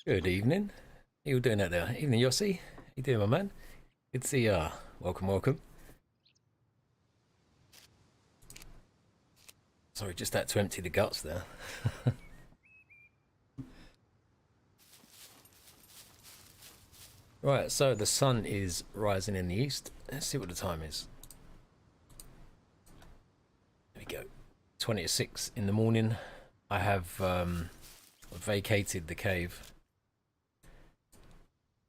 Good evening. How you doing out there? Evening, Yossi. How you doing, my man? Good to see ya. Welcome, welcome. Sorry, just had to empty the guts there. Right, so the sun is rising in the east. Let's see what the time is. There we go. 20 to 6 in the morning. I have vacated the cave.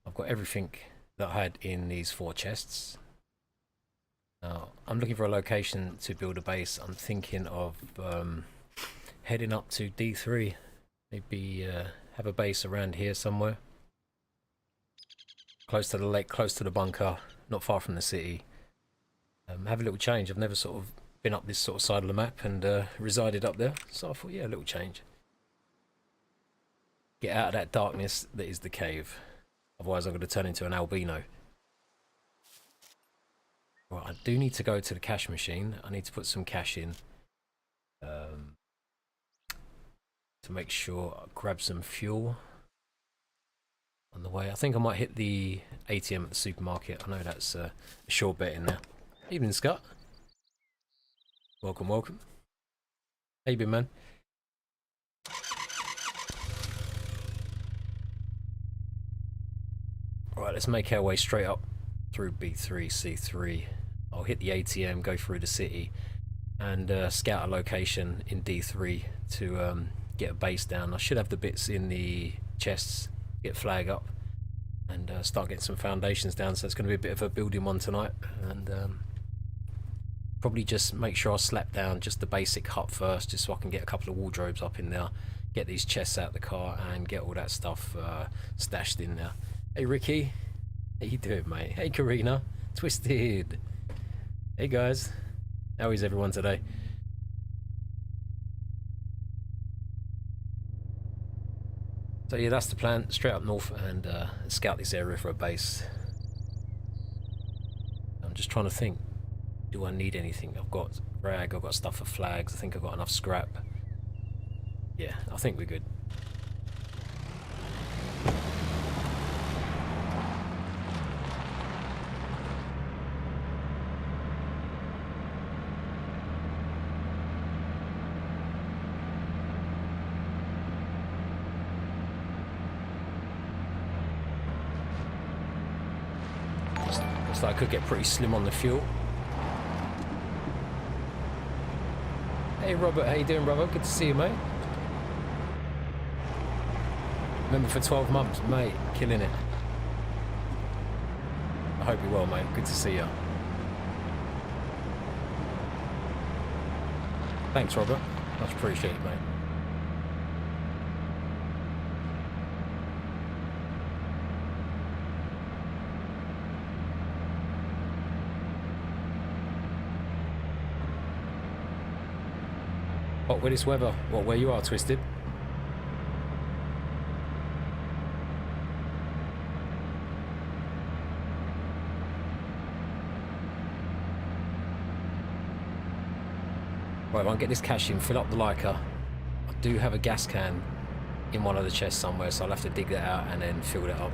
I've got everything that I had in these 4 chests. Now, I'm looking for a location to build a base. I'm thinking of heading up to D3. Maybe have a base around here somewhere. Close to the lake, close to the bunker, not far from the city. Have a little change. I've never sort of been up this sort of side of the map and resided up there. So I thought, yeah, a little change. Get out of that darkness that is the cave. Otherwise I'm going to turn into an albino. Right, I do need to go to the cash machine. I need to put some cash in. To make sure I grab some fuel on the way. I think I might hit the ATM at the supermarket. I know that's a sure bet in there. Evening, Scott. Welcome, welcome. How you been, man? Right, let's make our way straight up through B3, C3. I'll hit the ATM, go through the city, and scout a location in D3 to get a base down. I should have the bits in the chests, get flag up, and start getting some foundations down. So it's going to be a bit of a building one tonight, and probably just make sure I slap down just the basic hut first, just so I can get a couple of wardrobes up in there, get these chests out the car, and get all that stuff stashed in there. Hey Ricky, how you doing, mate? Hey Karina, Twisted. Hey guys, how is everyone today? So yeah, that's the plan. Straight up north and scout this area for a base. I'm just trying to think. Do I need anything? I've got rag, I've got stuff for flags. I think I've got enough scrap. Yeah, I think we're good. Looks like I could get pretty slim on the fuel. Hey Robert, how you doing, brother? Good to see you, mate. Remember for 12 months, mate, killing it. I hope you're well, mate. Good to see you. Thanks, Robert. Much appreciated, mate. What with this weather? What, where you are, Twisted? Right, I'll get this cash in, fill up the Laika. I do have a gas can in one of the chests somewhere, so I'll have to dig that out and then fill it up.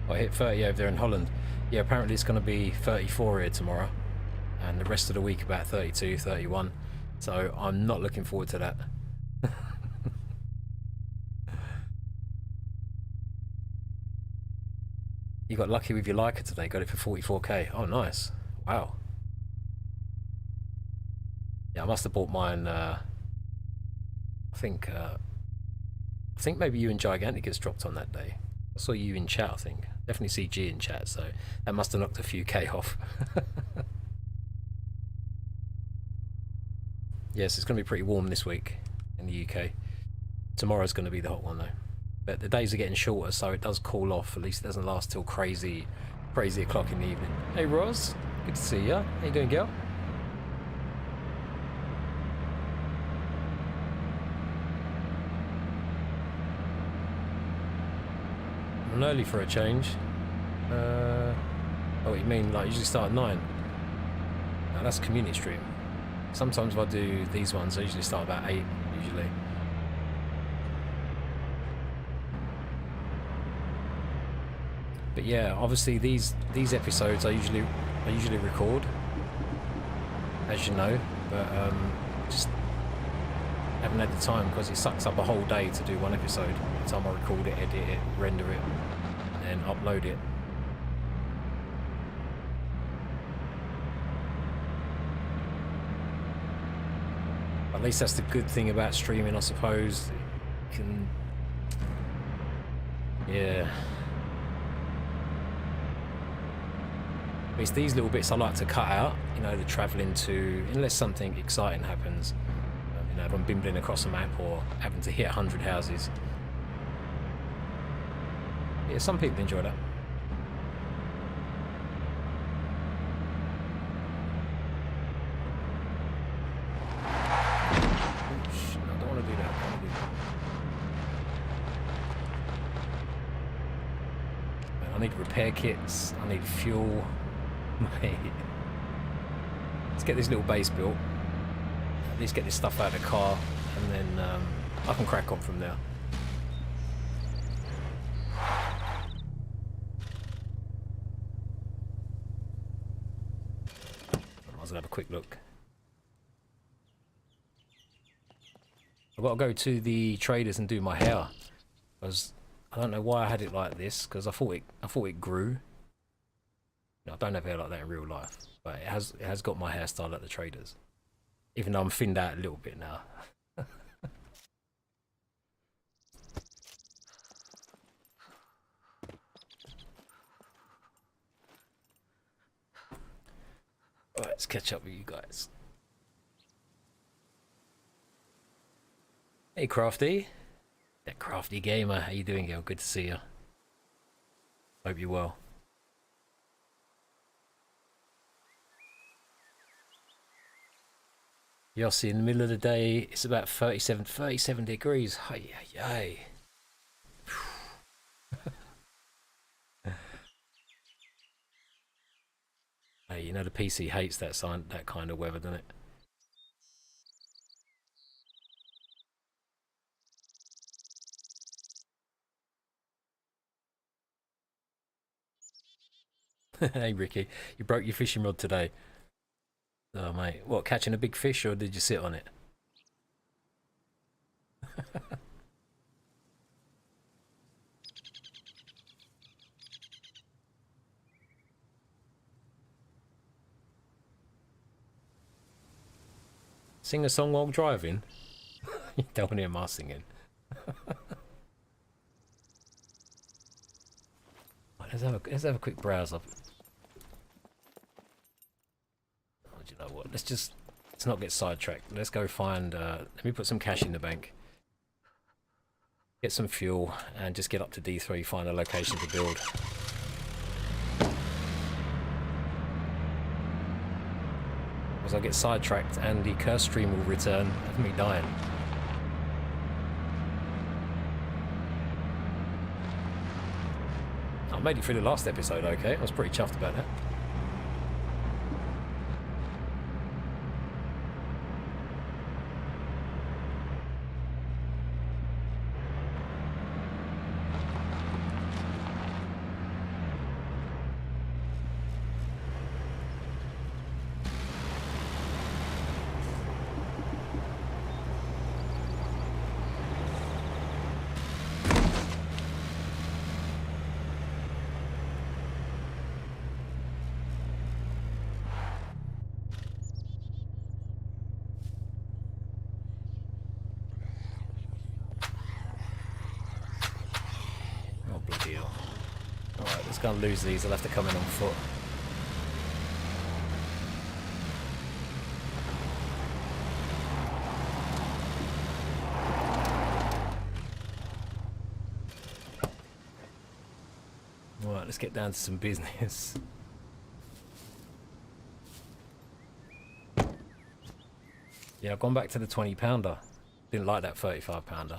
I hit 30 over there in Holland. Yeah, apparently it's going to be 34 here tomorrow. And the rest of the week about 32, 31. So I'm not looking forward to that. You got lucky with your Laika today, got it for 44k. Oh, nice. Wow. Yeah, I must have bought mine, I think maybe you and Giganticus dropped on that day. I saw you in chat, I think. Definitely see G in chat, so that must have knocked a few K off. Yes, it's going to be pretty warm this week in the UK. Tomorrow's going to be the hot one though. But the days are getting shorter, so it does cool off. At least it doesn't last till crazy o'clock in the evening. Hey Roz, good to see ya. How you doing, girl? I'm early for a change. Oh, you mean like usually start at 9? No, that's community stream. Sometimes if I do these ones, I usually start about 8, usually. But yeah, obviously these episodes I usually record, as you know, but just haven't had the time because it sucks up a whole day to do one episode. By the time I record it, edit it, render it, and then upload it. At least that's the good thing about streaming, I suppose. You can, yeah. It's these little bits I like to cut out, you know, the travelling to, unless something exciting happens. You know, if I'm bimbling across a map or having to hit 100 houses. Yeah, some people enjoy that. Oops, no, I don't want to do that. I need repair kits, I need fuel. Mate. Let's get this little base built. At least get this stuff out of the car, and then I can crack on from there. Might as well have a quick look. I've got to go to the traders and do my hair, because I don't know why I had it like this, because I thought it grew. I don't have hair like that in real life, but it has got my hairstyle at the traders. Even though I'm thinned out a little bit now. Alright, let's catch up with you guys. Hey Crafty. That Crafty Gamer, how you doing, girl? Good to see you. Hope you're well. Yossi, in the middle of the day, it's about 37 degrees. Hey, hey, hey. Hey, you know the PC hates that kind of weather, doesn't it? Hey Ricky, you broke your fishing rod today. Oh mate, what, catching a big fish or did you sit on it? Sing a song while driving? You don't hear my singing. Let's have a quick browse up. Do you know what? Let's not get sidetracked. Let's go find. Let me put some cash in the bank. Get some fuel and just get up to D3. Find a location to build. Because I'll get sidetracked and the curse stream will return of me dying. I made it through the last episode, okay? I was pretty chuffed about that. Can't lose these, I'll have to come in on foot. Right, let's get down to some business. Yeah, I've gone back to the 20 pounder. Didn't like that 35 pounder.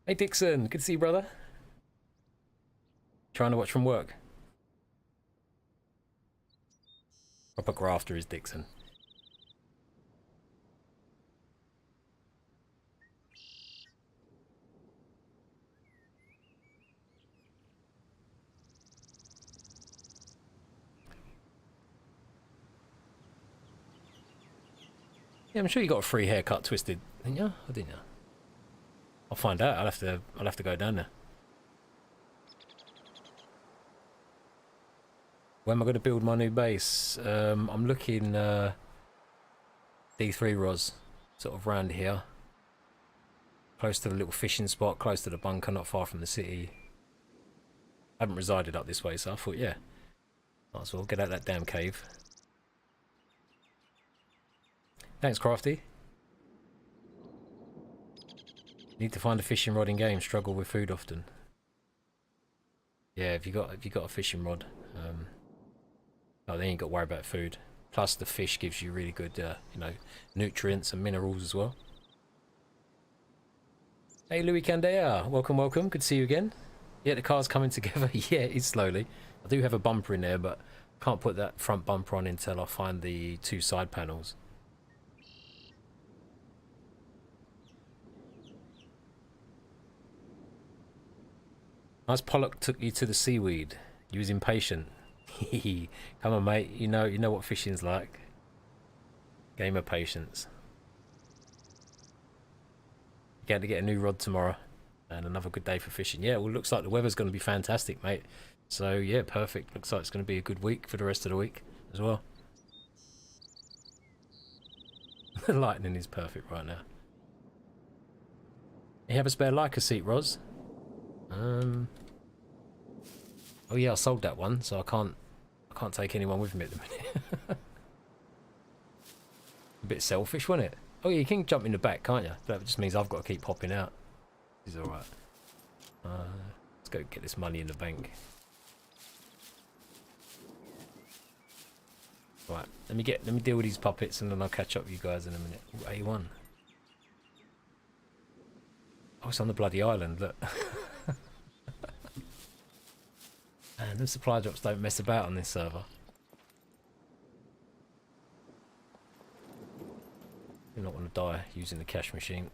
Hey Dixon, good to see you, brother. Trying to watch from work. Proper grafter is Dixon. Yeah, I'm sure you got a free haircut twisted, didn't you? Or didn't you? I'll find out. I'll have to go down there. When am I going to build my new base? I'm looking D3 Ros, sort of round here. Close to the little fishing spot, close to the bunker, not far from the city. I haven't resided up this way, so I thought, yeah, might as well get out that damn cave. Thanks, Crafty. Need to find a fishing rod in game. Struggle with food often. Yeah, if you got a fishing rod, oh, then you got to worry about food. Plus, the fish gives you really good, you know, nutrients and minerals as well. Hey, Louis Candea, welcome, welcome. Good to see you again. Yeah, the car's coming together. Yeah, it's slowly. I do have a bumper in there, but can't put that front bumper on until I find the 2 side panels. Nice Pollock took you to the seaweed. You was impatient. Come on, mate. You know what fishing's like. Game of patience. Going to get a new rod tomorrow, and another good day for fishing. Yeah, well, looks like the weather's going to be fantastic, mate. So yeah, perfect. Looks like it's going to be a good week for the rest of the week as well. The lightning is perfect right now. You have a spare Laika seat, Roz? Oh yeah, I sold that one, so I can't take anyone with me at the minute. A bit selfish, wasn't it? Oh yeah, you can jump in the back, can't you? That just means I've got to keep popping out. It's alright. Let's go get this money in the bank. Right, let me deal with these puppets and then I'll catch up with you guys in a minute. Ooh, A1. Oh, it's on the bloody island, look. And the supply drops don't mess about on this server. You're not going to die using the cash machine.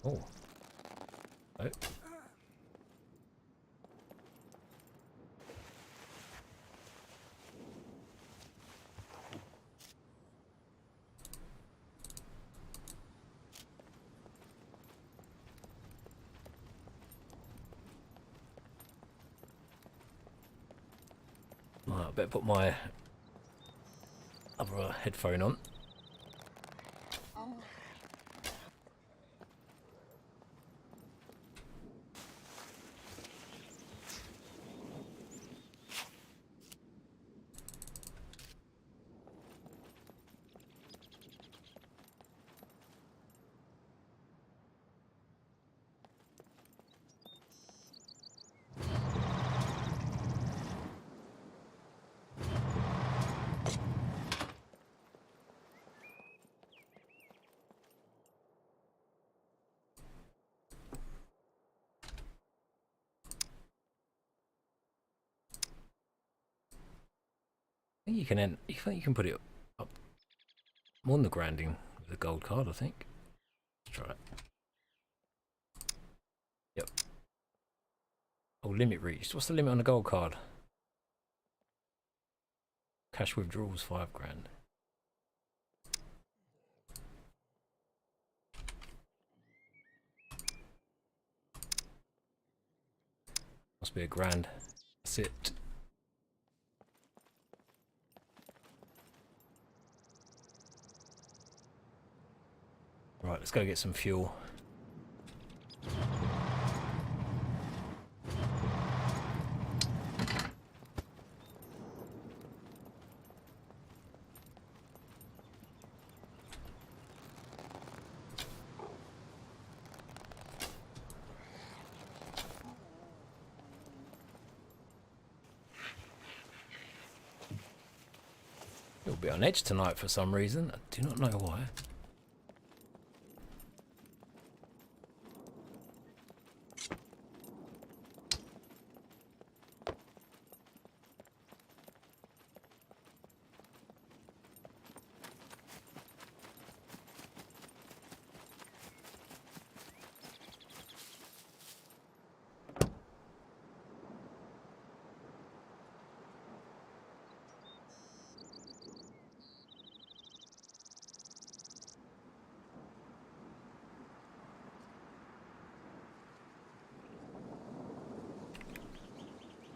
Oh. Oh. Right, I better put my other headphone on. You can put it up more than the grinding with the gold card, I think. Let's try it. Yep. Oh, limit reached. What's the limit on the gold card? Cash withdrawals 5 grand. Must be a grand. That's it. Right, let's go get some fuel. little bit on edge tonight for some reason. I do not know why.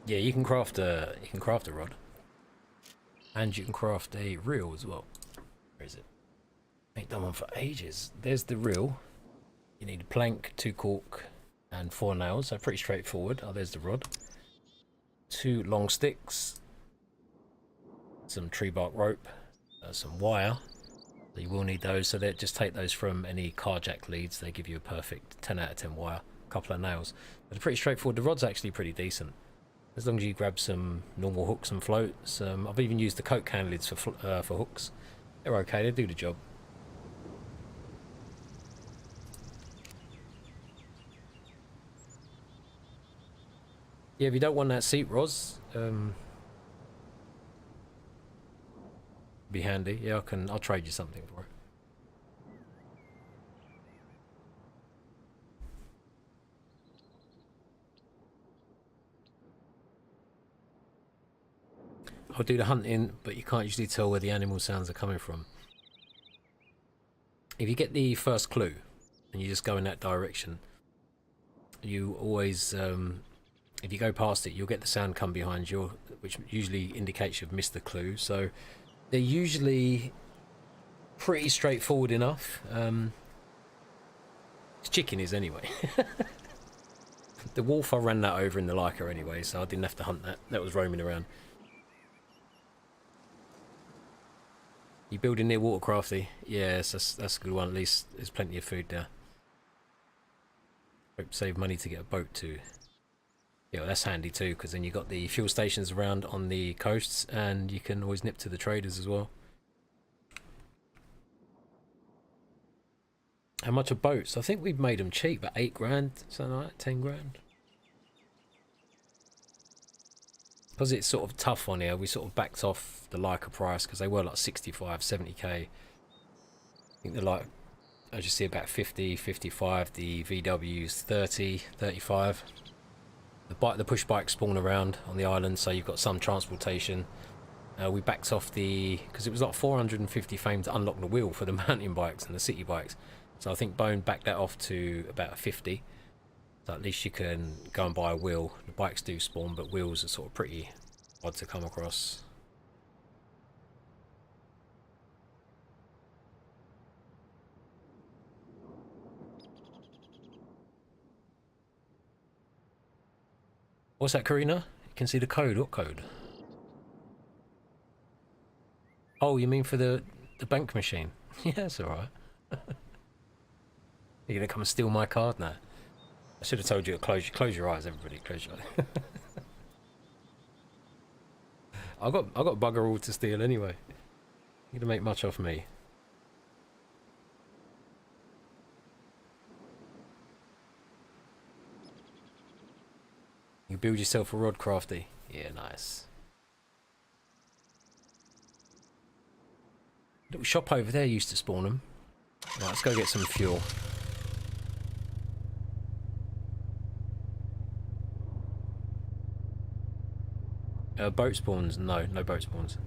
Yeah, you can craft a rod, and you can craft a reel as well. Where is it? Ain't done one for ages. There's the reel. You need a plank, 2 cork, and 4 nails. So pretty straightforward. Oh, there's the rod. 2 long sticks, some tree bark rope, some wire. So you will need those. So just take those from any carjack leads. They give you a perfect 10 out of 10 wire. A couple of nails. But pretty straightforward. The rod's actually pretty decent. As long as you grab some normal hooks and floats. I've even used the Coke can lids for hooks. They're okay, they do the job. Yeah, if you don't want that seat, Roz, be handy. Yeah, I'll trade you something for it. I'll do the hunting, but you can't usually tell where the animal sounds are coming from. If you get the first clue and you just go in that direction, you always, if you go past it, you'll get the sound come behind you, which usually indicates you've missed the clue. So they're usually pretty straightforward enough. Chicken is anyway. The wolf, I ran that over in the Laika anyway, so I didn't have to hunt that. That was roaming around. You building near Watercrafty? Yes, that's a good one. At least there's plenty of food there. Hope to save money to get a boat too. Yeah, well, that's handy too, because then you got the fuel stations around on the coasts, and you can always nip to the traders as well. How much are boats? I think we've made them cheap, but 8 grand, something like that, 10 grand. Because it's sort of tough on here, we sort of backed off the Laika price because they were like 65, 70k. I think they're like, as you see, about 50, 55. The VW's 30, 35. The push bikes spawn around on the island, so you've got some transportation. We backed off because it was like 450 fame to unlock the wheel for the mountain bikes and the city bikes. So I think Bone backed that off to about 50. So at least you can go and buy a wheel. The bikes do spawn, but wheels are sort of pretty odd to come across. What's that, Karina? You can see the code. What code? Oh, you mean for the bank machine? Yeah, that's alright. You're gonna come and steal my card now? I should have told you to close your eyes, everybody. Close your eyes. I got bugger all to steal anyway. You're gonna make much off me. You build yourself a rod, Crafty. Yeah, nice. Little shop over there used to spawn them. Right, let's go get some fuel. Boat spawns? No boat spawns.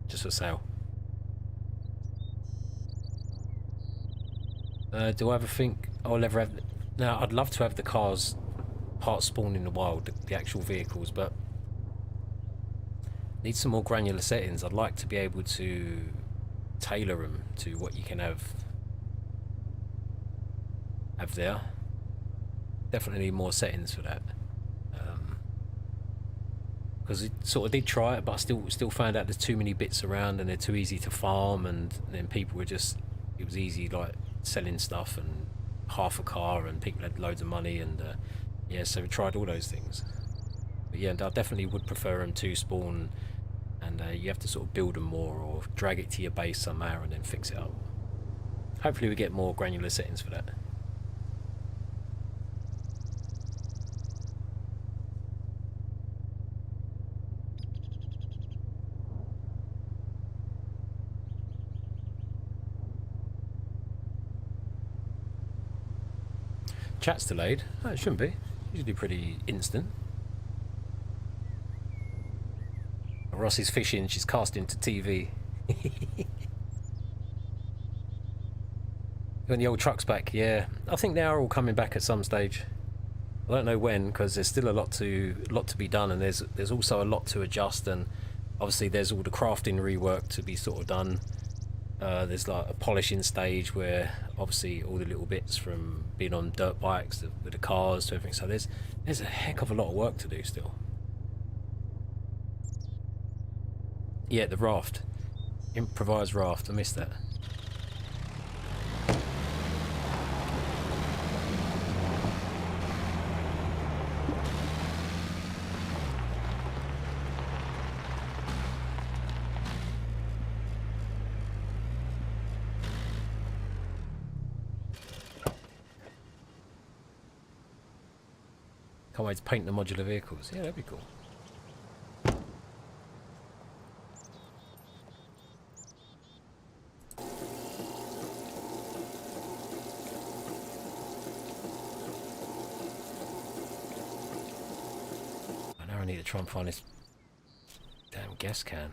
Just for sale. Do I ever think I'll ever have... Now, I'd love to have the cars part spawn in the wild, the actual vehicles, but need some more granular settings. I'd like to be able to tailor them to what you can have there. Definitely need more settings for that. Because it sort of did try it, but I still found out there's too many bits around and they're too easy to farm, and then people were just, it was easy like selling stuff and half a car, and people had loads of money, and yeah, so we tried all those things. But yeah, I definitely would prefer them to spawn and you have to sort of build them more or drag it to your base somehow and then fix it up. Hopefully we get more granular settings for that. Chat's delayed. Oh, it shouldn't be. Usually pretty instant. Ross is fishing. She's casting to TV. When the old truck's back, yeah. I think they are all coming back at some stage. I don't know when, because there's still a lot to be done, and there's also a lot to adjust, and obviously there's all the crafting rework to be sort of done. There's like a polishing stage where obviously all the little bits from being on dirt bikes with the cars to everything. So there's a heck of a lot of work to do still. Yeah, the raft, improvised raft. I missed that. Can't wait to paint the modular vehicles. Yeah, that'd be cool. I need to try and find this damn gas can.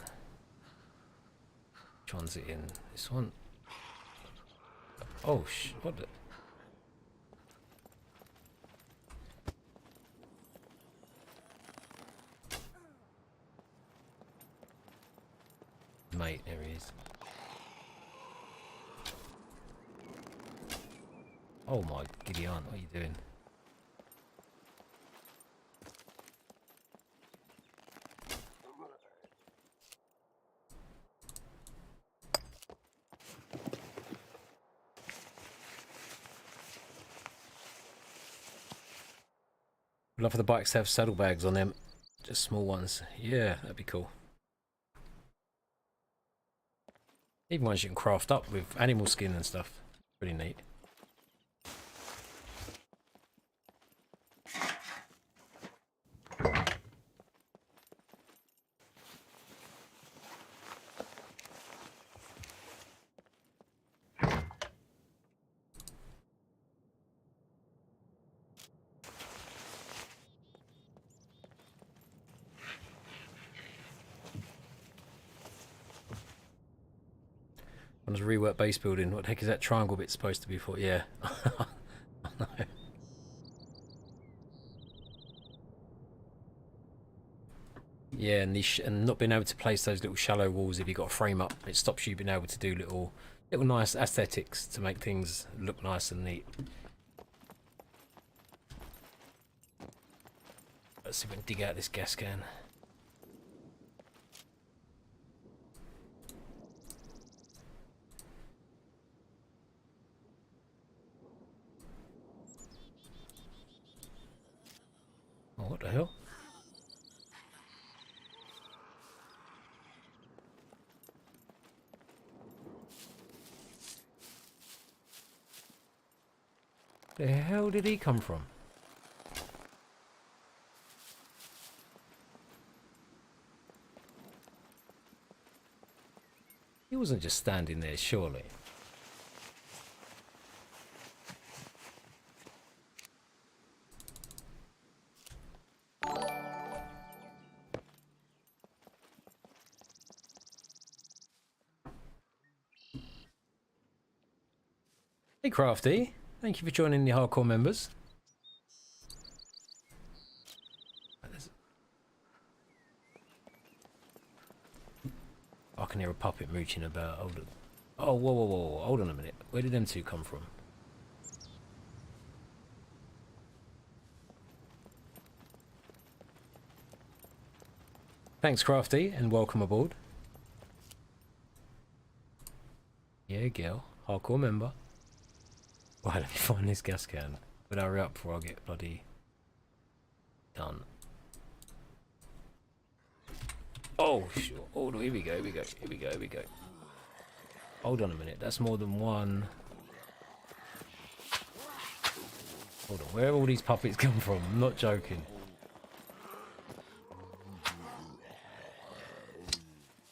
Which one's it in? This one? Oh, what the... Mate, there he is. Oh my giddy aunt, what are you doing? I'd love for the bikes to have saddlebags on them. Just small ones. Yeah, that'd be cool. Even ones you can craft up with animal skin and stuff. Pretty neat. One's rework base building. What the heck is that triangle bit supposed to be for? Yeah. No. Yeah, and not being able to place those little shallow walls if you've got a frame up, it stops you being able to do little nice aesthetics to make things look nice and neat. Let's see if we can dig out this gas can. Oh, what the hell? The hell did he come from? He wasn't just standing there, surely. Hey Crafty, thank you for joining the hardcore members. I can hear a puppet mooching about. Oh, whoa, hold on a minute. Where did them two come from? Thanks Crafty and welcome aboard. Yeah, girl, hardcore member. Right, let me find this gas can. But hurry up before I get bloody done. Oh, sure. Oh, here we go, here we go, here we go, here we go. Hold on a minute, that's more than one. Hold on, where have all these puppets come from? I'm not joking.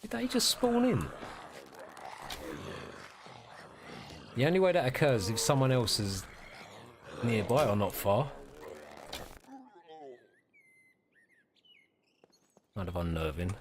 Did they just spawn in? The only way that occurs is if someone else is nearby or not far. Kind of unnerving.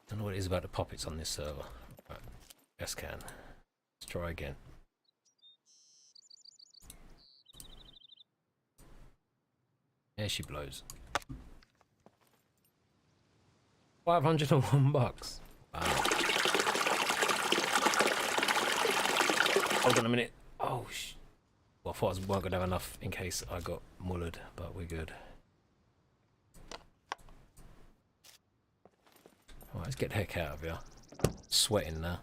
I don't know what it is about the puppets on this server. Right. Yes, can. Let's try again. There she blows. 501 bucks. Wow. Hold on a minute. Oh, well, I thought I wasn't going to have enough in case I got mullered, but we're good. Alright, let's get the heck out of here. Sweating now.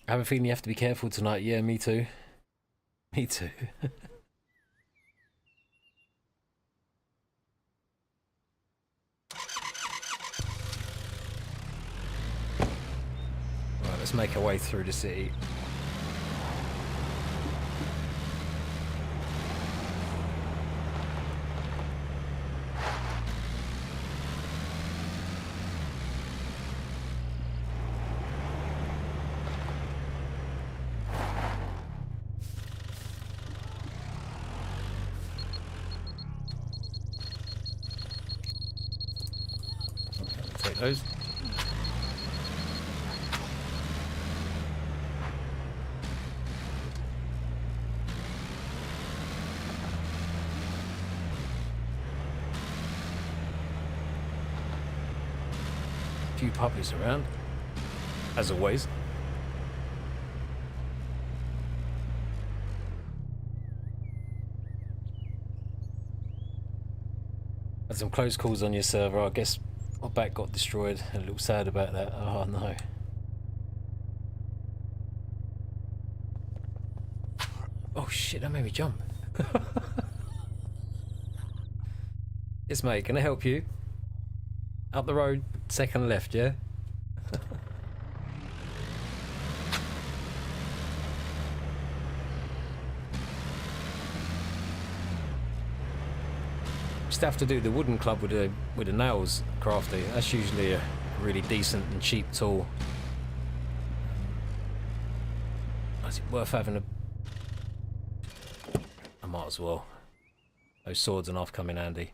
I have a feeling you have to be careful tonight. Yeah, me too. Me too. Right, let's make our way through the city. Take those. Few puppies around, as always. Had some close calls on your server. I guess my back got destroyed. A little sad about that. Oh no. Oh shit, that made me jump. Yes mate, can I help you? Up the road, second left, yeah? Just have to do the wooden club with the nails, crafty. That's usually a really decent and cheap tool. Is it worth having a... I might as well. Those swords and knife come in handy.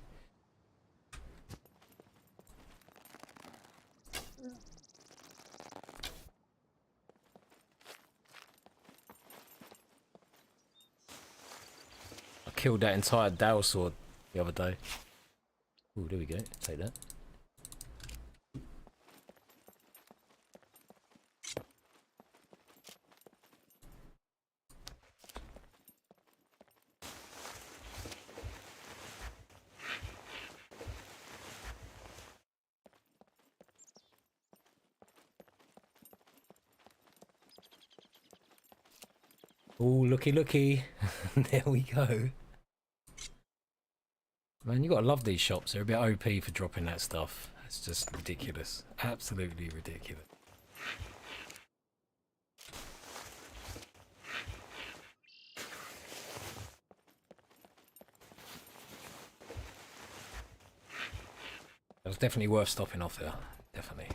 I killed that entire Dao sword the other day. Ooh, there we go. Take that. Ooh, looky, looky. There we go. Man, you gotta love these shops. They're a bit OP for dropping that stuff. It's just ridiculous. Absolutely ridiculous. It was definitely worth stopping off there. Definitely.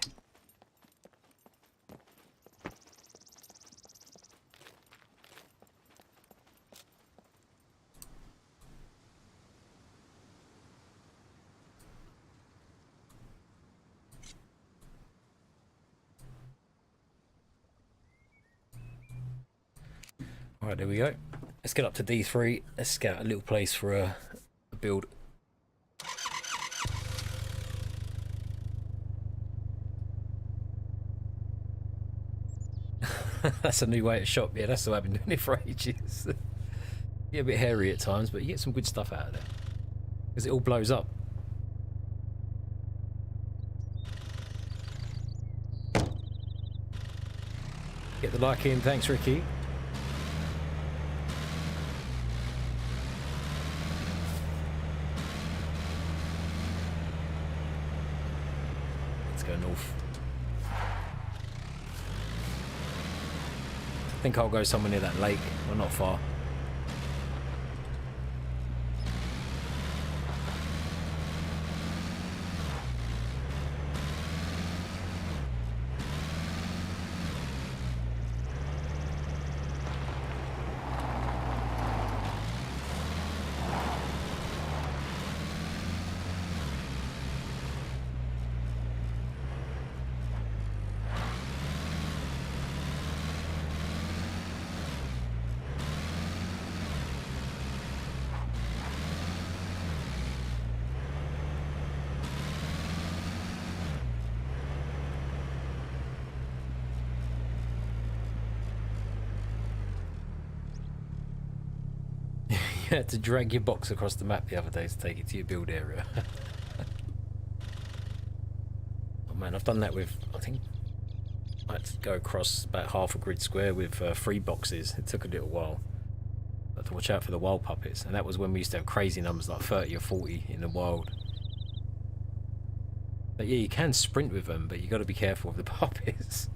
Alright, there we go. Let's get up to D3. Let's scout a little place for a build. That's a new way to shop. Yeah, that's the way I've been doing it for ages. Get a bit hairy at times, but you get some good stuff out of it. Because it all blows up. Get the like in. Thanks, Ricky. Let's go north. I think I'll go somewhere near that lake. Well, not far. You had to drag your box across the map the other day to take it to your build area. Oh man, I've done that with, I think I had to go across about half a grid square with 3 boxes. It took a little while. I had to watch out for the wild puppets, and that was when we used to have crazy numbers like 30 or 40 in the wild. But yeah, you can sprint with them, but you got to be careful with the puppets.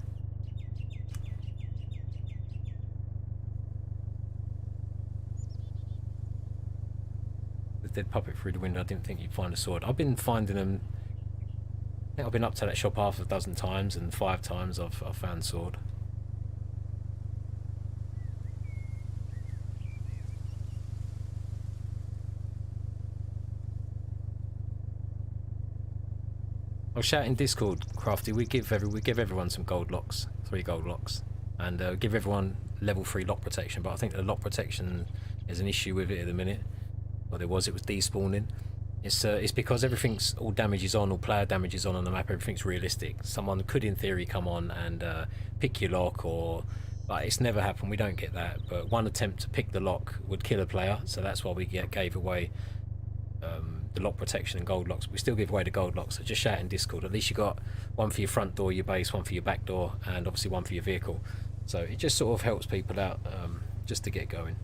Dead puppet through the window. I didn't think you'd find a sword. I've been finding them. I think I've been up to that shop half a dozen times, and 5 times I've found sword. I was shouting Discord, Crafty. We give everyone some gold locks, 3 gold locks, and give everyone level 3 lock protection. But I think the lock protection is an issue with it at the minute. Well, it was despawning. It's because everything's, all damage is on, all player damage is on the map, everything's realistic. Someone could in theory come on and pick your lock, or like, it's never happened, we don't get that, but one attempt to pick the lock would kill a player, so that's why we gave away the lock protection and gold locks. We still give away the gold locks, so just shout in Discord. At least you got one for your front door, your base, one for your back door, and obviously one for your vehicle. So it just sort of helps people out just to get going.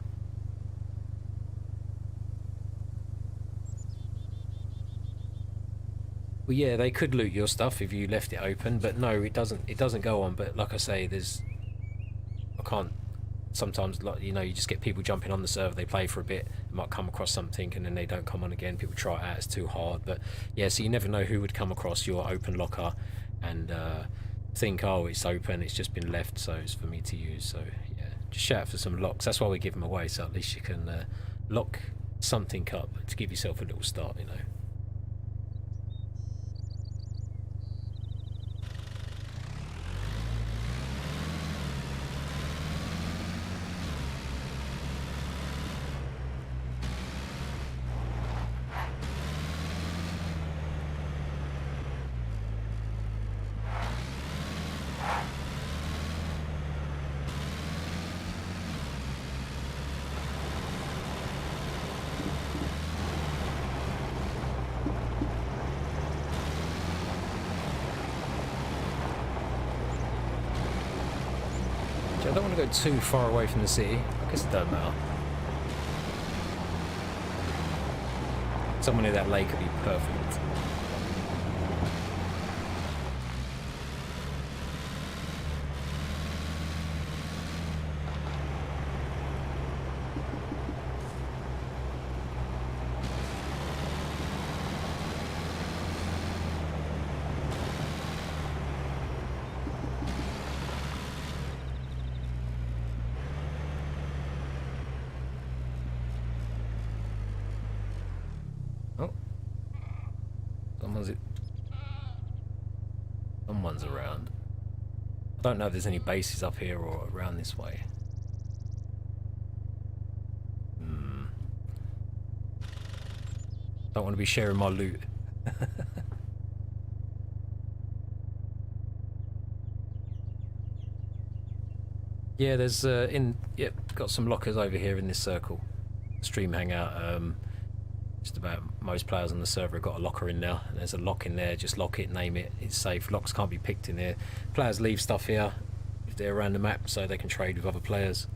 Well, yeah, they could loot your stuff if you left it open, but no, it doesn't go on. But like I say, I can't, sometimes, like, you know, you just get people jumping on the server, they play for a bit, might come across something, and then they don't come on again. People try it out, it's too hard. But yeah, so you never know who would come across your open locker and think, oh, it's open, it's just been left, so it's for me to use. So yeah, just shout for some locks. That's why we give them away, so at least you can lock something up to give yourself a little start, you know. I don't want to go too far away from the city. I guess it doesn't matter. Somewhere near that lake would be perfect. Someone's around. I don't know if there's any bases up here or around this way. Don't want to be sharing my loot. Yeah, there's got some lockers over here in this circle. Stream hangout. Just about most players on the server have got a locker in now. There's a lock in there. Just lock it, name it. It's safe. Locks can't be picked in here. Players leave stuff here if they're around the map, so they can trade with other players.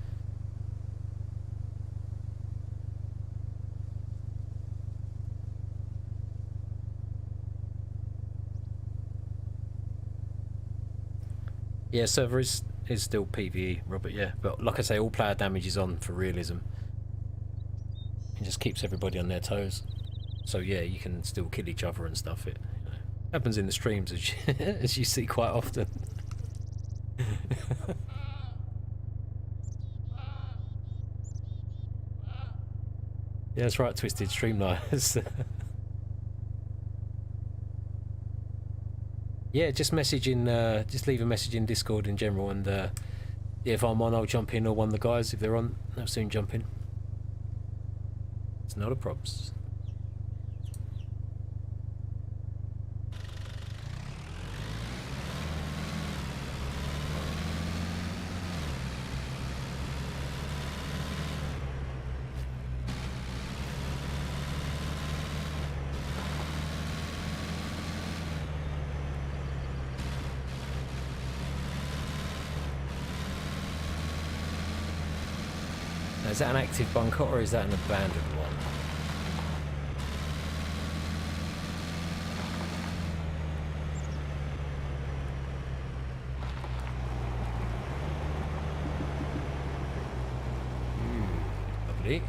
Yeah, server is still PvE, Robert. Yeah, but like I say, all player damage is on for realism. It just keeps everybody on their toes. So yeah, you can still kill each other and stuff. It happens in the streams as you, as you see quite often. Yeah, that's right, Twisted Streamliners. Yeah, just message in, just leave a message in Discord in general, and yeah, if I'm on, I'll jump in, or one of the guys, if they're on, they'll soon jump in. It's not a props. Now, is that an active bunker, or is that an abandoned one? Lovely.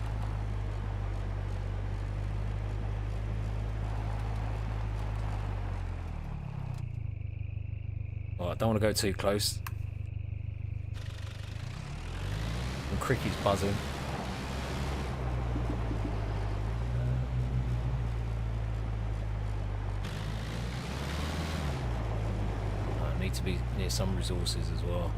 Oh, I don't want to go too close. And Cricky's buzzing. I need to be near some resources as well.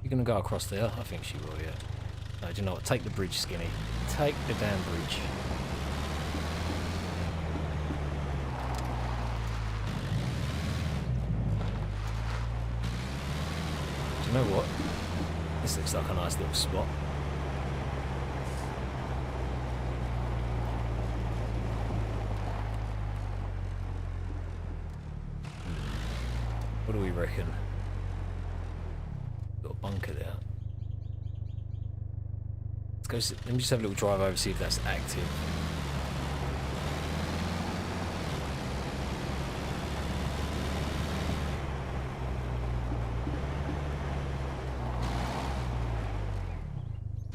You're gonna go across there? I think she will, yeah. No, do you know what? Take the bridge, Skinny. Take the damn bridge. Do you know what? This looks like a nice little spot. What do we reckon? Got a bunker there. Let's go see, let me just have a little drive over, see if that's active.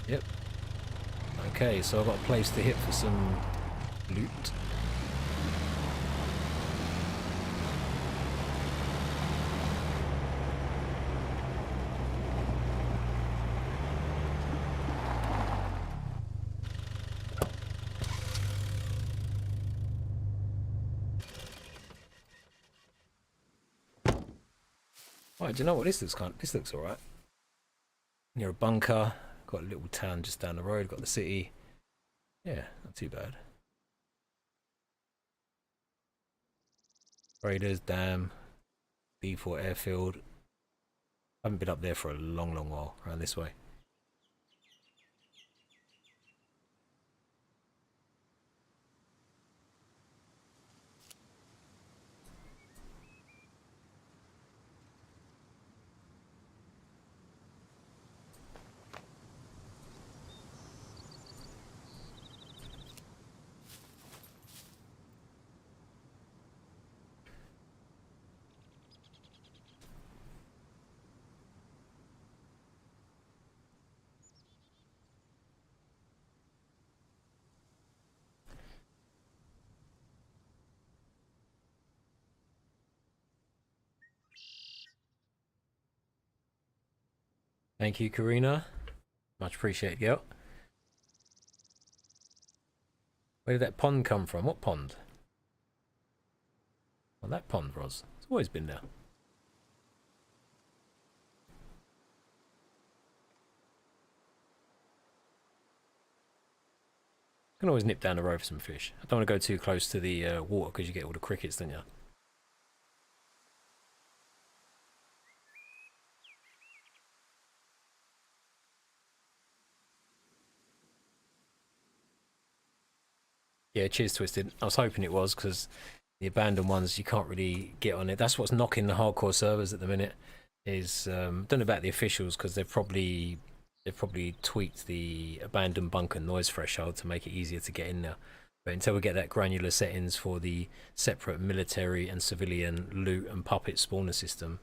Yep. Okay, so I've got a place to hit for some loot. Right, do you know what this looks kind of, this looks alright. Near a bunker, got a little town just down the road, got the city. Yeah, not too bad. Raiders, dam, D4 airfield. I haven't been up there for a long, long while, around this way. Thank you, Karina. Much appreciated, girl. Where did that pond come from? What pond? Well, that pond, Roz. It's always been there. You can always nip down the road for some fish. I don't want to go too close to the water because you get all the crickets, don't you? Yeah, cheers, Twisted. I was hoping it was because the abandoned ones you can't really get on it. That's what's knocking the hardcore servers at the minute. Is don't know about the officials because they've probably tweaked the abandoned bunker noise threshold to make it easier to get in now. But until we get that granular settings for the separate military and civilian loot and puppet spawner system,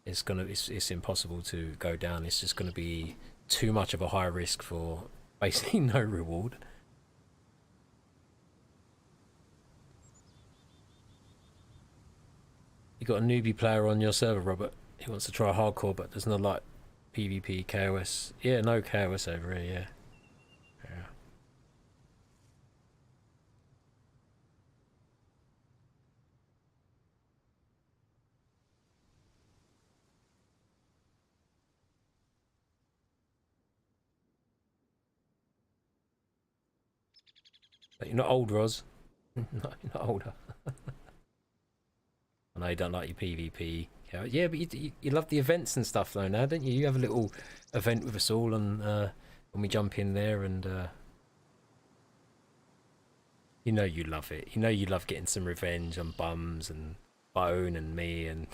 it's impossible to go down. It's just gonna be too much of a high risk for basically no reward. You got a newbie player on your server, Robert. He wants to try hardcore, but does not like PvP, KOS. Yeah, no KOS over here. Yeah. But you're not old, Roz. No, you're not older. I know you don't like your PvP. Yeah, but you love the events and stuff though now, don't you? You have a little event with us all and when we jump in there and you know you love it. You know you love getting some revenge on bums and Bone and me and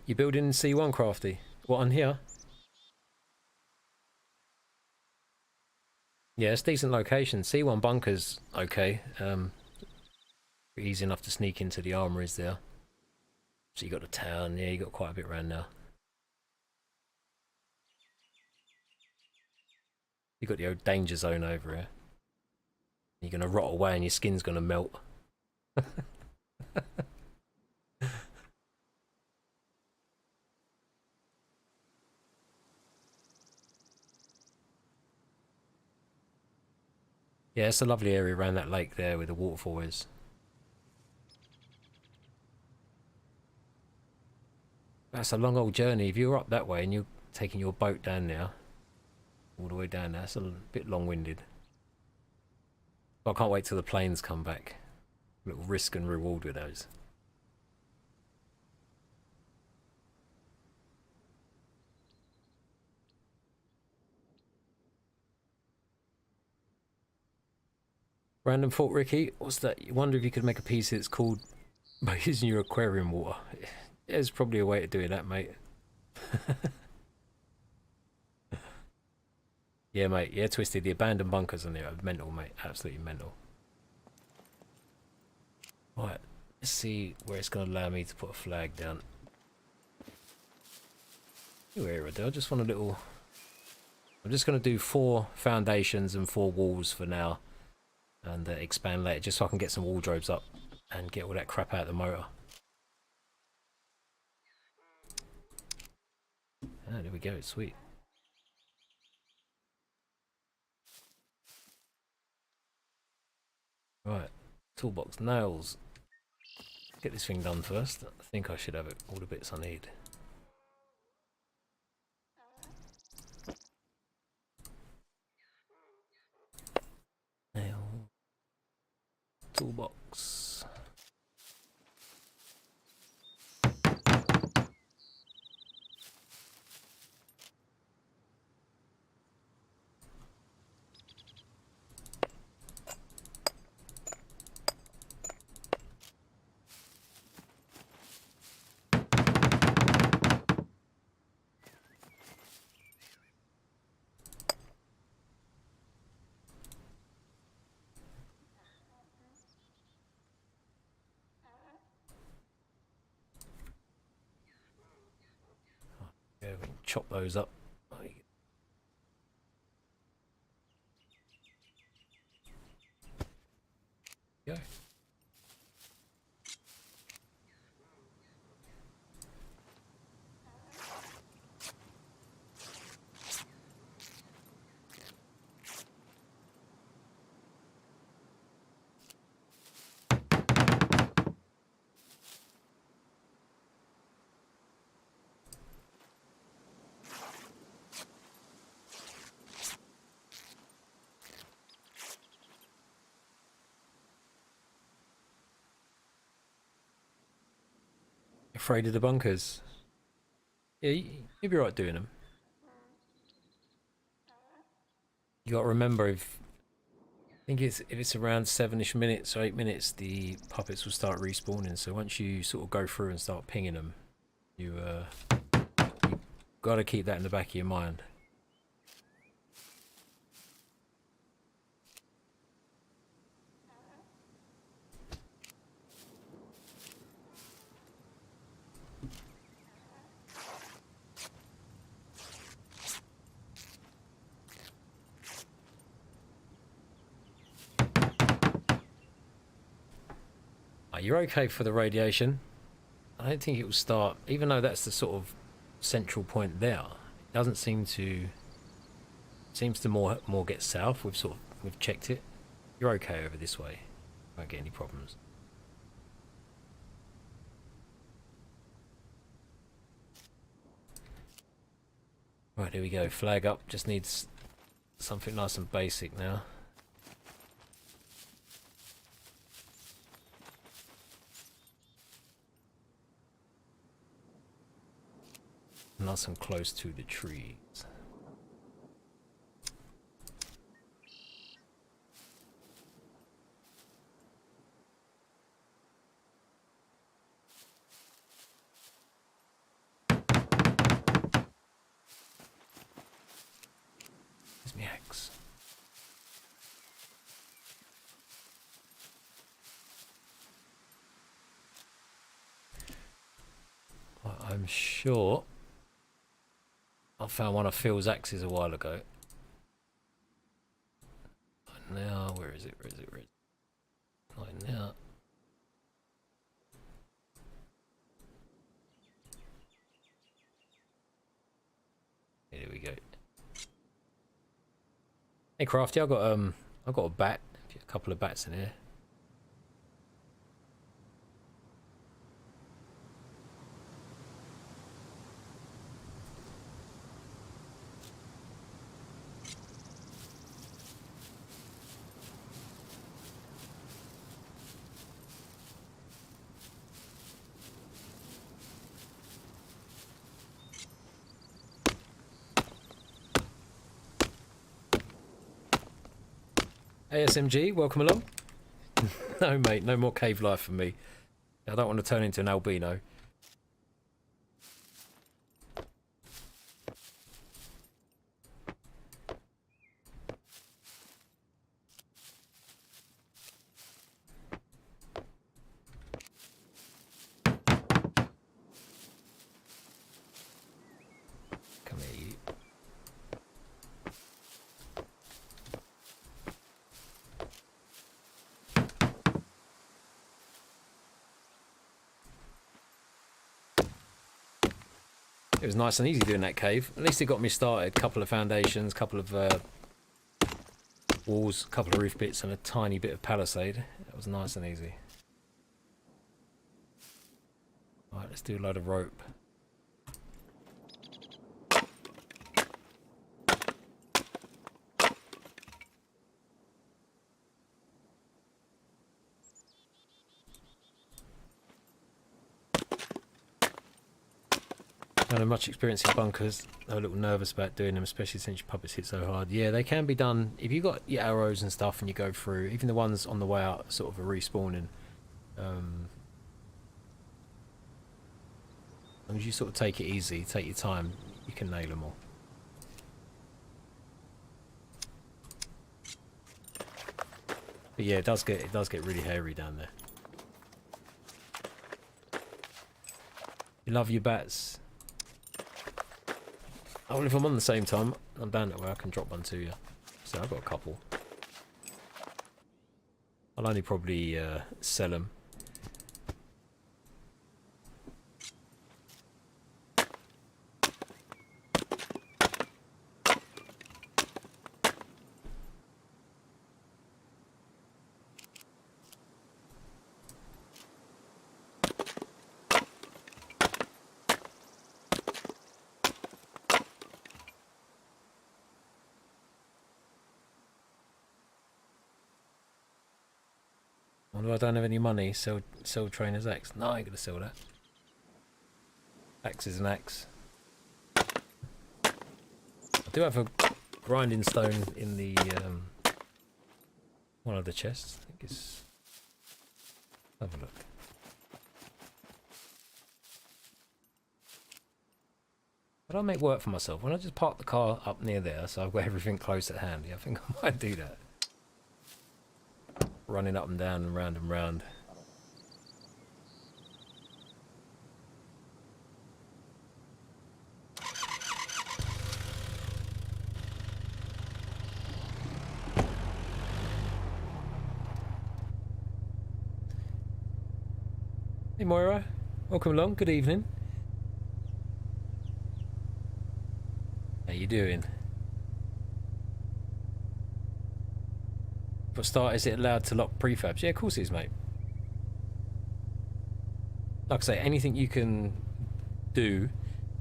you building C1 Crafty? What on here? Yeah, it's decent location. C1 bunker's okay. Easy enough to sneak into the armories there. So you got the town, yeah, you got quite a bit around now. You got the old danger zone over here. You're gonna rot away and your skin's gonna melt. Yeah, it's a lovely area around that lake there where the waterfall is. That's a long old journey. If you're up that way and you're taking your boat down now, all the way down there, it's a bit long-winded. But I can't wait till the planes come back. A little risk and reward with those. Random thought, Ricky. What's that? You wonder if you could make a piece that's called by using your aquarium water. There's probably a way to do that, mate. Yeah, mate. Yeah, Twisted. The abandoned bunkers on there are mental, mate. Absolutely mental. Right. Let's see where it's going to allow me to put a flag down. New area, do I just want a little... I'm just going to do 4 foundations and 4 walls for now. And expand later, just so I can get some wardrobes up and get all that crap out of the motor. Ah, there we go. Sweet. Right. Toolbox nails. Get this thing done first. I think I should have it, all the bits I need. Nail. Toolbox. Yeah, we can chop those up. Go. Afraid of the bunkers? Yeah, you'll be right doing them. You got to remember, if it's around 7ish minutes or 8 minutes, the puppets will start respawning. So once you sort of go through and start pinging them, you got to keep that in the back of your mind. You're okay for the radiation. I don't think it will start, even though that's the sort of central point there. It doesn't seem to. Seems to more get south. We've checked it. You're okay over this way. Won't get any problems. Right, here we go. Flag up. Just needs something nice and basic now. Nice and close to the trees. Here's my axe. Well, I'm sure I found one of Phil's axes a while ago. Now, where is it? Where is it? Where is it? Not now. Here we go. Hey Crafty, I've got a bat, a couple of bats in here. ASMG, welcome along. No mate, no more cave life for me. I don't want to turn into an albino. Come here, you. It was nice and easy doing that cave. At least it got me started. Couple of foundations, couple of walls, couple of roof bits, and a tiny bit of palisade. It was nice and easy. Alright, let's do a load of rope. I don't have much experience in bunkers. I'm a little nervous about doing them, especially since your puppets hit so hard. Yeah, they can be done if you got your arrows and stuff and you go through. Even the ones on the way out sort of are respawning. As long as you sort of take it easy, take your time, you can nail them all. But yeah, it does get really hairy down there. You love your bats. Oh, well, if I'm on the same time, I'm down that way, I can drop one to you. So I've got a couple. I'll only probably sell them. Although I don't have any money, sell Trainer's X. No, I ain't gonna sell that. Axe is an axe. I do have a grinding stone in the one of the chests. I think it's. Have a look. But I'll make work for myself. When I just park the car up near there, so I've got everything close at hand. Yeah, I think I might do that. Running up and down and round and round. Hey Moira, welcome along, good evening. How you doing? For start, is it allowed to lock prefabs? Yeah, of course it is, mate. Like I say, anything you can do,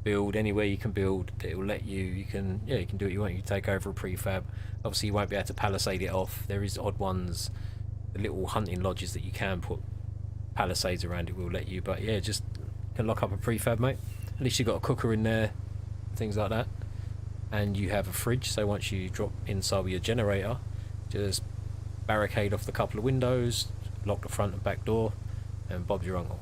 build anywhere you can build, it will let you, you can do what you want. You take over a prefab. Obviously you won't be able to palisade it off. There is odd ones, the little hunting lodges that you can put palisades around, it will let you, but yeah, just can lock up a prefab, mate. At least you've got a cooker in there, things like that, and you have a fridge, so once you drop inside with your generator, just barricade off the couple of windows, lock the front and back door, and Bob's your uncle.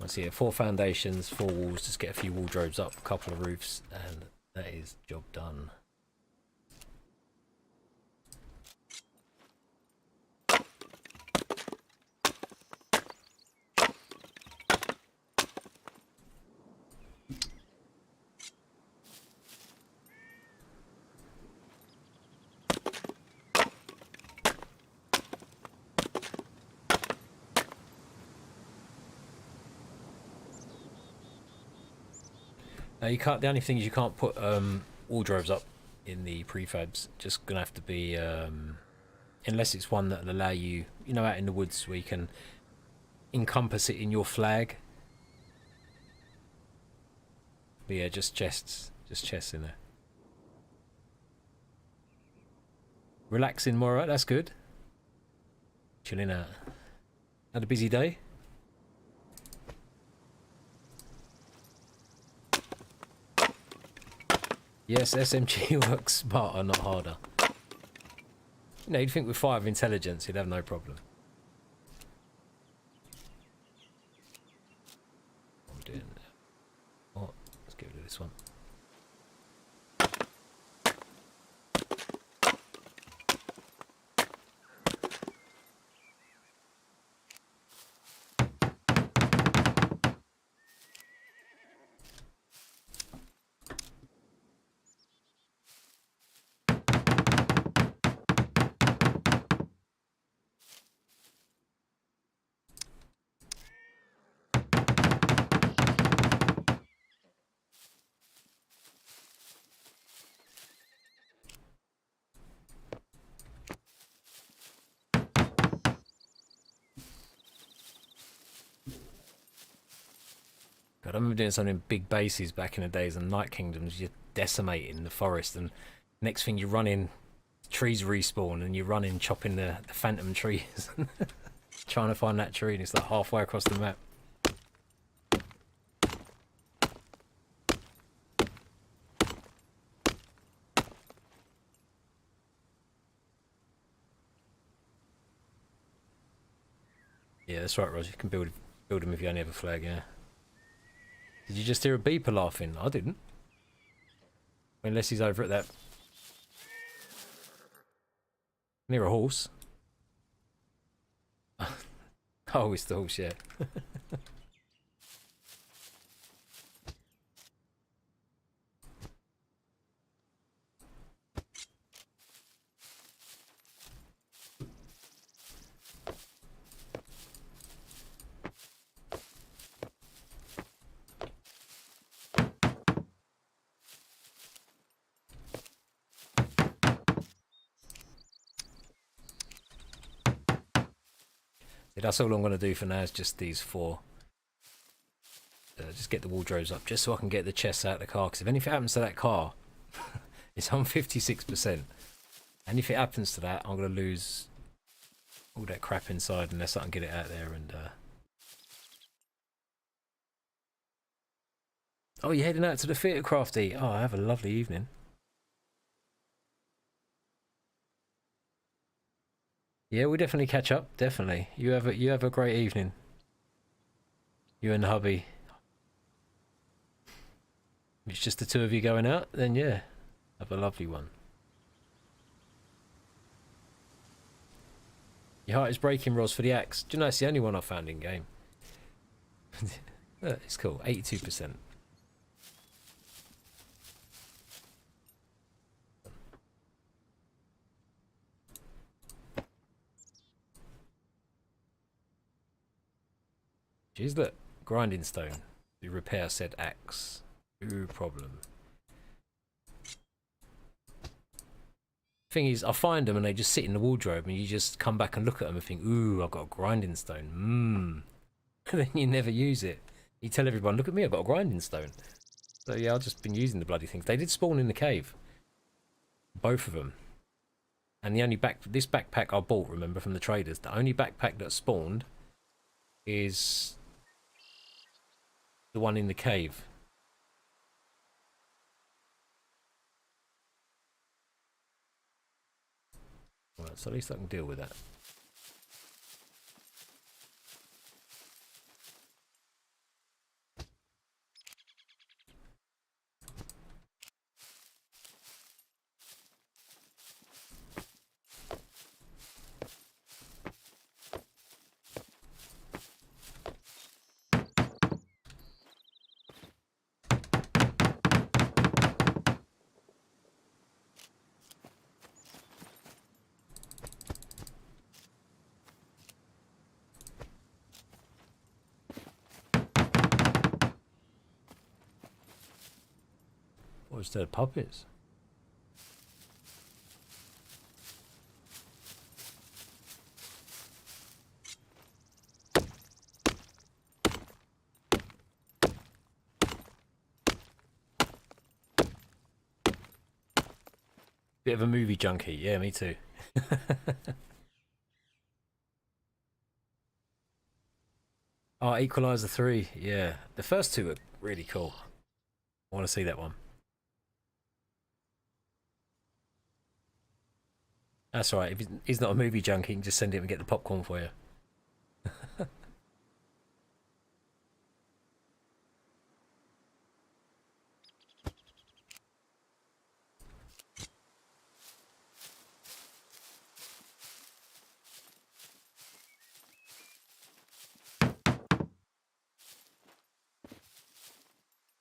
I see here, 4 foundations, 4 walls, just get a few wardrobes up, a couple of roofs, and that is job done. You can't. The only thing is you can't put wardrobes up in the prefabs. Just gonna have to be unless it's one that'll allow you, you know, out in the woods where you can encompass it in your flag. But yeah, just chests in there. Relaxing more, right? That's good. Chilling out. Had a busy day. Yes, SMG works smarter, not harder. You know, you'd think with 5 intelligence, you'd have no problem. What am I doing now? Oh, let's get rid of this one. God, I remember doing something in big bases back in the days and Night Kingdoms. You're decimating the forest, and next thing you run in, trees respawn, and you run in chopping the phantom trees, trying to find that tree, and it's like halfway across the map. Yeah, that's right, Roger. You can build them if you only have a flag. Yeah. Did you just hear a beeper laughing? I didn't. Unless he's over at that... near a horse. Oh, it's the horse, yeah. That's all I'm going to do for now is just these 4. just get the wardrobes up just so I can get the chests out of the car, because if anything happens to that car, it's on 56%. And if it happens to that, I'm going to lose all that crap inside unless I can get it out there. And oh, you're heading out to the theatre, Crafty? Oh, have a lovely evening. Yeah, we'll definitely catch up. Definitely. You have a great evening. You and the hubby. If it's just the two of you going out, then yeah, have a lovely one. Your heart is breaking, Ros, for the axe. Do you know it's the only one I found in game? It's cool. 82%. Jeez, look. Grinding stone. To repair said axe. No problem. Thing is, I find them and they just sit in the wardrobe, and you just come back and look at them and think, ooh, I've got a grinding stone. And then you never use it. You tell everyone, look at me, I've got a grinding stone. So yeah, I've just been using the bloody things. They did spawn in the cave. Both of them. And the only this backpack I bought, remember, from the traders, the only backpack that spawned is the one in the cave. Right, so at least I can deal with that. Or instead of puppets. Bit of a movie junkie. Yeah, me too. Oh, Equalizer 3. Yeah. The first two are really cool. I want to see that one. That's right. If he's not a movie junkie, you can just send him and get the popcorn for you.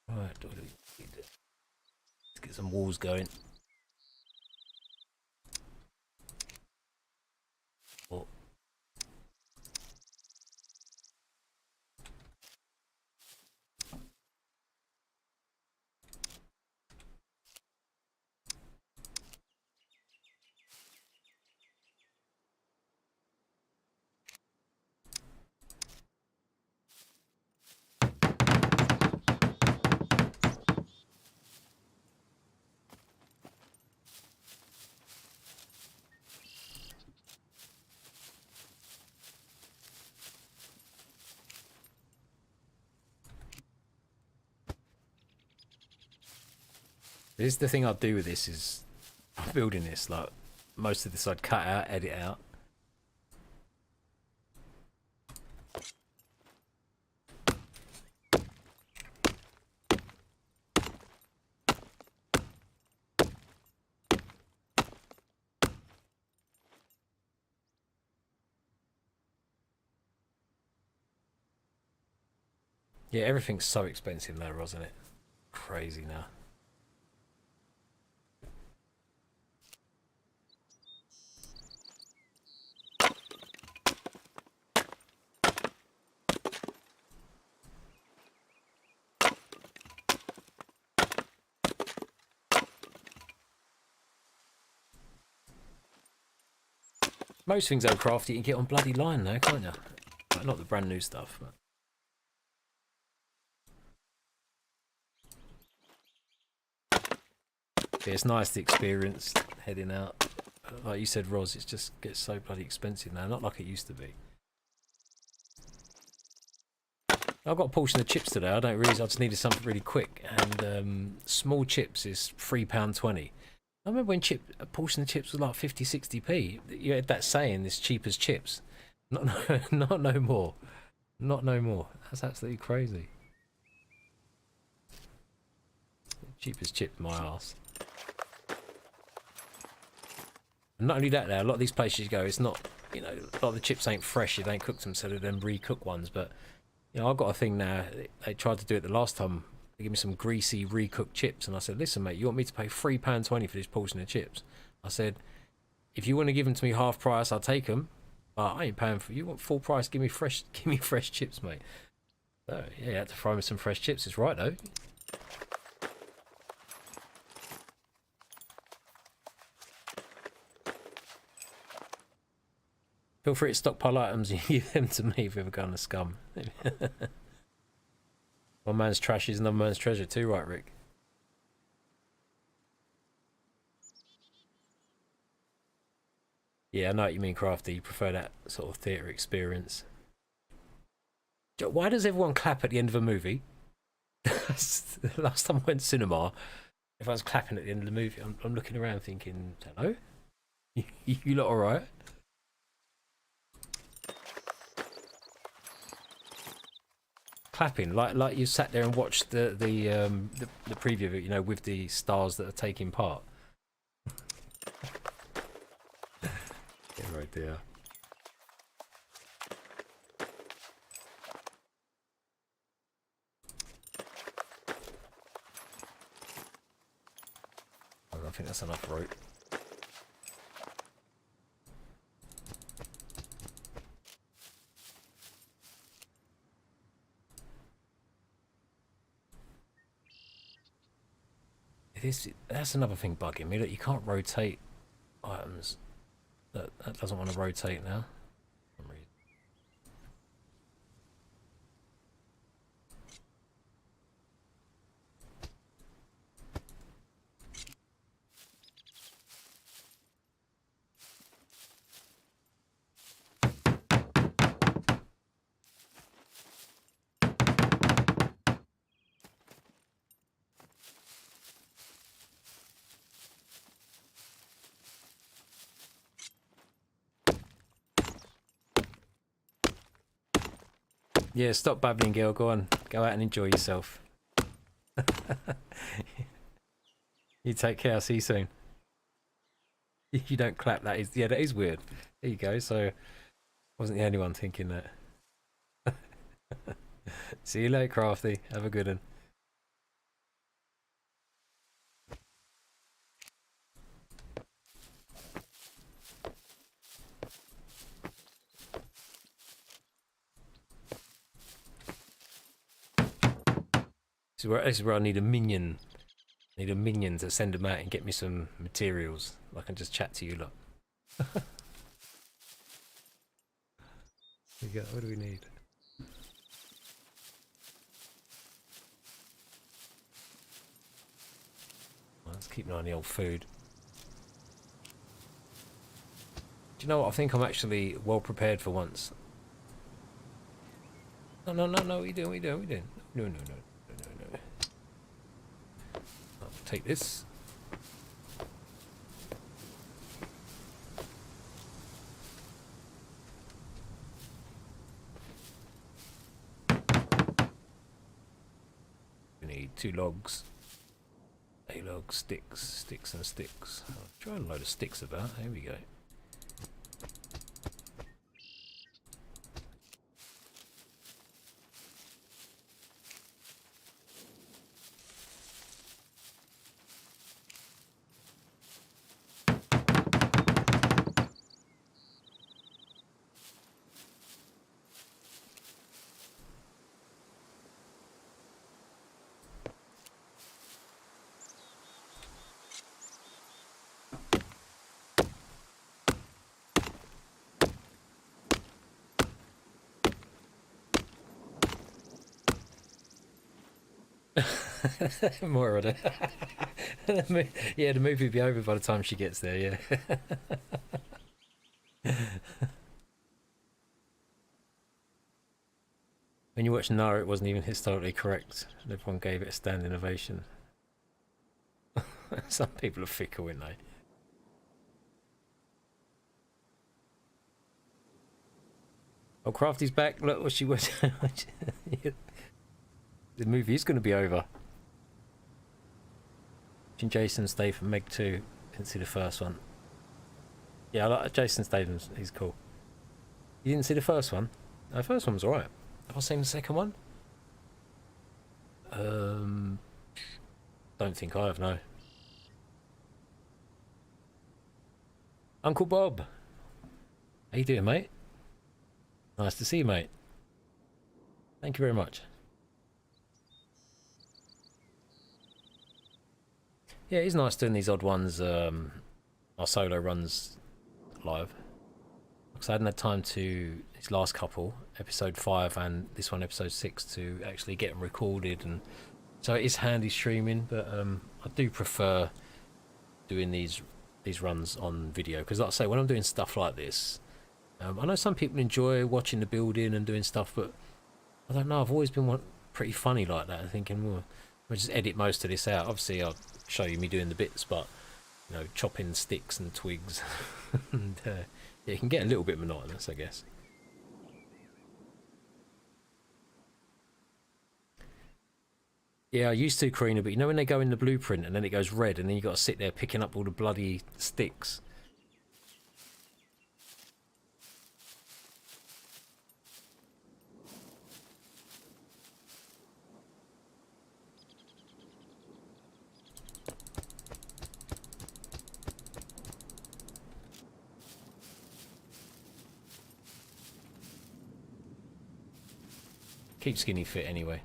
Right, let's get some walls going. Oh. This is the thing I'd do with this is I'm building this, like most of this I'd cut out, edit out. Yeah, everything's so expensive now, isn't it? Crazy now. Most things over crafty you can get on bloody line though, can't you? Like, not the brand new stuff, but Yeah, it's nice the experience heading out. Like you said, Roz, it just gets so bloody expensive now. Not like it used to be. I've got a portion of chips today. I don't realise I just needed something really quick. And small chips is £3.20. I remember when a portion of chips was like 50, 60p. You had that saying, "It's cheap as chips." Not no more. Not no more. That's absolutely crazy. Cheap as chips, my ass. And not only that, now a lot of these places you go, it's not, you know, a lot of the chips ain't fresh. You don't cook them, so they then re-cook ones. But you know, I've got a thing now. They tried to do it the last time. They gave me some greasy re-cooked chips, and I said, "Listen, mate, you want me to pay £3.20 for this portion of chips?" I said, "If you want to give them to me half price, I'll take them. But I ain't paying for you. Want full price? Give me fresh chips, mate." So yeah, you had to fry me some fresh chips. It's right though. Feel free to stockpile items and give them to me if you ever go on the scum. One man's trash is another man's treasure too, right, Rick? Yeah, I know what you mean, Crafty. You prefer that sort of theatre experience. Why does everyone clap at the end of a movie? Last time I went to cinema, everyone's clapping at the end of the movie. I'm looking around thinking, hello? You lot alright? Clapping like you sat there and watched the preview of it, you know, with the stars that are taking part. Yeah, right there. I think that's enough rope. That's another thing bugging me, that you can't rotate items. That doesn't want to rotate now. For some reason. Yeah, stop babbling, girl. Go on. Go out and enjoy yourself. You take care. I'll see you soon. You don't clap. That is weird. There you go. So, I wasn't the only one thinking that. See you later, Crafty. Have a good one. This is where I need a minion. I need a minion to send them out and get me some materials. I can just chat to you lot. What do we need? Let's keep an eye on the old food. Do you know what? I think I'm actually well prepared for once. No, what are you doing? No. I'll take this. We need 2 logs. A log, sticks and sticks. I'll try a load of sticks about. Here we go. More of it. Yeah, the movie will be over by the time she gets there, yeah. When you watch Nara, it wasn't even historically correct. And everyone gave it a standing ovation. Some people are fickle, aren't they? Oh, Crafty's back. Look what she was. The movie is going to be over. Jason Statham, Meg 2. Didn't see the first one. Yeah, I like Jason Statham. He's cool. You didn't see the first one? No, the first one was alright. Have I seen the second one? Don't think I have, no. Uncle Bob. How you doing, mate? Nice to see you, mate. Thank you very much. Yeah, it's nice doing these odd ones, our solo runs live. Because I hadn't had time to, these last couple, episode 5 and this one, episode 6, to actually get them recorded. And so it is handy streaming, but I do prefer doing these runs on video. Because like I say, when I'm doing stuff like this, I know some people enjoy watching the building and doing stuff, but I don't know, I've always been pretty funny like that, thinking, well, I'll just edit most of this out. Obviously, I'll show you me doing the bits, but, you know, chopping sticks and twigs, and yeah, it can get a little bit monotonous, I guess. Yeah, I used to, Karina, but you know when they go in the blueprint and then it goes red and then you got to sit there picking up all the bloody sticks? Keep skinny fit anyway.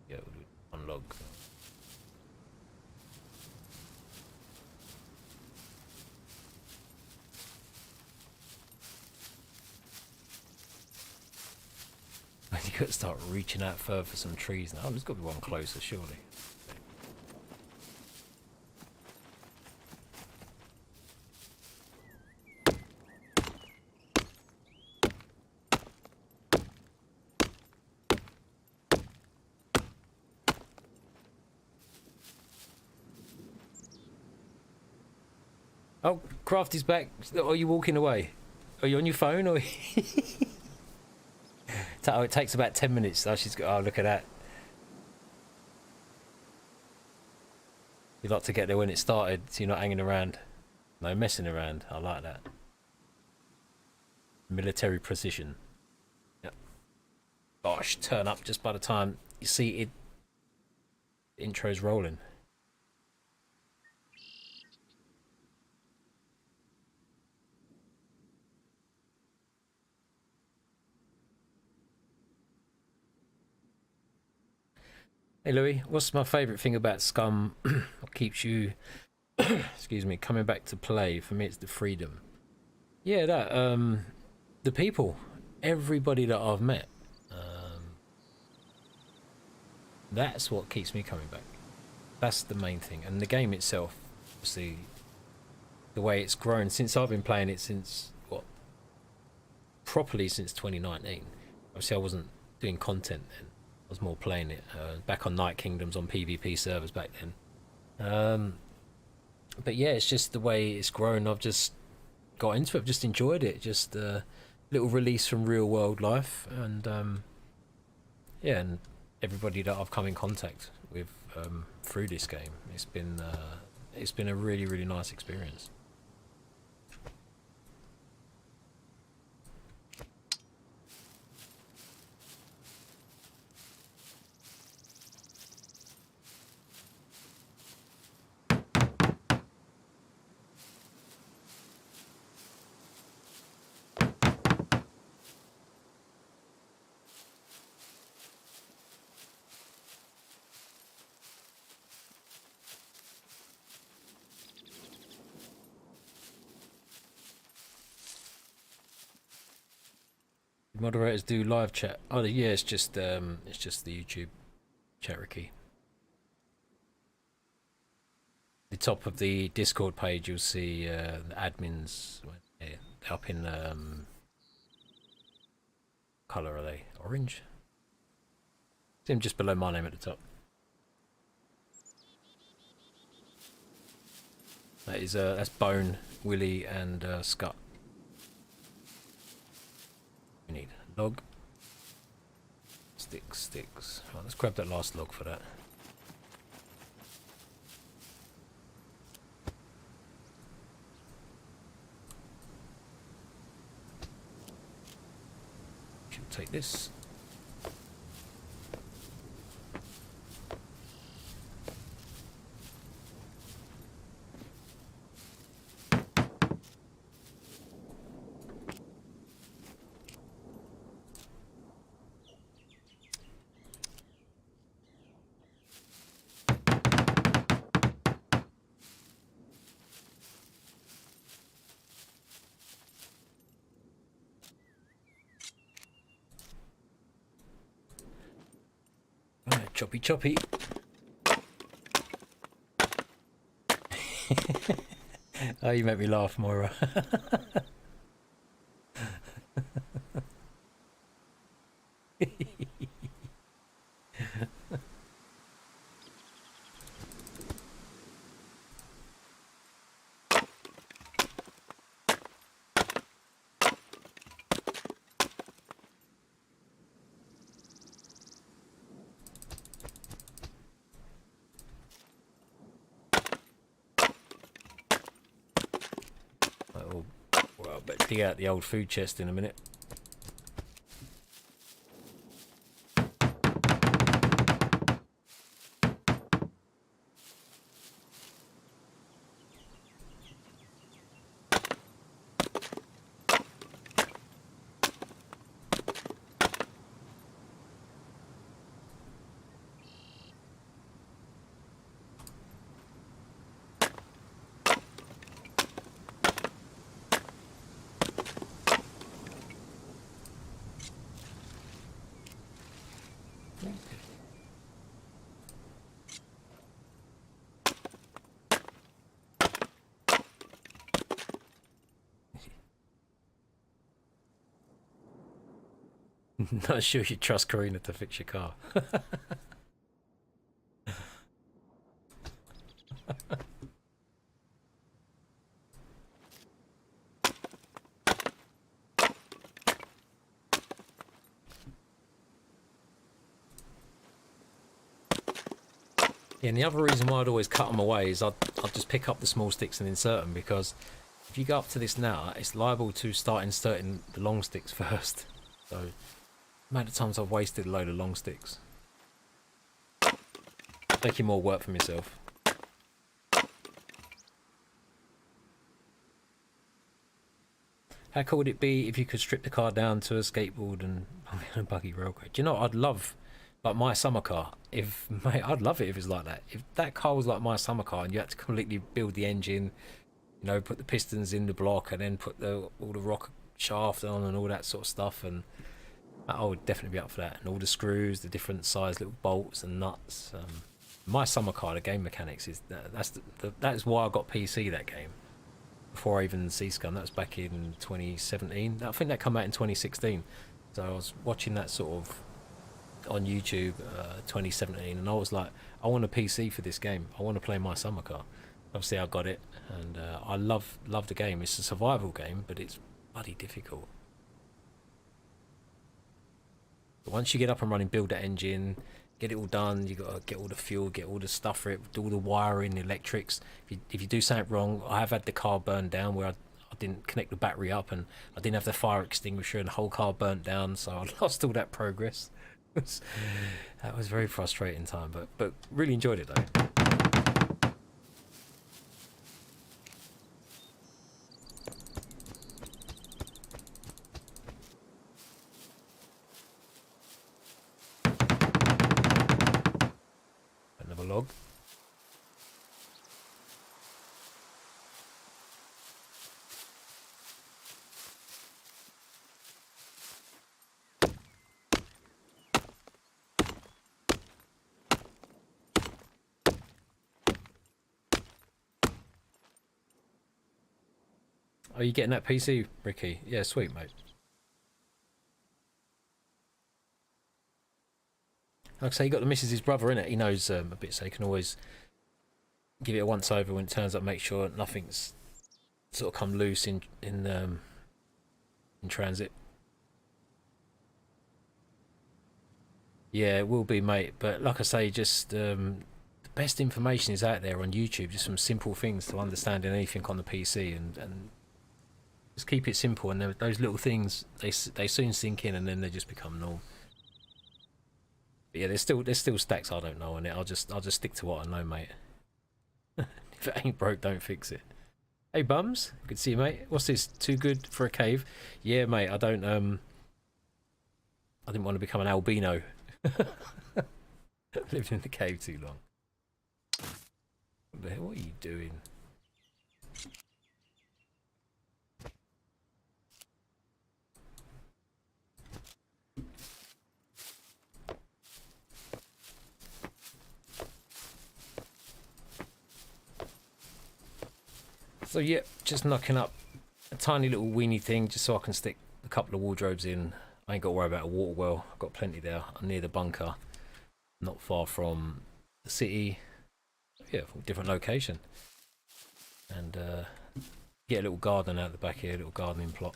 Yeah, we'll do one log. You got to start reaching out further for some trees now. Oh, there's got to be one closer, surely. Oh, Crafty's back. Are you walking away? Are you on your phone or? Oh, it takes about 10 minutes. Oh, she's got. Oh, look at that. You like to get there when it started, so you're not hanging around. No messing around. I like that. Military precision. Yep. Gosh, turn up just by the time you see it. The intro's rolling. Hey Louis, what's my favourite thing about Scum? What keeps you, excuse me, coming back to play? For me, it's the freedom. Yeah, that the people, everybody that I've met. That's what keeps me coming back. That's the main thing, and the game itself, obviously, the way it's grown since I've been playing it since what, properly since 2019. Obviously, I wasn't doing content then. I was more playing it back on Night Kingdoms on PvP servers back then. But yeah, it's just the way it's grown. I've just got into it. I've just enjoyed it. Just a little release from real world life, and yeah, and everybody that I've come in contact with through this game, it's been a really nice experience. Moderators do live chat. Oh yeah, it's just the YouTube Cherokee. The top of the Discord page, you'll see the admins up in colour are they? Orange? See him just below my name at the top. That is that's Bone, Willie, and Scott. We need log, sticks. Right, let's grab that last log for that. Should take this. Right, choppy. Oh, you make me laugh, Moira. Well, I better dig out the old food chest in a minute. Not sure you trust Karina to fix your car. Yeah, and the other reason why I'd always cut them away is I'd just pick up the small sticks and insert them, because if you go up to this now, it's liable to start inserting the long sticks first. So, the amount of times I've wasted a load of long sticks. Making more work for myself. How cool would it be if you could strip the car down to a skateboard and a buggy railroad? Do you know what I'd love? Like my summer car, mate, I'd love it if it's like that. If that car was like my summer car and you had to completely build the engine, you know, put the pistons in the block and then put all the rocker shaft on and all that sort of stuff, and I would definitely be up for that. And all the screws, the different size little bolts and nuts. My summer car, the game mechanics is that is why I got PC that game before I even see SCUM. That was back in 2017. I think that came out in 2016. So I was watching that sort of on YouTube 2017, and I was like, I want a PC for this game. I want to play my summer car. Obviously I got it, and I love the game. It's a survival game, but it's bloody difficult. But once you get up and running, build that engine, get it all done, you got to get all the fuel, get all the stuff for it, do all the wiring, the electrics. If you do something wrong, I have had the car burned down where I didn't connect the battery up, and I didn't have the fire extinguisher, and the whole car burnt down, so I lost all that progress. That was a very frustrating time, but really enjoyed it though. Another log. Are you getting that PC, Ricky? Yeah, sweet, mate. Like I say, you got the missus' brother in it. He knows a bit, so he can always give it a once over when it turns up. Make sure nothing's sort of come loose in transit. Yeah, it will be, mate. But like I say, just the best information is out there on YouTube. Just some simple things to understanding anything on the PC, and just keep it simple. And those little things, they soon sink in, and then they just become normal. But yeah, there's still stacks I don't know on it. I'll just stick to what I know, mate. If it ain't broke, don't fix it. Hey bums, good to see you, mate. What's this? Too good for a cave? Yeah, mate. I didn't want to become an albino. Lived in the cave too long. What the hell? What are you doing? So yeah, just knocking up a tiny little weenie thing just so I can stick a couple of wardrobes in. I ain't got to worry about a water well. I've got plenty there. I'm near the bunker, not far from the city. Yeah, different location. And get a little garden out the back here, a little gardening plot.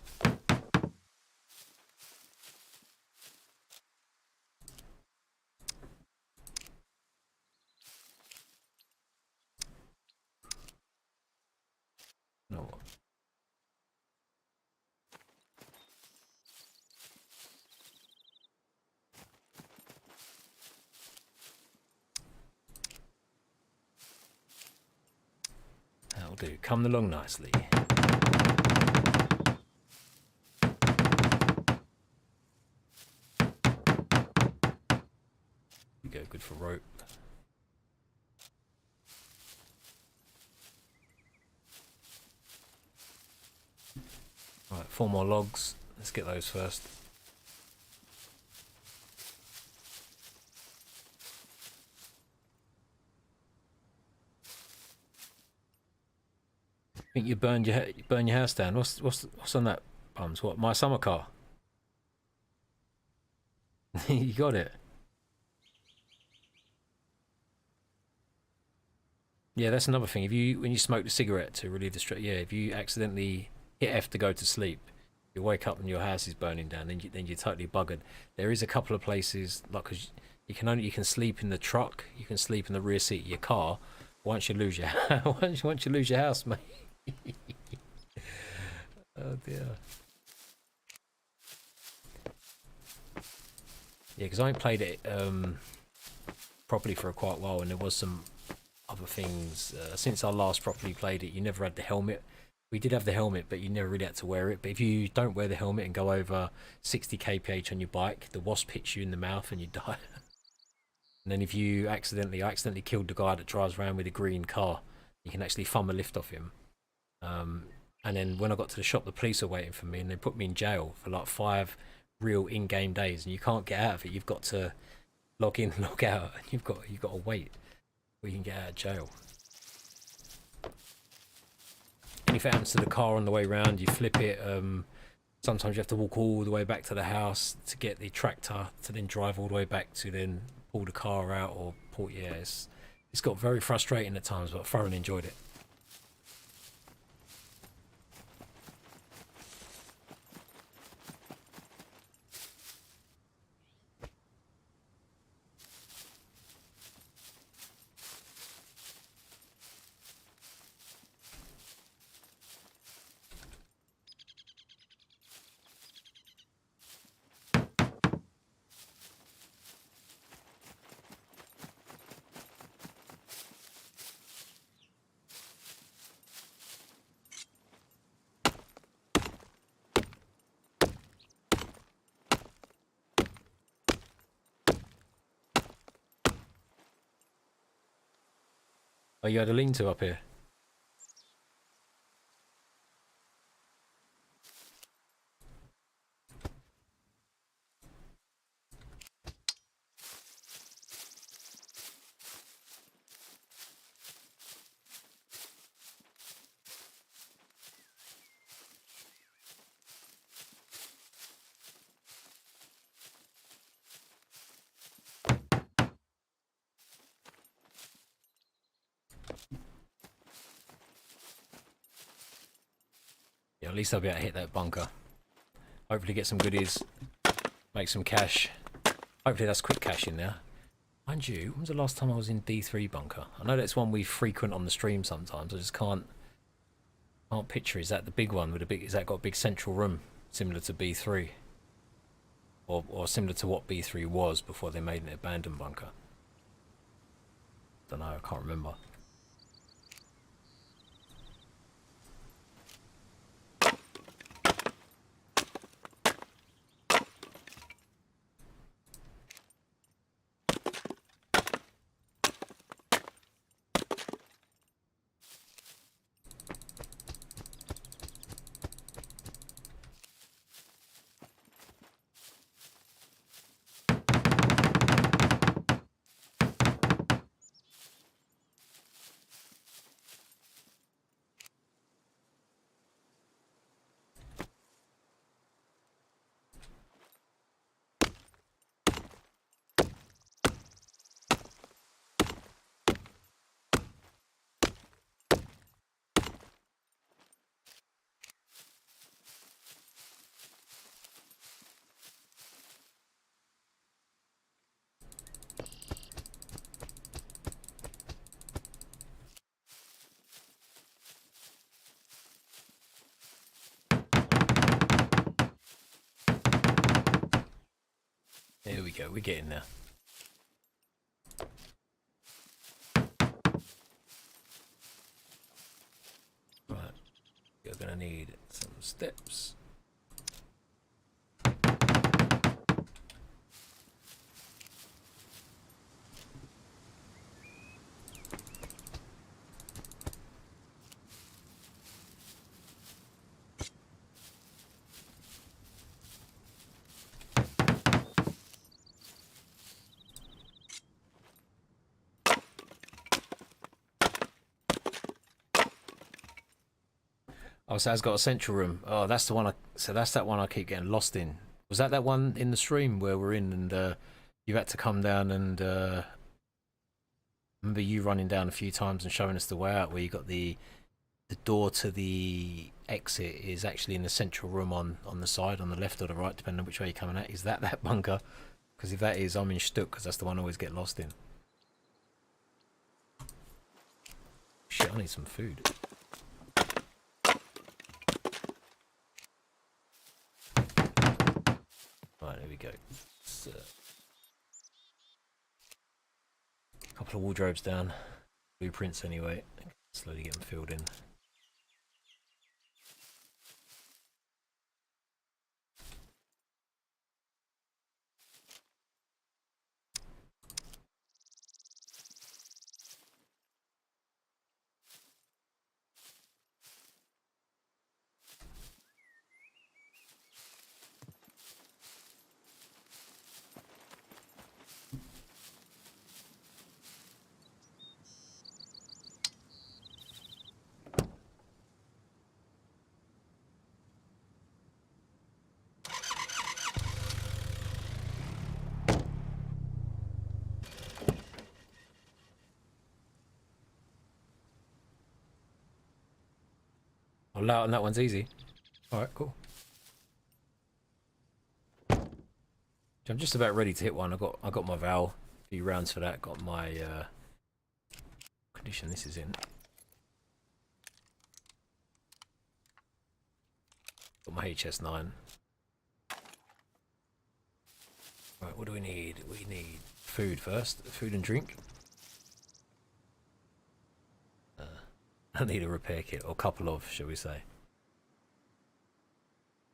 No. That'll do. Come along nicely. Go good for rope. Right, 4 more logs. Let's get those first. I think you burned your house down. What's on that, bums? What, my summer car? You got it. Yeah, that's another thing. When you smoke the cigarette to relieve the stress, yeah, if you accidentally hit F to go to sleep, you wake up and your house is burning down, then you're totally buggered. There is a couple of places like, 'cause you can sleep in the truck, you can sleep in the rear seat of your car. Once you lose your once you lose your house, mate. Oh dear. Yeah, because I ain't played it properly for quite a while, and there was some other things since I last properly played it. You never had the helmet. We did have the helmet, but you never really had to wear it. But if you don't wear the helmet and go over 60 kph on your bike, the wasp hits you in the mouth and you die. And then if you I accidentally killed the guy that drives around with a green car, you can actually thumb a lift off him. And then when I got to the shop, the police were waiting for me, and they put me in jail for like 5 real in-game days, and you can't get out of it. You've got to log in, log out, and you've got to wait before you can get out of jail. And if it happens to the car on the way round, you flip it. Sometimes you have to walk all the way back to the house to get the tractor to then drive all the way back to then pull the car out or pull. Yeah, it's got very frustrating at times, but I thoroughly enjoyed it. Oh, you had a lean-to up here? at least I'll be able to hit that bunker. Hopefully get some goodies, make some cash. Hopefully that's quick cash in there. Mind you, when was the last time I was in D3 bunker? I know that's one we frequent on the stream sometimes. I just can't picture. Is that the big one with a big? Is that got a big central room similar to B3, or similar to what B3 was before they made an abandoned bunker? Don't know. I can't remember. There we go, we're getting there. Right, you're gonna need some steps. Oh, so it's got a central room. Oh, that's the one. So that's that one I keep getting lost in. Was that one in the stream where we're in, and you had to come down and remember you running down a few times and showing us the way out, where you got the door to the exit is actually in the central room on the side, on the left or the right, depending on which way you're coming at. Is that bunker? Because if that is, I'm in stuck, because that's the one I always get lost in. Shit, I need some food. Right, there we go. So, a couple of wardrobes down. Blueprints anyway. Slowly get them filled in. Well, out and that one's easy. Alright, cool. I'm just about ready to hit one. I got my Val, a few rounds for that, got my condition this is in. Got my HS9. Right, what do we need? We need food first, food and drink. I need a repair kit, or a couple of, shall we say.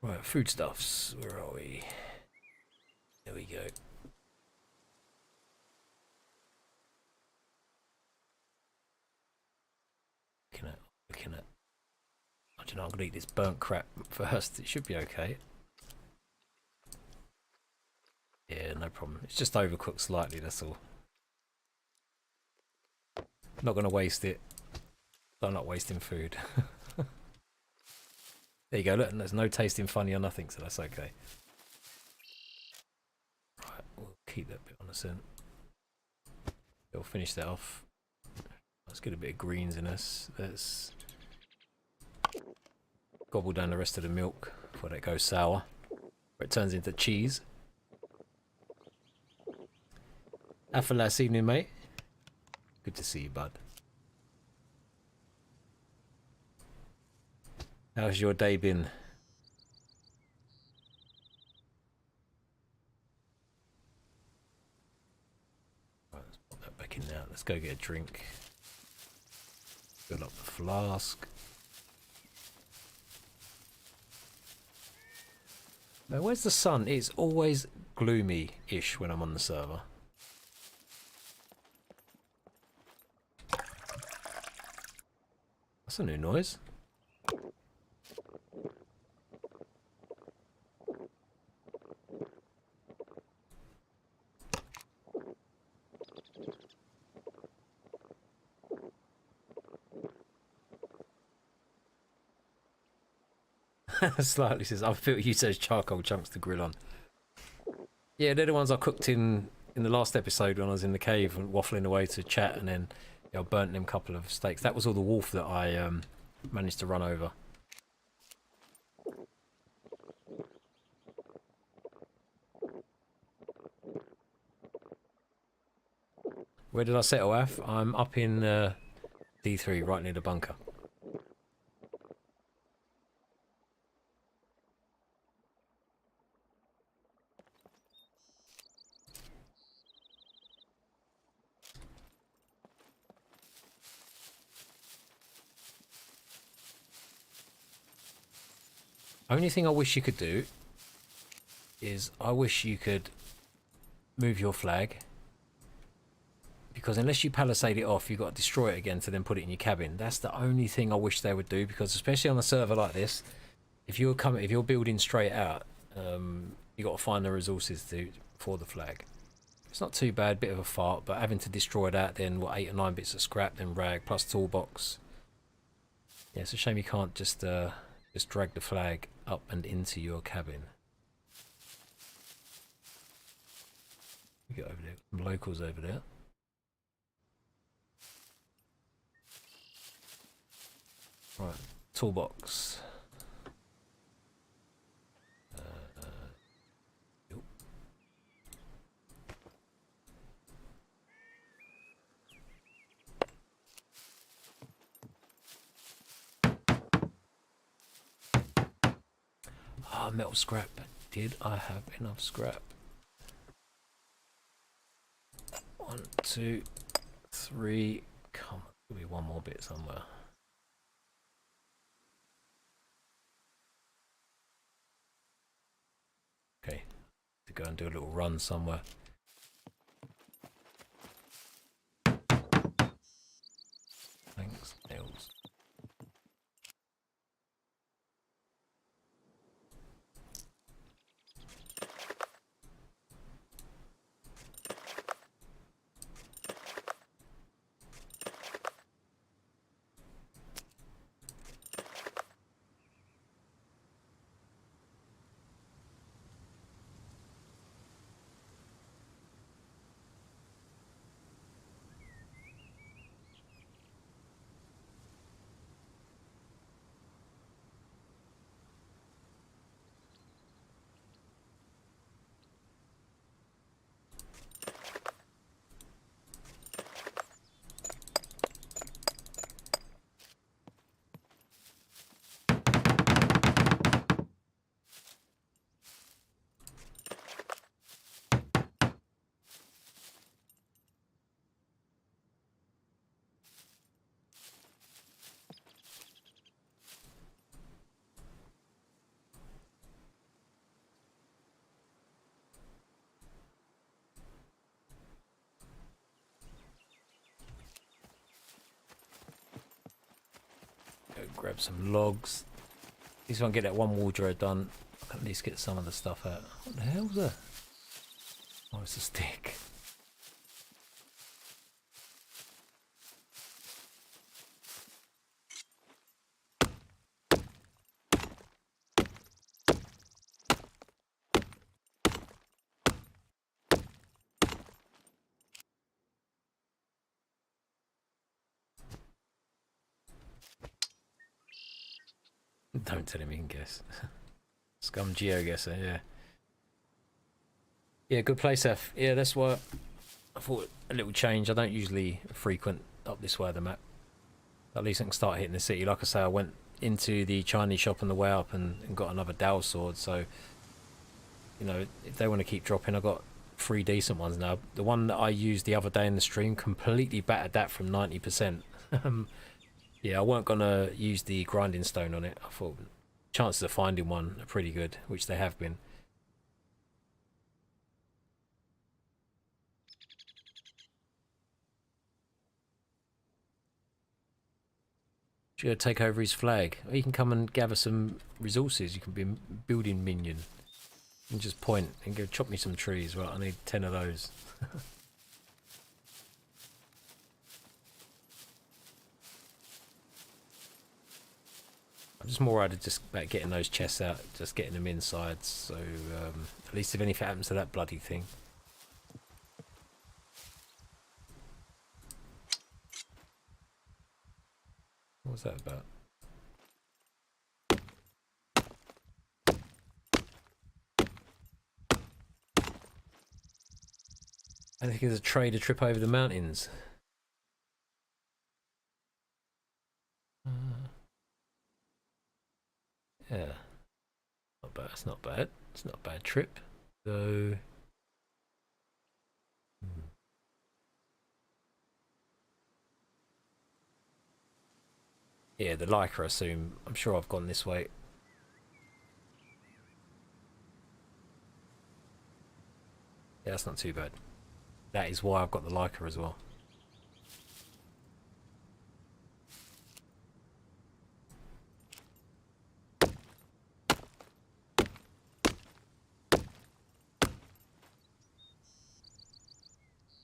Right, foodstuffs, where are we? There we go. Looking at. I don't know, I'm gonna eat this burnt crap first. It should be okay. Yeah, no problem. It's just overcooked slightly, that's all. Not gonna waste it. I'm not wasting food. There you go, look, there's no tasting funny or nothing, so that's okay. Right, we'll keep that bit on the scent. We'll finish that off. Let's get a bit of greens in us. Let's gobble down the rest of the milk before it goes sour, where it turns into cheese. Have for last evening, mate. Good to see you, bud. How's your day been? Right, let's put that back in now. Let's go get a drink. Fill up the flask. Now, where's the sun? It's always gloomy-ish when I'm on the server. That's a new noise. Slightly says, I feel you says charcoal chunks to grill on. Yeah, they're the ones I cooked in the last episode when I was in the cave and waffling away to chat, and then I burnt them couple of steaks. That was all the wolf that I managed to run over. Where did I settle, Af? I'm up in D3, right near the bunker. Only thing I wish you could do is I wish you could move your flag, because unless you palisade it off, you've got to destroy it again to then put it in your cabin. That's the only thing I wish they would do, because especially on a server like this, if you're building straight out, you got to find the resources for the flag. It's not too bad, bit of a fart, but having to destroy that, then what, 8 or 9 bits of scrap, then rag plus toolbox. Yeah, it's a shame you can't just drag the flag up and into your cabin. We get over there, some locals over there. Right, toolbox. Ah, metal scrap. Did I have enough scrap? 1, 2, 3. Come on, there'll be one more bit somewhere. Okay, to go and do a little run somewhere. Thanks, nails. Go grab some logs. At least if I can get that one wardrobe done, I can at least get some of the stuff out. What the hell's that? Oh, it's a stick. Don't tell him he can guess. Scum GeoGuessr, yeah. Yeah, good place, F. Yeah, that's what I thought. A little change. I don't usually frequent up this way of the map. At least I can start hitting the city. Like I say, I went into the Chinese shop on the way up and got another Dao sword. So, you know, if they want to keep dropping, I've got 3 decent ones now. The one that I used the other day in the stream completely battered that from 90%. Yeah, I weren't going to use the grinding stone on it. I thought chances of finding one are pretty good, which they have been. Should go take over his flag. Or you can come and gather some resources. You can be a building minion. And just point and go chop me some trees. Right, I need 10 of those. I'm just more worried just about getting those chests out, just getting them inside. So at least if anything happens to that bloody thing. What was that about? I think it's a trader trip over the mountains. Yeah. Not bad. It's not bad. It's not a bad trip. So... Yeah, the Laika, I assume. I'm sure I've gone this way. Yeah, that's not too bad. That is why I've got the Laika as well.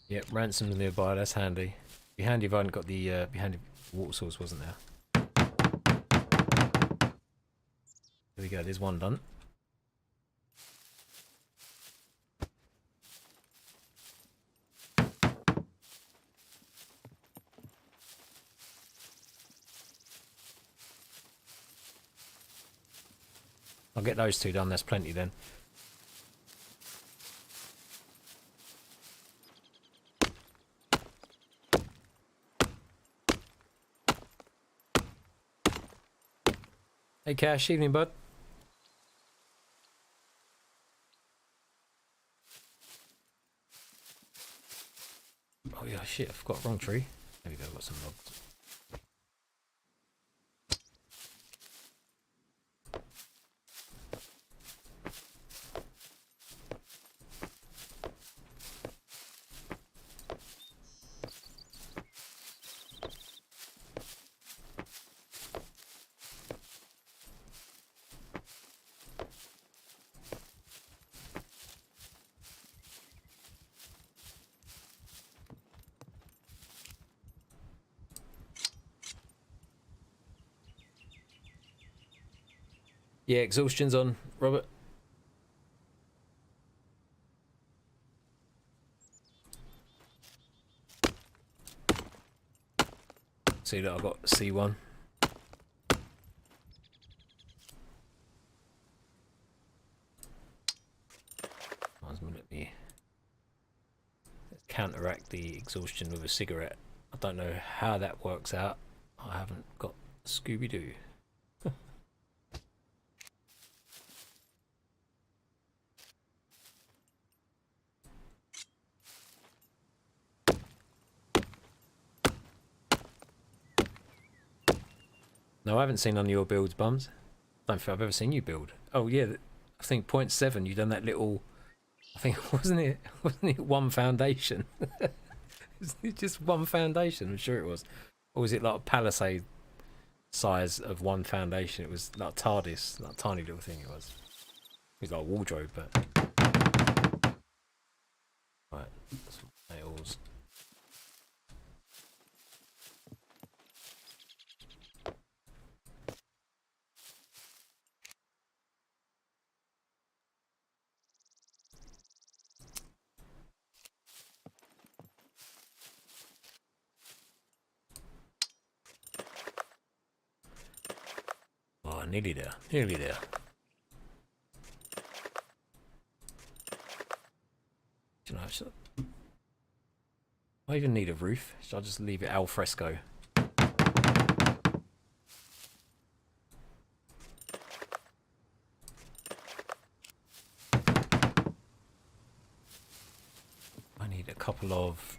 Yep, ransom's nearby, that's handy. Be handy if I hadn't got the be handy water source wasn't there. There we go, there's one done. I'll get those 2 done, that's plenty then. Hey Cash, evening bud. Oh yeah, shit, I forgot wrong tree. There we go, got some logs. Yeah, exhaustion's on, Robert. See that I got C1. Let me counteract the exhaustion with a cigarette. I don't know how that works out. I haven't got Scooby-Doo. No, I haven't seen none of your builds, Bums. I don't think I've ever seen you build. Oh yeah, I think 0.7, you done that little... I think, wasn't it one foundation? Isn't it just one foundation? I'm sure it was. Or was it like a palisade size of one foundation? It was like TARDIS, like a tiny little thing it was. It was like a wardrobe, but... Right, some nails. Oh, nearly there. Nearly there. You know, I even need a roof. Should I just leave it al fresco? I need a couple of...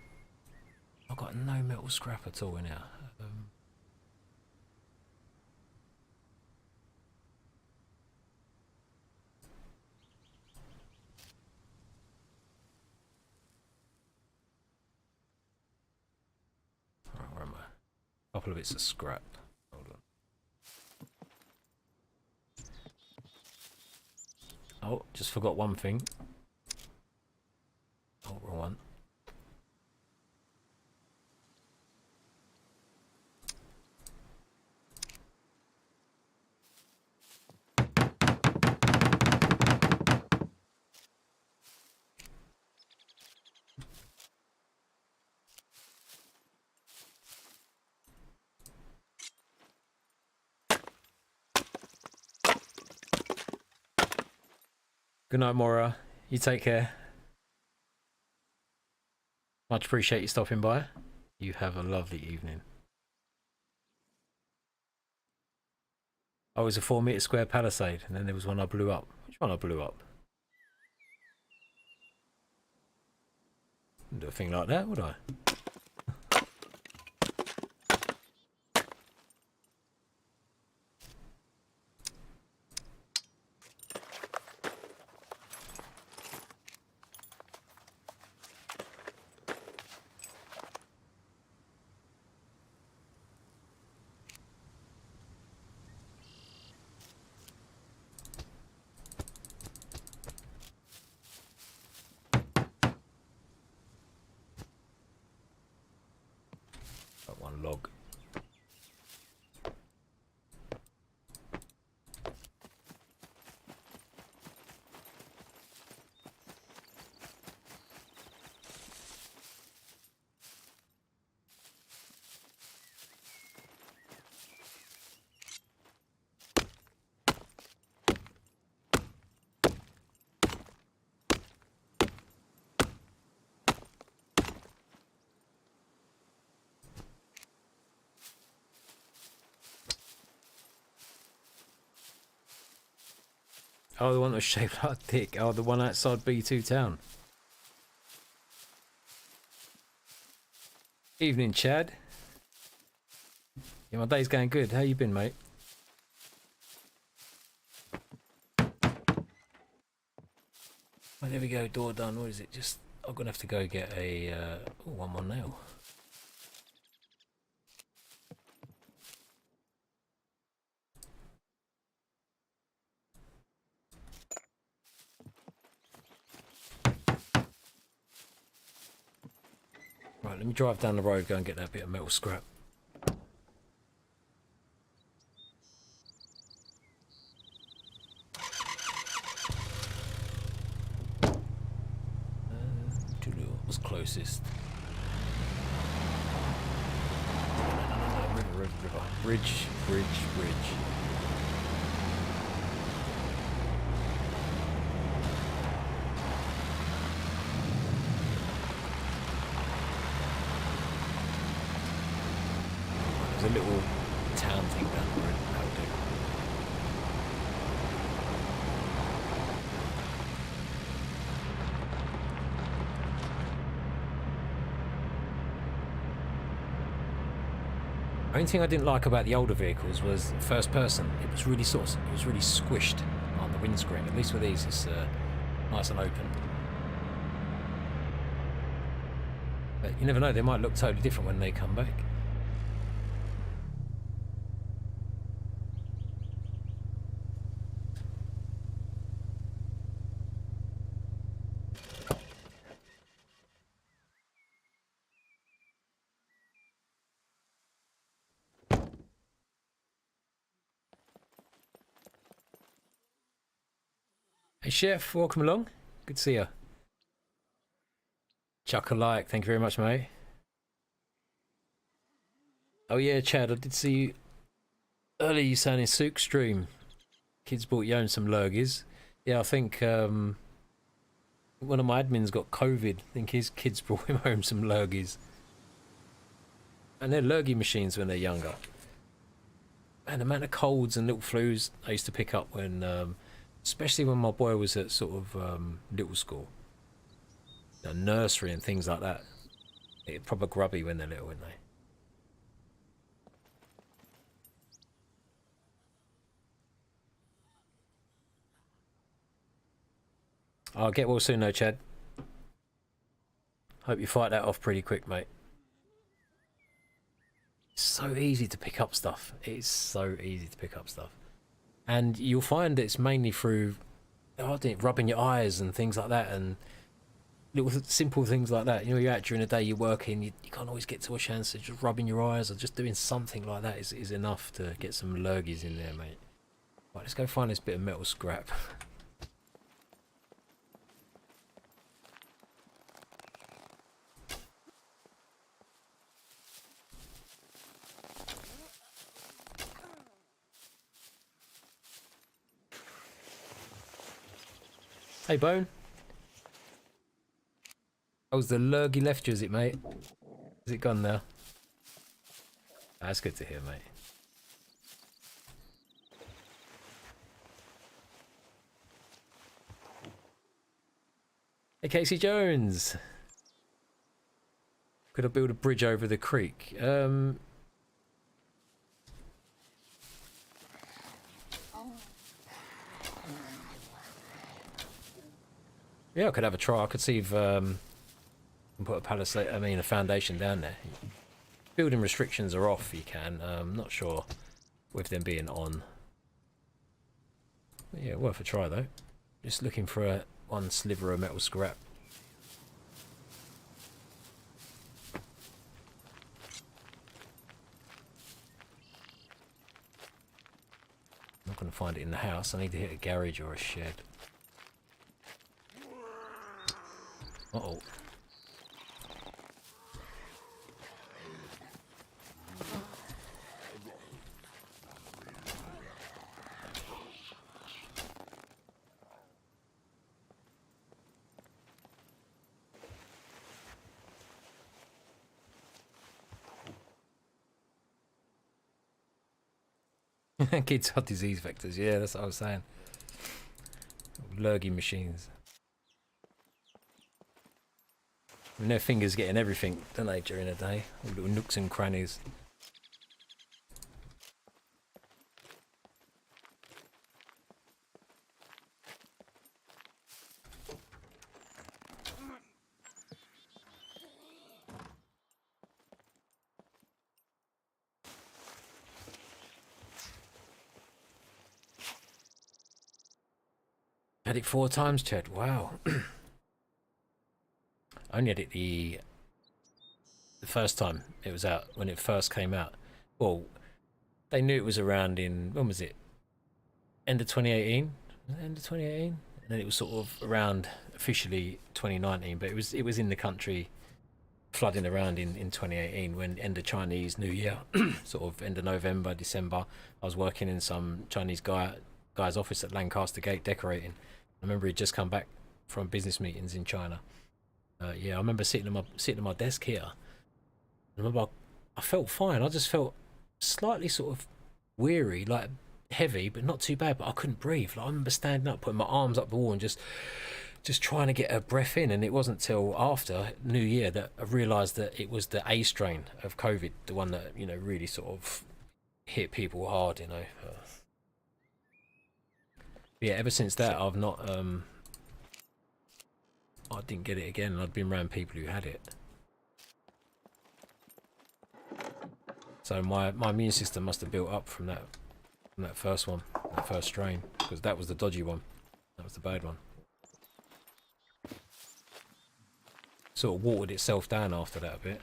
I've got no metal scrap at all in here. Right, where am I? A couple of bits of scrap. Hold on. Oh, just forgot one thing. Oh, wrong one. Good night, Maura. You take care. Much appreciate you stopping by. You have a lovely evening. I was a 4-meter square palisade, and then there was one I blew up. Which one I blew up? Wouldn't do a thing like that, would I? Got one log. Oh, the one that was shaped like a dick. Oh, the one outside B2 town. Evening, Chad. Yeah, my day's going good. How you been, mate? Oh, there we go. Door done. What is it? Just I'm gonna have to go get a one more nail. Right, let me drive down the road, go and get that bit of metal scrap. What's closest? No, river. Bridge. There's a little town thing down the road. That'll do. The only thing I didn't like about the older vehicles was first person. It was really squished on the windscreen. At least with these, it's nice and open. But you never know, they might look totally different when they come back. Hey Chef, welcome along. Good to see you. Chuck a like, thank you very much, mate. Oh yeah, Chad, I did see you earlier. You saying in Sook stream. Kids brought you home some lurgies. Yeah, I think one of my admins got COVID. I think his kids brought him home some lurgies. And they're lurgy machines when they're younger. And the amount of colds and little flus I used to pick up when, especially when my boy was at sort of little school, nursery and things like that. They're proper grubby when they're little, weren't they? I'll get well soon though, Chad. Hope you fight that off pretty quick, mate. It's so easy to pick up stuff. It's so easy to pick up stuff. And you'll find it's mainly through rubbing your eyes and things like that, and little simple things like that. You know, you're out during the day, you're working, you can't always get to wash hands, so just rubbing your eyes or just doing something like that is enough to get some lurgies in there, mate. Right, let's go find this bit of metal scrap. Hey, Bone. Oh, the lurgy left you, is it, mate? Is it gone now? That's good to hear, mate. Hey, Casey Jones. Could I build a bridge over the creek? Yeah, I could have a try. I could see if can put a palisade, a foundation down there. Building restrictions are off, you can. I'm not sure with them being on. But yeah, worth a try though. Just looking for one sliver of metal scrap. I'm not going to find it in the house. I need to hit a garage or a shed. Uh-oh. Kids are disease vectors. Yeah, that's what I was saying. Lurgy machines. And their fingers getting everything, don't they, during the day? All little nooks and crannies. Had it 4 times, Chad. Wow. I only had it the first time it was out, when it first came out. Well, they knew it was around in, when was it? End of 2018? End of 2018? And then it was sort of around officially 2019, but it was in the country flooding around in 2018 when end of Chinese New Year, sort of end of November, December. I was working in some Chinese guy's office at Lancaster Gate decorating. I remember he'd just come back from business meetings in China. Yeah, I remember sitting at my desk here. I remember I felt fine. I just felt slightly sort of weary, like heavy, but not too bad. But I couldn't breathe. Like, I remember standing up, putting my arms up the wall, and just trying to get a breath in. And it wasn't till after New Year that I realised that it was the A strain of COVID, the one that really sort of hit people hard. Yeah, ever since that, I've not. I didn't get it again, and I'd been around people who had it. So my immune system must have built up from that first one, that first strain, because that was the dodgy one. That was the bad one. Sort of watered itself down after that a bit.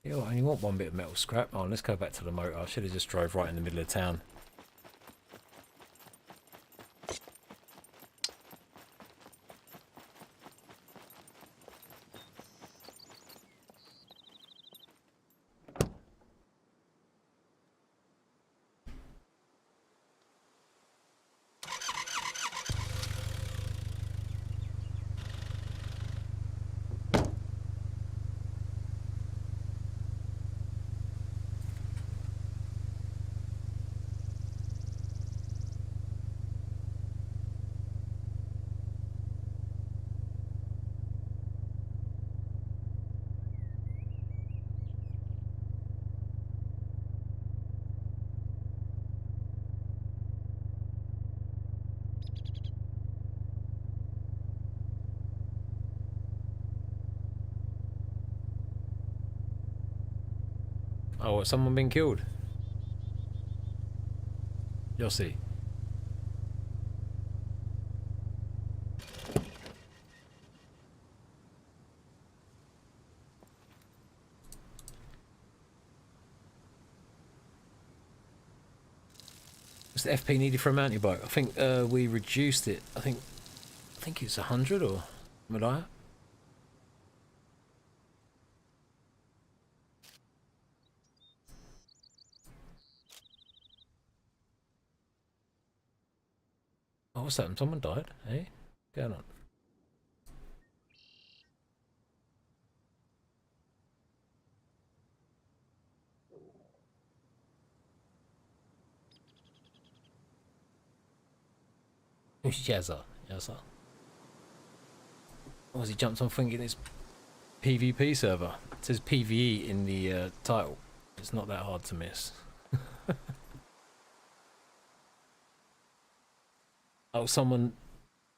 Yeah, I only want one bit of metal scrap. Oh, let's go back to the motor. I should have just drove right in the middle of town. Oh, what, someone been killed? You'll see. What's the FP needed for a mountain bike? I think we reduced it. I think it's 100 or something like that. Oh, what's that? Someone died? Hey, what's going on? Who's Yazza? Yazza. Oh, has he jumped on thinking it's PvP server? It says PvE in the title. It's not that hard to miss. Oh, someone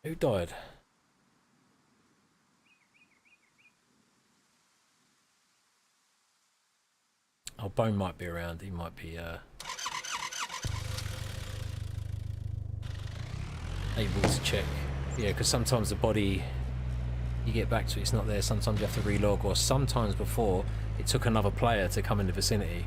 who died? Oh, Bone might be around. He might be able to check. Yeah, because sometimes the body, you get back to it, it's not there. Sometimes you have to relog, or sometimes before it took another player to come in the vicinity.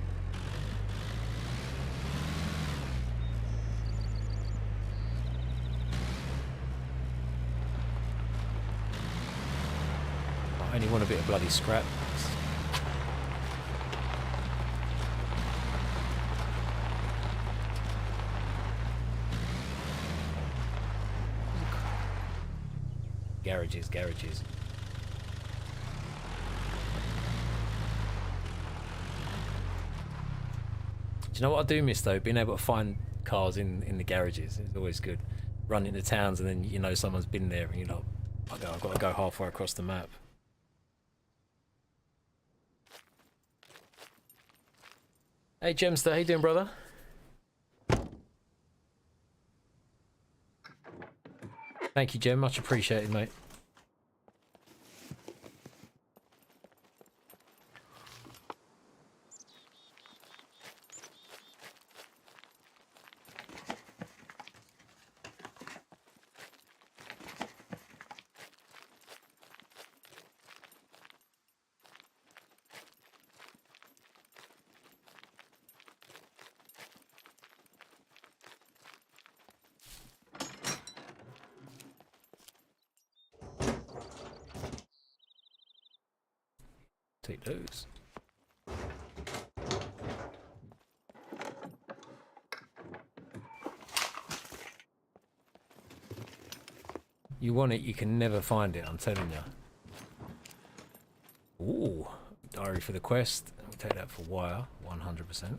I only want a bit of bloody scrap. Garages. Do you know what I do miss though? Being able to find cars in the garages is always good. Run into towns and then you know someone's been there and you're like, I've got to go halfway across the map. Hey Gemster, how you doing, brother? Thank you, Gem. Much appreciated, mate. Take those. You want it, you can never find it, I'm telling you. Ooh, diary for the quest. We'll take that for wire, 100%.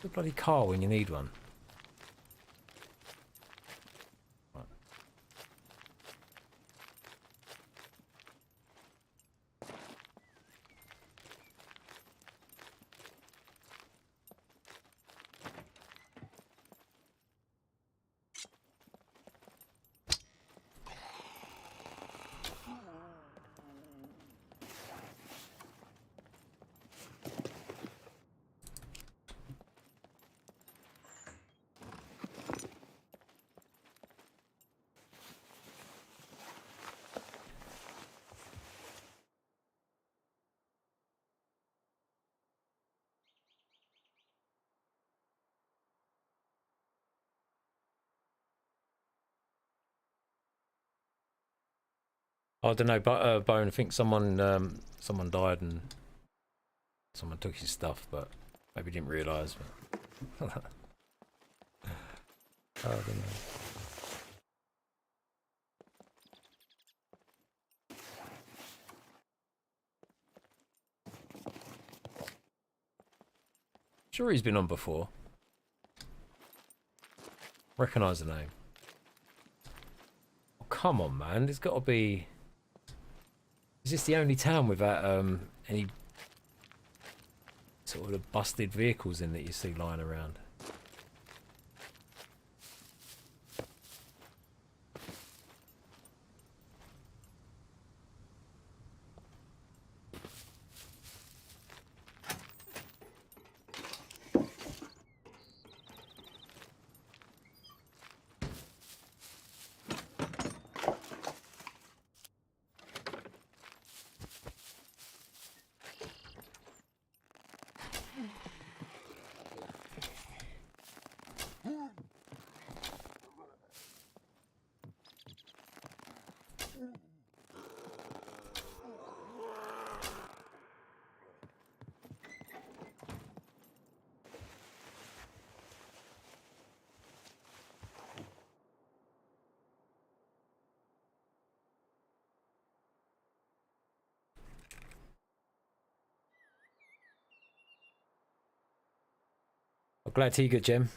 It's a bloody car when you need one. I don't know, but Bone, I think someone died and someone took his stuff, but maybe didn't realise. But I don't know. Sure, he's been on before. Recognise the name. Oh, come on, man. There's got to be. Is this the only town without any sort of busted vehicles in that you see lying around? I'm glad to hear you good, Jim.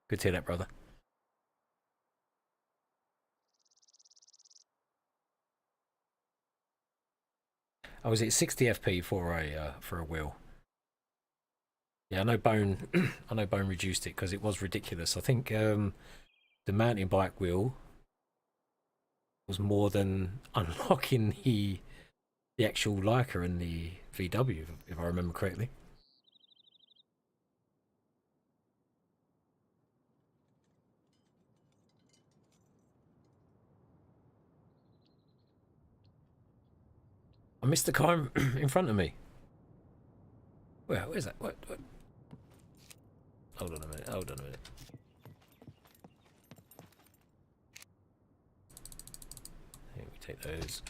Good to hear that, brother. I was at 60 FP for a wheel. Yeah, I know Bone. I know Bone reduced it because it was ridiculous. I think the mountain bike wheel was more than unlocking the actual Laika and the VW, if I remember correctly. I missed the car in front of me. Where's that? What? Hold on a minute. Hold on a minute. Here, we take those.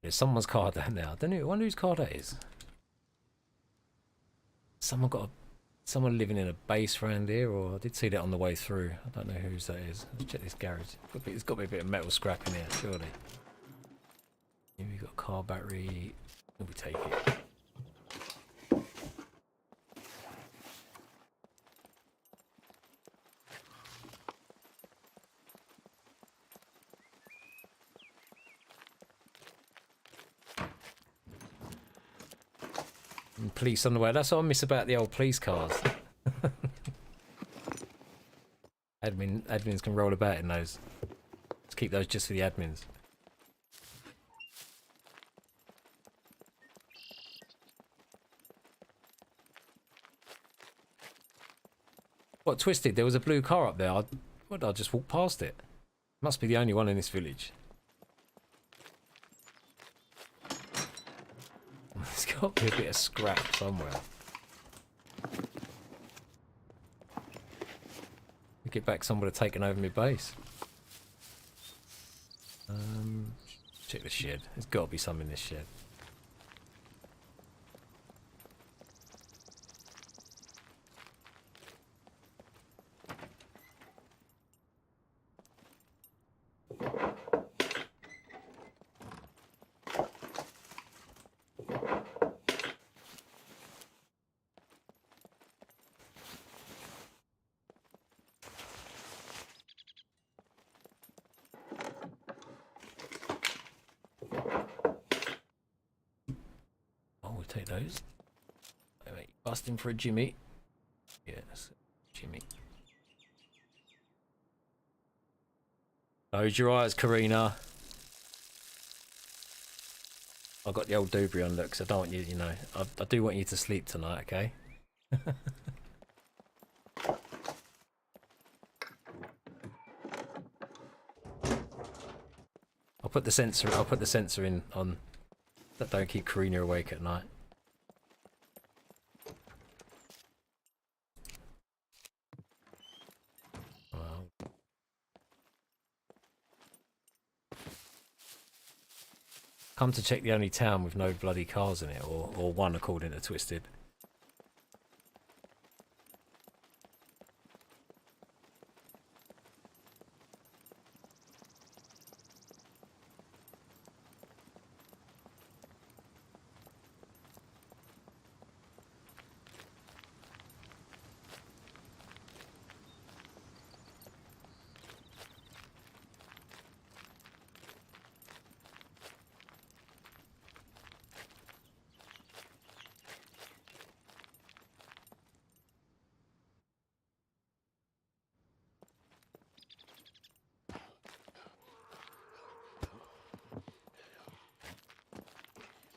There's someone's car down there. I don't know. I wonder whose car that is. Someone living in a base around here, or I did see that on the way through. I don't know whose that is. Let's check this garage. There's got to be a bit of metal scrap in here, surely. Here we got a car battery. We take it. And police on the way. That's what I miss about the old police cars. Admins can roll about in those. Let's keep those just for the admins. What, Twisted? There was a blue car up there. I just walked past it. Must be the only one in this village. There's got to be a bit of scrap somewhere. Get back, someone would have taken over my base. Check the shed. There's got to be some in this shed. Take those. Wait, busting for a Jimmy. Yes, Jimmy. Close your eyes, Karina. I got the old doobry on, look, 'cause I don't want you, you know, I do want you to sleep tonight, okay? I'll put the sensor in on that. Don't keep Karina awake at night. Well, come to check the only town with no bloody cars in it, or one according to Twisted.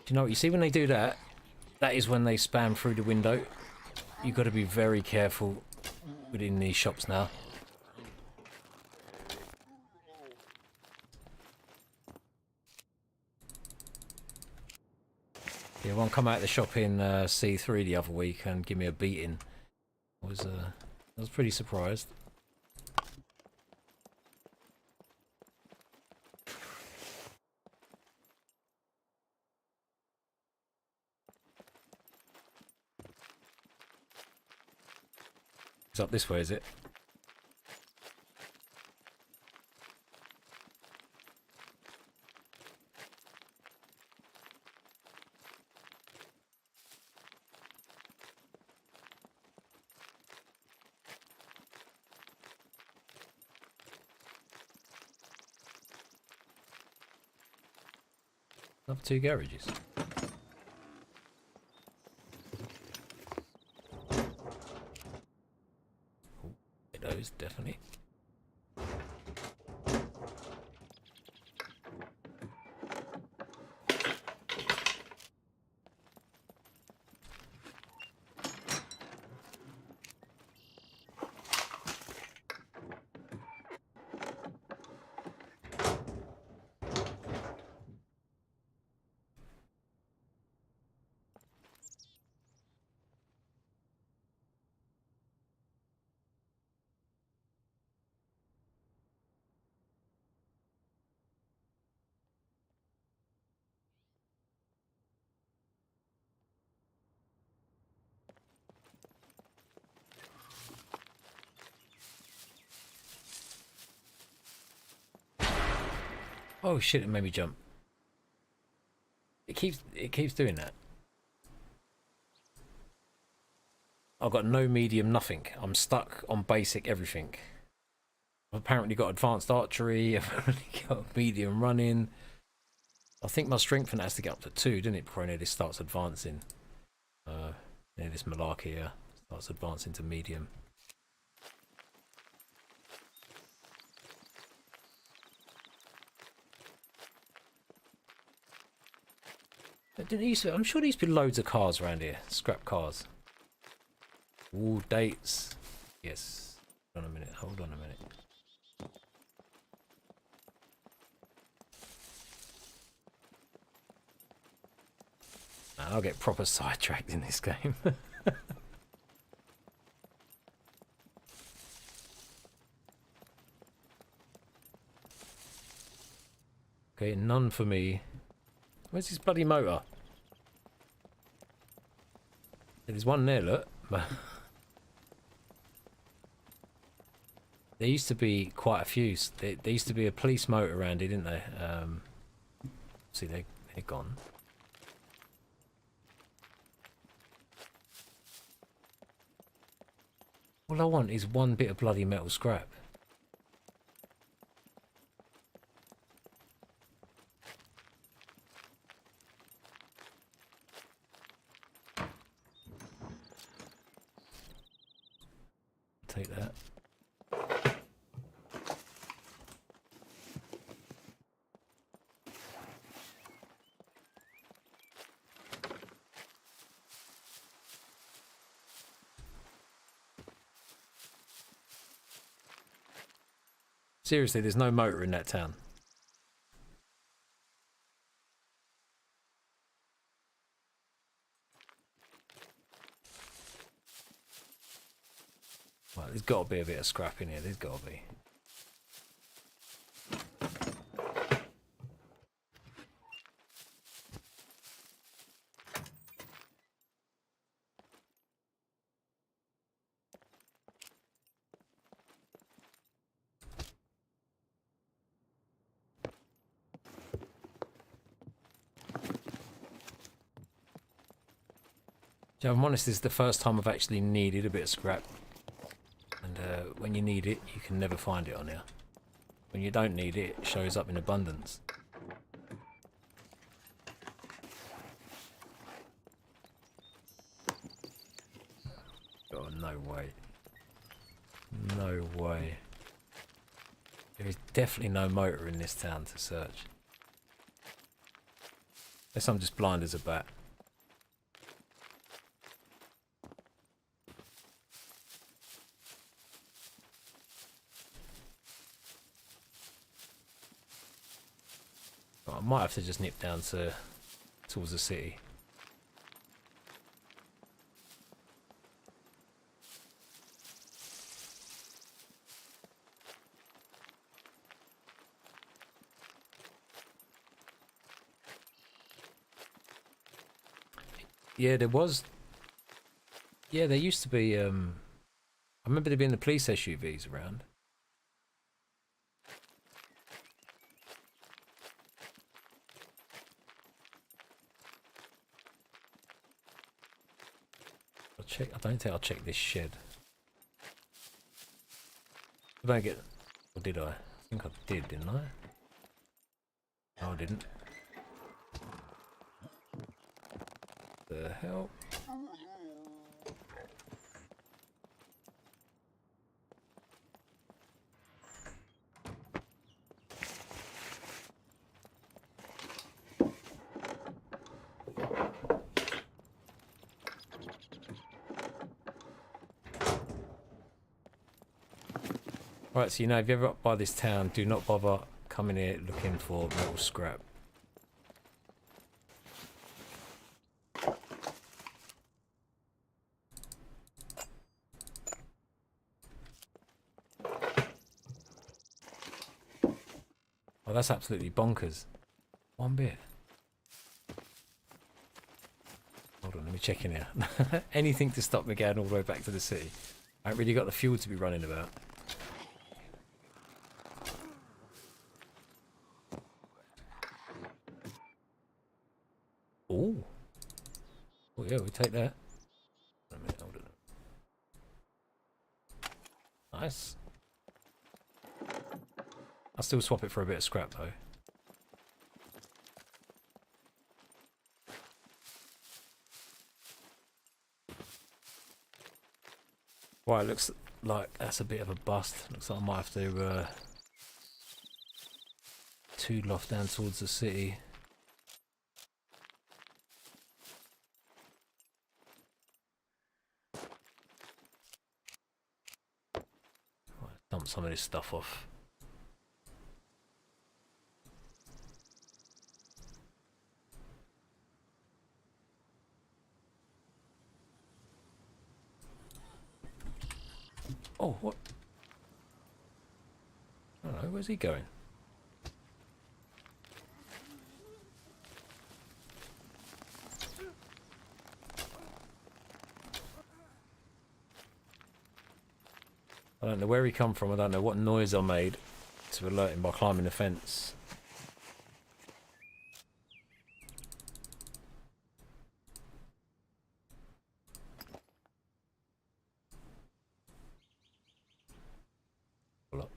You know what, you see when they do that, that is when they spam through the window. You've got to be very careful within these shops now. Yeah, one come out of the shop in C3 the other week and give me a beating. I was pretty surprised. It's up this way, is it? Up 2 garages. Oh, those definitely. Oh shit, it made me jump. It keeps doing that. I've got no medium, nothing. I'm stuck on basic everything. I've apparently got advanced archery, I've apparently got medium running. I think my strength has to get up to 2, didn't it, before any of this starts advancing. This malarkey here starts advancing to medium. I'm sure there used to be loads of cars around here, scrap cars. All dates. Yes. Hold on a minute. Hold on a minute. Man, I'll get proper sidetracked in this game. Okay, none for me. Where's this bloody motor? There's one there, look. There used to be quite a few. There used to be a police motor around here, didn't they? See, they're gone. All I want is one bit of bloody metal scrap. Take that. Seriously, there's no motor in that town. There's got to be a bit of scrap in here. There's got to be. If I'm honest, this is the first time I've actually needed a bit of scrap. And when you need it, you can never find it on here. When you don't need it, it shows up in abundance. Oh, no way. No way. There is definitely no motor in this town to search. Unless I'm just blind as a bat. I might have to just nip down towards the city. Yeah, there was. Yeah, there used to be. I remember there being the police SUVs around. I don't think I'll check this shed. Did I get... Or did I? I think I did, didn't I? No, I didn't. The hell? Right, so you know, if you're ever up by this town, do not bother coming here looking for metal scrap. Oh, that's absolutely bonkers. One bit. Hold on, let me check in here. Anything to stop me going all the way back to the city. I haven't really got the fuel to be running about. Ooh. Oh yeah, we take that. Wait a minute, hold on. Nice. I'll still swap it for a bit of scrap though. Right, looks like that's a bit of a bust. Looks like I might have to toodle off down towards the city. Right, dump some of this stuff off. Oh, what? I don't know, where's he going? I don't know where he come from, I don't know what noise I made to alert him by climbing the fence. Pull up.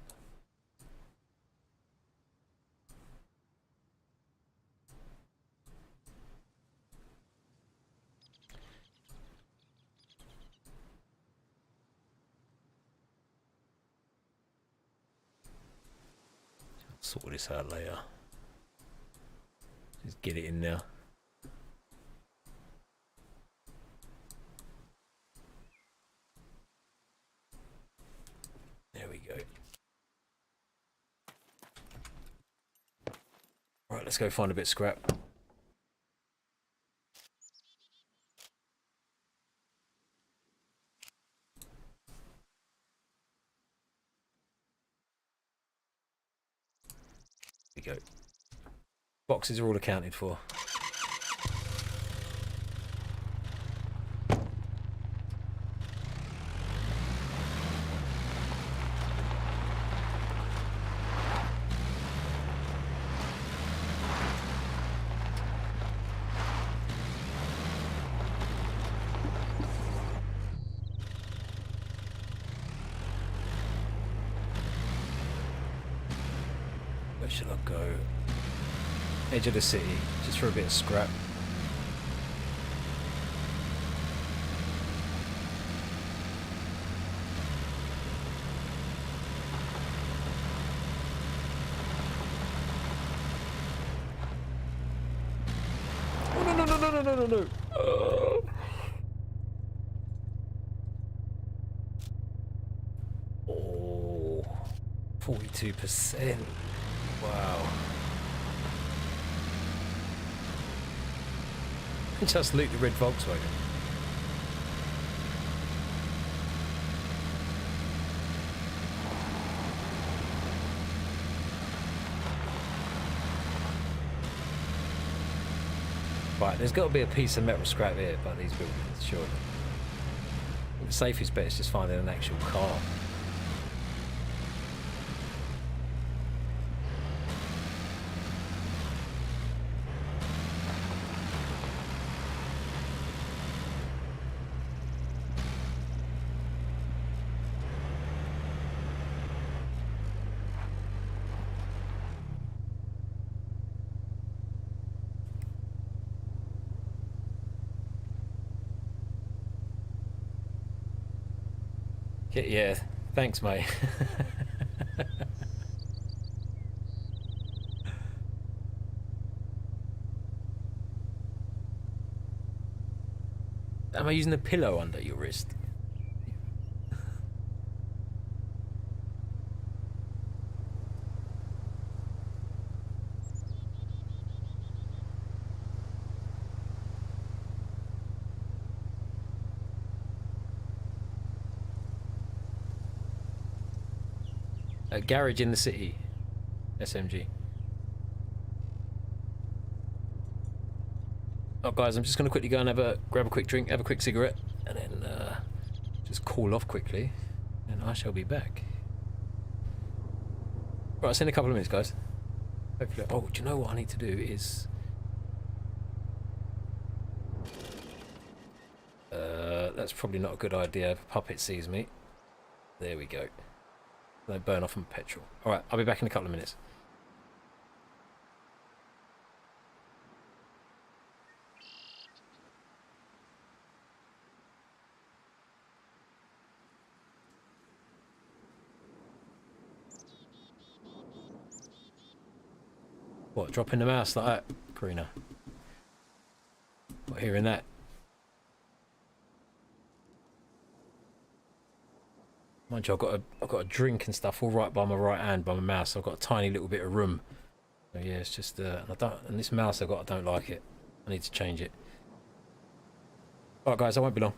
Sort this out later. Just get it in now. There we go. Right, let's go find a bit of scrap. go. Boxes are all accounted for. Where should I go? Edge of the city, just for a bit of scrap. Oh, no. Oh, 42%. Wow. Just loot the red Volkswagen. Right, there's got to be a piece of metal scrap here by these buildings, surely. The safest bet is just finding an actual car. Yeah, thanks, mate. Am I using a pillow under your wrist? A garage in the city. SMG. Oh, guys, I'm just going to quickly go and grab a quick drink, have a quick cigarette, and then just call off quickly, and I shall be back. Right, I'll see you in a couple of minutes, guys. Hopefully. Oh, do you know what I need to do is... that's probably not a good idea if a puppet sees me. There we go. They burn off my petrol. Alright, I'll be back in a couple of minutes. What, dropping the mouse like that, Karina? Not hearing that. Mind you, I've got a drink and stuff all right by my right hand, by my mouse. So I've got a tiny little bit of room. So yeah, it's just and this mouse I don't like it. I need to change it. Alright guys, I won't be long.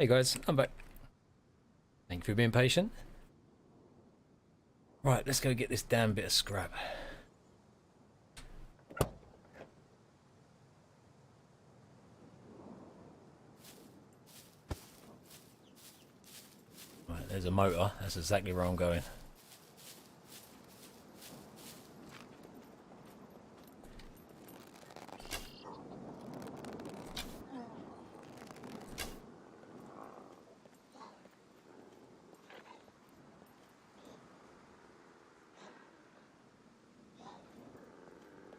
Hey guys, I'm back. Thank you for being patient. Right, let's go get this damn bit of scrap. Right, there's a motor. That's exactly where I'm going.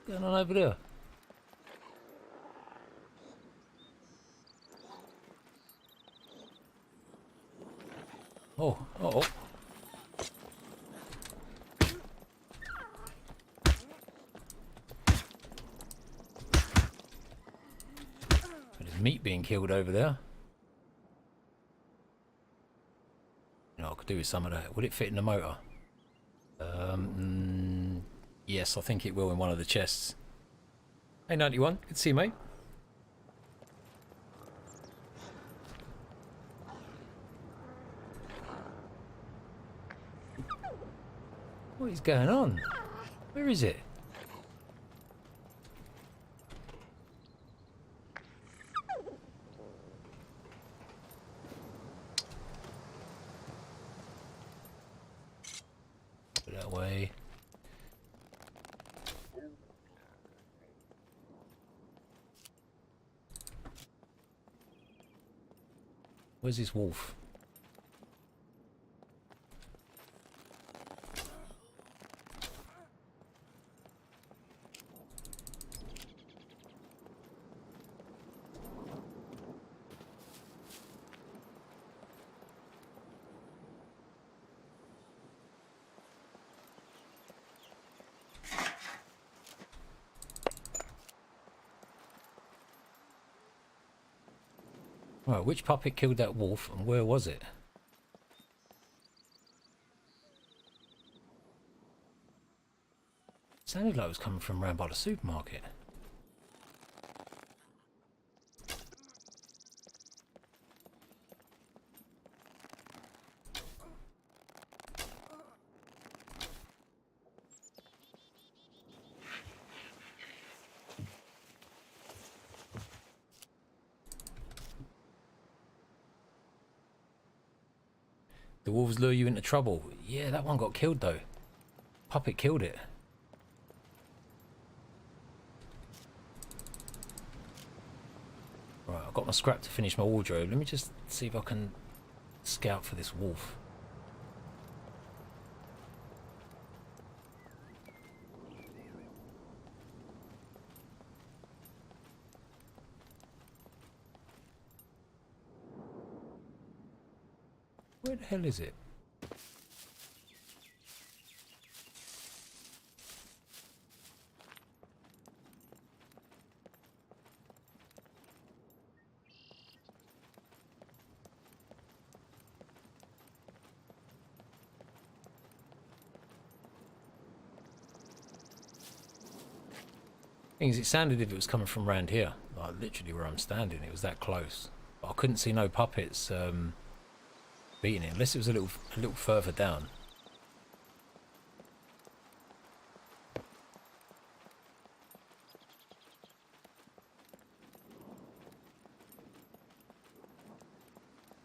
What's going on over there? Oh, oh. There's meat being killed over there. You know, I could do with some of that. Would it fit in the motor? Yes, I think it will in one of the chests. Hey, 91. Good to see you, mate. What is going on? Where is it? Put that away. Where's this wolf? Right, which puppet killed that wolf and where was it? Sounded like it was coming from round by the supermarket. The wolves lure you into trouble. Yeah, that one got killed though. Puppet killed it. Right, I've got my scrap to finish my wardrobe. Let me just see if I can scout for this wolf. Where the hell is it? Thing is, it sounded as if it was coming from around here, like literally where I'm standing. It was that close, but I couldn't see no puppets beating it, unless it was a little further down.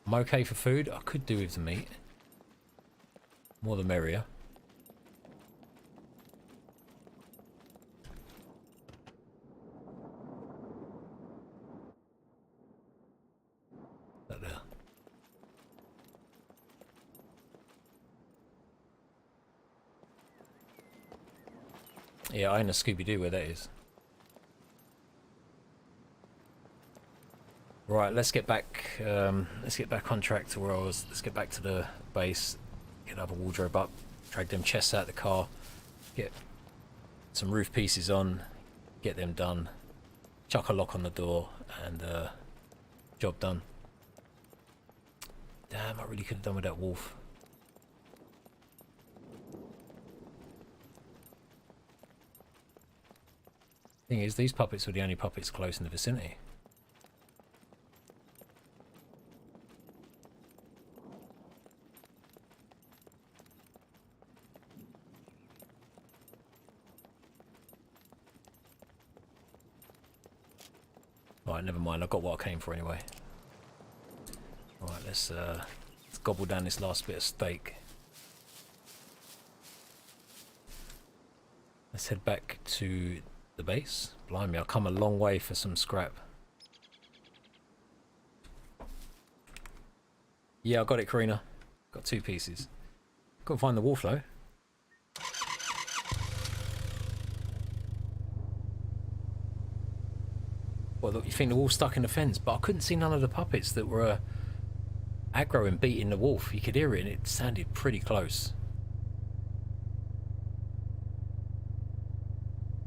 I'm okay for food. I could do with the meat. More the merrier. That there. Yeah, I know Scooby-Doo where that is. Right, let's get back on track to where I was. Let's get back to the base, get another wardrobe up, drag them chests out of the car, get some roof pieces on, get them done, chuck a lock on the door, and job done. Damn, I really could have done with that wolf. Thing is, these puppets were the only puppets close in the vicinity. Alright, never mind. I got what I came for anyway. Alright, let's gobble down this last bit of steak. Let's head back to the base. Blimey, I've come a long way for some scrap. Yeah, I got it, Karina. Got 2 pieces. Couldn't find the wolf though. Well, look, you think the wolf stuck in the fence, but I couldn't see none of the puppets that were aggro and beating the wolf. You could hear it and it sounded pretty close.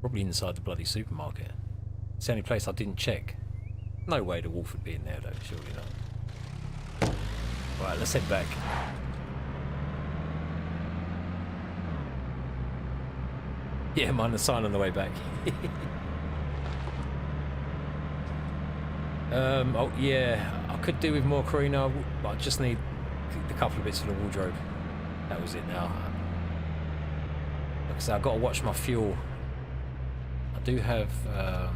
Probably inside the bloody supermarket. It's the only place I didn't check. No way the wolf would be in there though, surely not. Right, let's head back. Yeah, mind the sign on the way back. Oh yeah, I could do with more Carino, but I just need a couple of bits for the wardrobe. That was it now. Like I said, I've got to watch my fuel. I do have, I'll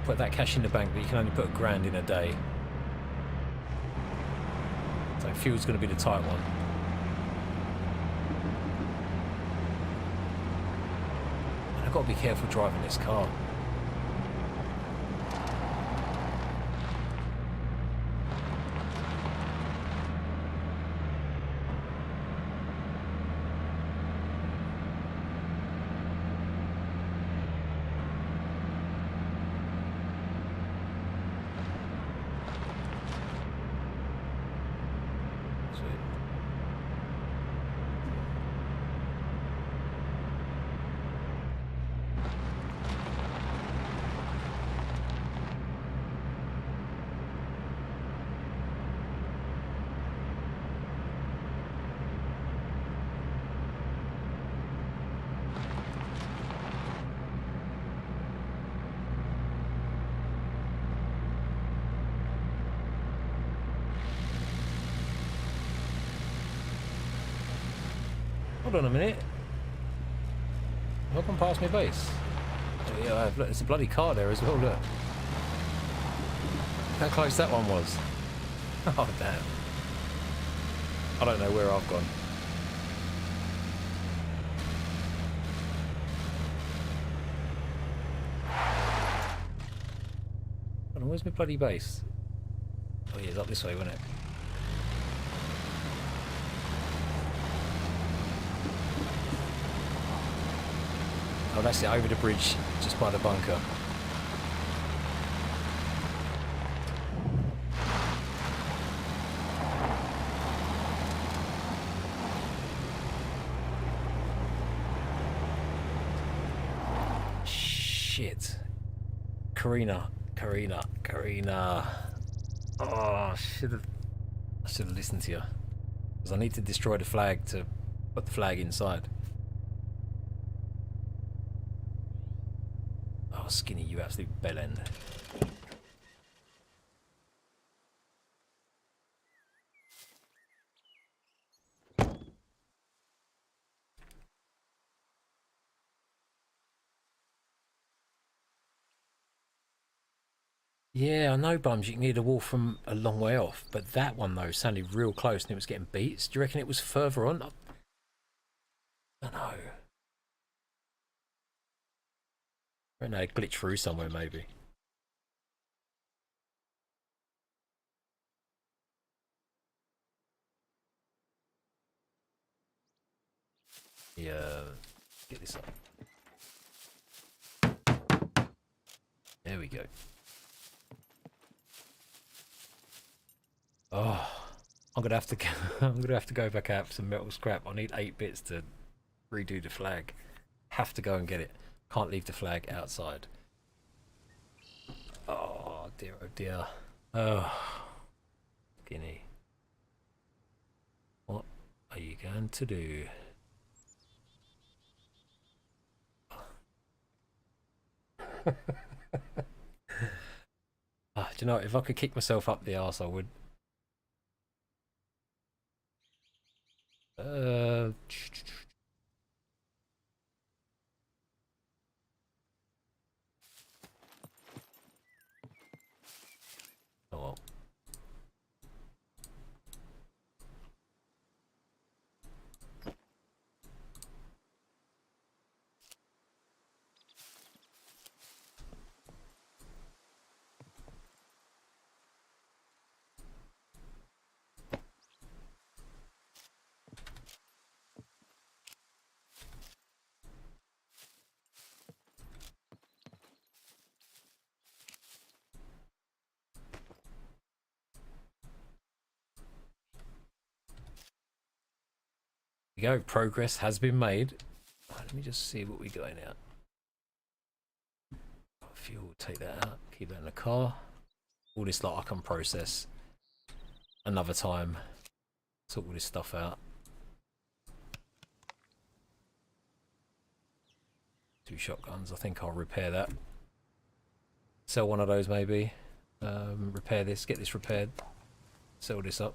put that cash in the bank, but you can only put £1,000 in a day. So fuel's going to be the tight one. And I've got to be careful driving this car. Hold on a minute. Welcome past my base. Oh, yeah, look, there's a bloody car there as well, look. How close that one was. Oh, damn. I don't know where I've gone. Hold on, where's my bloody base? Oh, yeah, it's up this way, wasn't it? Oh, that's it, over the bridge, just by the bunker. Shit. Karina. Oh, I should have listened to you. Because I need to destroy the flag to put the flag inside. Oh, Skinny, you absolute bellend. Yeah, I know, Bums, you can hear the wolf from a long way off, but that one, though, sounded real close and it was getting beats. Do you reckon it was further on? I don't know. I don't know, it glitched through somewhere, maybe. Yeah, get this up. There we go. Oh, I'm gonna have to go, I'm gonna have to go back out for some metal scrap. I need 8 bits to redo the flag. Have to go and get it. Can't leave the flag outside. Oh dear, oh dear. Oh, Skinny. What are you going to do? Do you know, if I could kick myself up the arse, I would. go. Progress has been made. Right, let me just see what we're going out. Fuel, take that out. Keep that in the car. All this lot I can process another time. Sort all this stuff out. 2 shotguns. I think I'll repair that. Sell one of those maybe. Repair this. Get this repaired. Sell this up.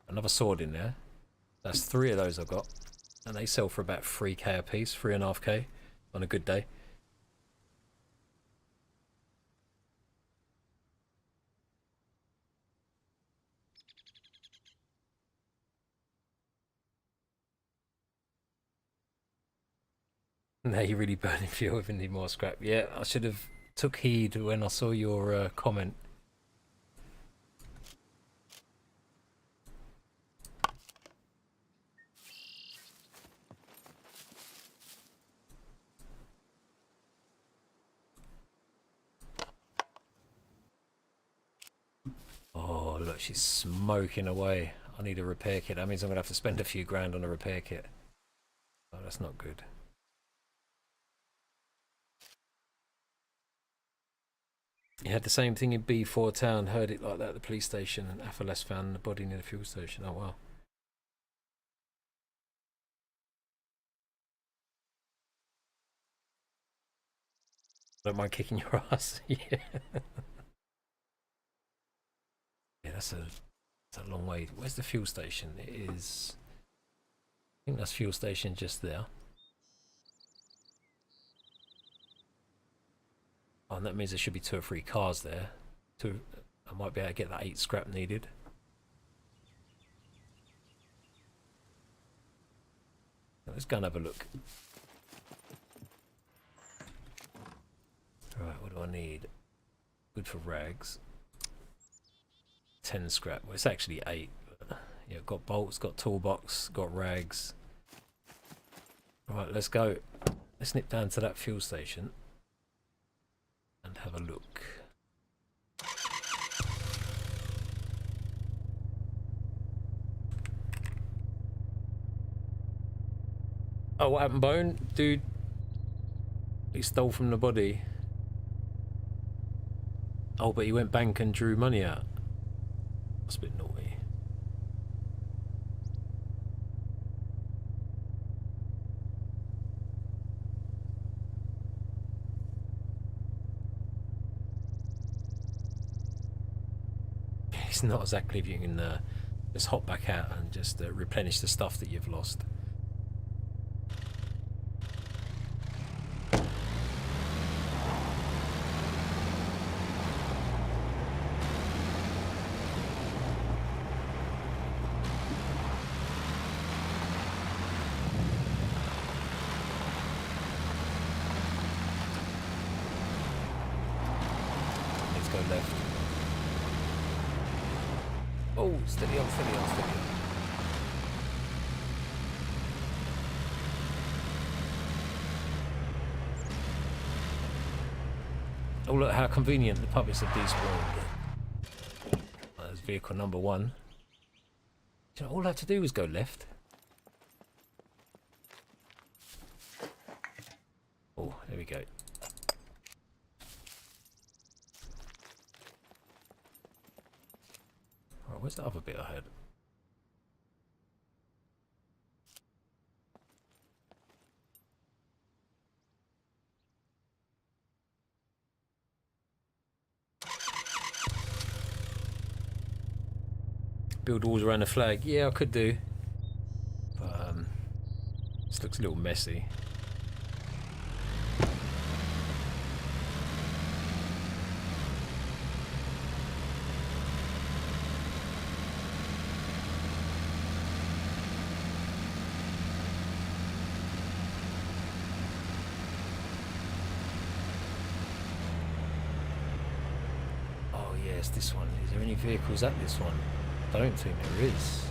Another sword in there. That's 3 of those I've got. And they sell for about 3k a piece, 3.5k on a good day. Now you're really burning fuel if you need more scrap. Yeah, I should have took heed when I saw your comment. Oh, look, she's smoking away. I need a repair kit. That means I'm going to have to spend a few grand on a repair kit. Oh, that's not good. You had the same thing in B4 town. Heard it like that at the police station. And Athalas found the body near the fuel station. Oh, wow. Don't mind kicking your ass. Yeah. Yeah, that's a long way. Where's the fuel station? It is... I think that's fuel station just there. Oh, and that means there should be 2 or 3 cars there. I might be able to get that 8 scrap needed. Let's go and have a look. Right, what do I need? Good for rags. 10 scrap. Well, it's actually 8. But yeah, got bolts, got toolbox, got rags. Right, let's go. Let's nip down to that fuel station and have a look. Oh, what happened, Bone? Dude, he stole from the body. Oh, but he went bank and drew money out. That's a bit naughty. It's not exactly if you can just hop back out and just replenish the stuff that you've lost. Steady on, steady on, steady on. Oh, look how convenient the puppets have despawned. There's vehicle number 1. You know, all I have to do was go left. Oh, there we go. Where's the other bit I had? Build walls around the flag. Yeah, I could do. But this looks a little messy. This one. Is there any vehicles at this one? I don't think there is.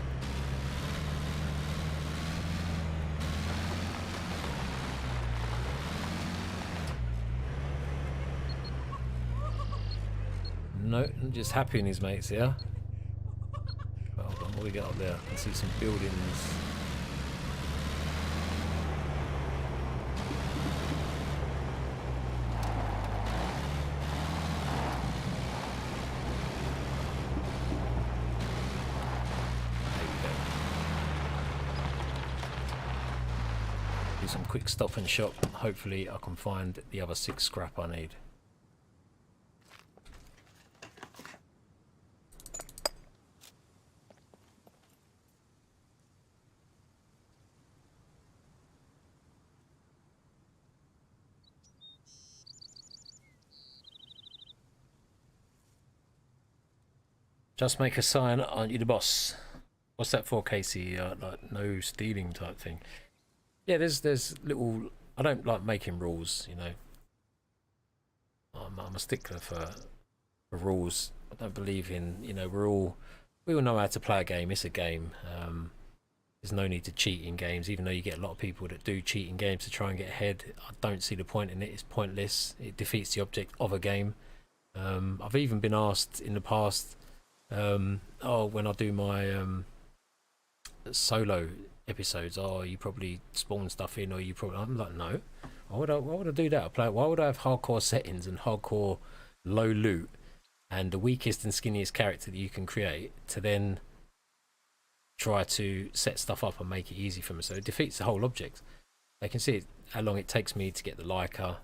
No, just happy in his mates, yeah? Well, hold on, what do we got up there? I can see some buildings. Do some quick stop and shop. Hopefully I can find the other 6 scrap I need. Just make a sign, aren't you the boss? What's that for, Casey? Like no stealing type thing. Yeah, there's little. I don't like making rules, you know. I'm a stickler for rules. I don't believe in, you know, we all know how to play a game. It's a game. There's no need to cheat in games, even though you get a lot of people that do cheat in games to try and get ahead. I don't see the point in it. It's pointless. It defeats the object of a game. I've even been asked in the past, oh, when I do my solo episodes, oh, you probably spawn stuff in, or you probably. I'm like, no. Why would I do that? Why would I have hardcore settings and hardcore low loot and the weakest and skinniest character that you can create to then try to set stuff up and make it easy for me? So it defeats the whole object. They can see how long it takes me to get the Laika.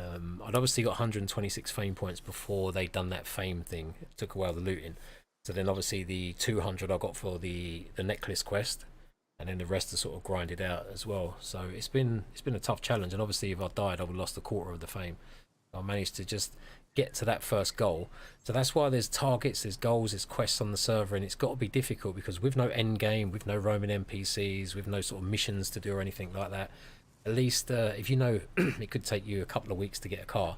I'd obviously got 126 fame points before they'd done that fame thing. It took a while the looting. So then obviously the 200 I got for the necklace quest, and then the rest are sort of grinded out as well. So it's been a tough challenge, and obviously if I died I would have lost a quarter of the fame. I managed to just get to that first goal. So that's why there's targets, there's goals, there's quests on the server, and it's got to be difficult because with no end game, with no roaming NPCs, with no sort of missions to do or anything like that, at least if you know it could take you a couple of weeks to get a car,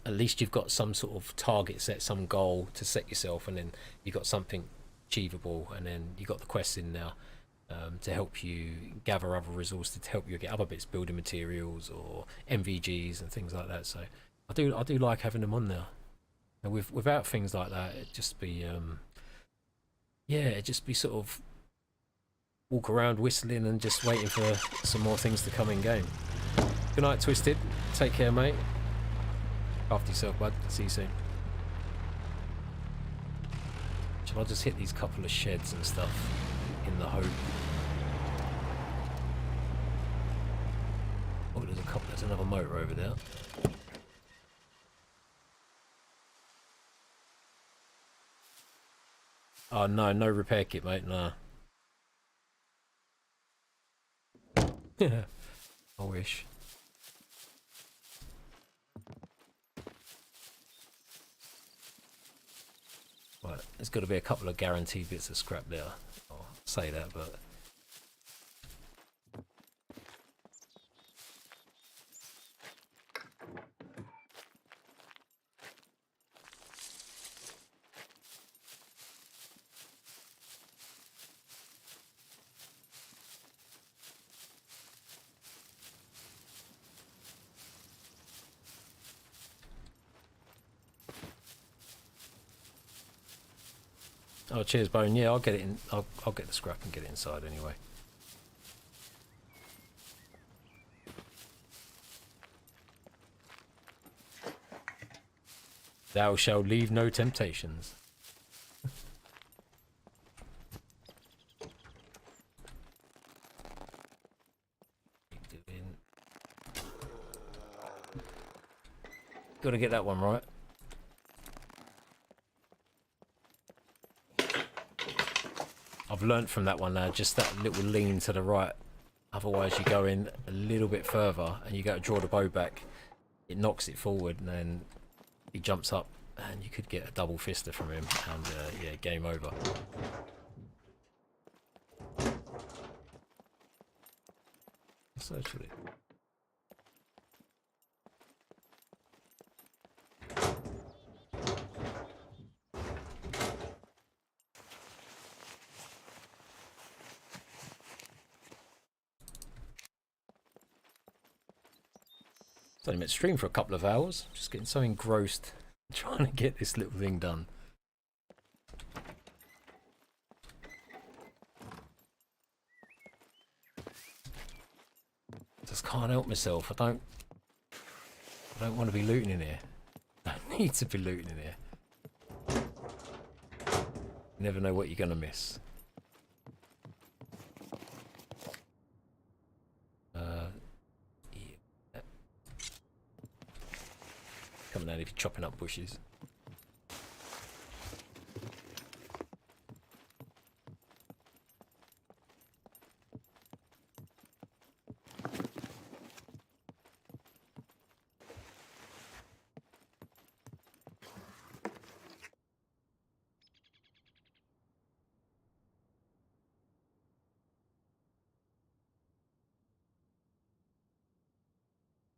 at least you've got some sort of target set, some goal to set yourself, and then you've got something achievable, and then you've got the quests in now to help you gather other resources, to help you get other bits, building materials or MVGs and things like that. So I do like having them on there. And without things like that, it'd just be yeah, it'd just be sort of walk around whistling and just waiting for some more things to come in game. Good night, Twisted. Take care, mate. After yourself, bud. See you soon. Shall I just hit these couple of sheds and stuff in the hope? Oh, there's a couple. There's another motor over there. Oh no, no repair kit, mate. Nah. I wish. Right, there's got to be a couple of guaranteed bits of scrap there. I'll say that, but oh, cheers, Bone. Yeah, I'll get it in. I'll get the scrap and get it inside anyway. Thou shalt leave no temptations. Got to get that one right. I've learnt from that one now, just that little lean to the right. Otherwise you go in a little bit further and you got to draw the bow back. It knocks it forward and then he jumps up and you could get a double fister from him and yeah, game over. So actually, it's only meant to stream for a couple of hours. Just getting so engrossed trying to get this little thing done. Just can't help myself. I don't want to be looting in here. I don't need to be looting in here. You never know what you're going to miss. Yeah. Coming down if you're chopping up bushes.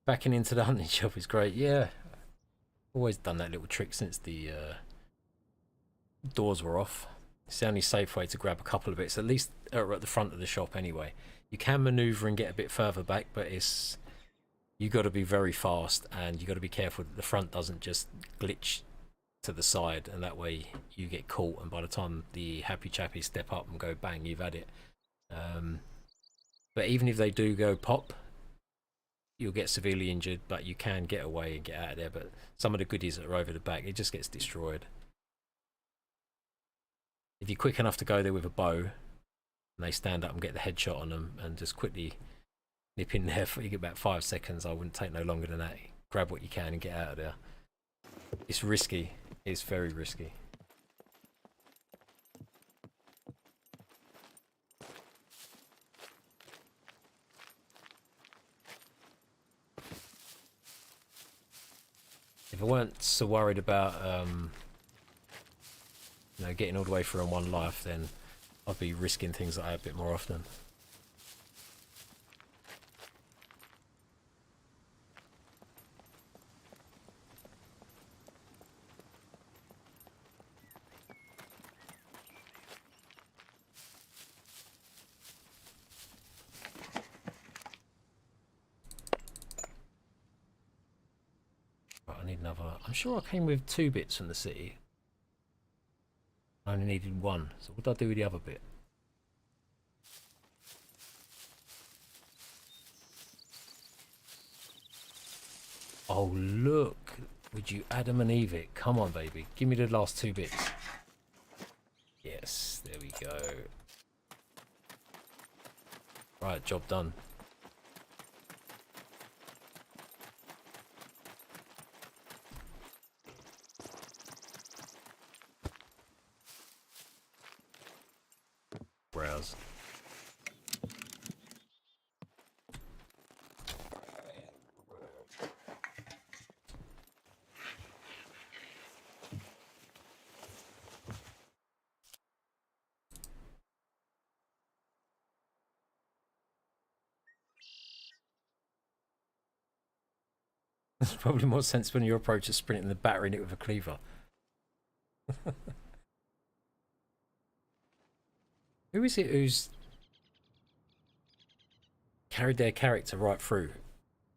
Backing into the hunting shop is great. Yeah, always done that little trick since the doors were off. It's the only safe way to grab a couple of bits, at least at the front of the shop anyway. You can maneuver and get a bit further back, but you got to be very fast, and you got to be careful that the front doesn't just glitch to the side, and that way you get caught, and by the time the happy chappies step up and go bang, you've had it. But even if they do go pop, you'll get severely injured, but you can get away and get out of there. But some of the goodies that are over the back, it just gets destroyed. If you're quick enough to go there with a bow and they stand up and get the headshot on them and just quickly nip in there for you get about 5 seconds, I wouldn't take no longer than that. Grab what you can and get out of there. It's risky. It's very risky. If I weren't so worried about you know, getting all the way through on one life, then I'd be risking things like that a bit more often. I'm sure I came with 2 bits from the city. I only needed 1. So what did I do with the other bit? Oh look! Would you Adam and Eve it? Come on baby, give me the last 2 bits. Yes, there we go. Right, job done. Browse. It's probably more sensible in your approach of sprinting than battering it with a cleaver. Who is it who's carried their character right through,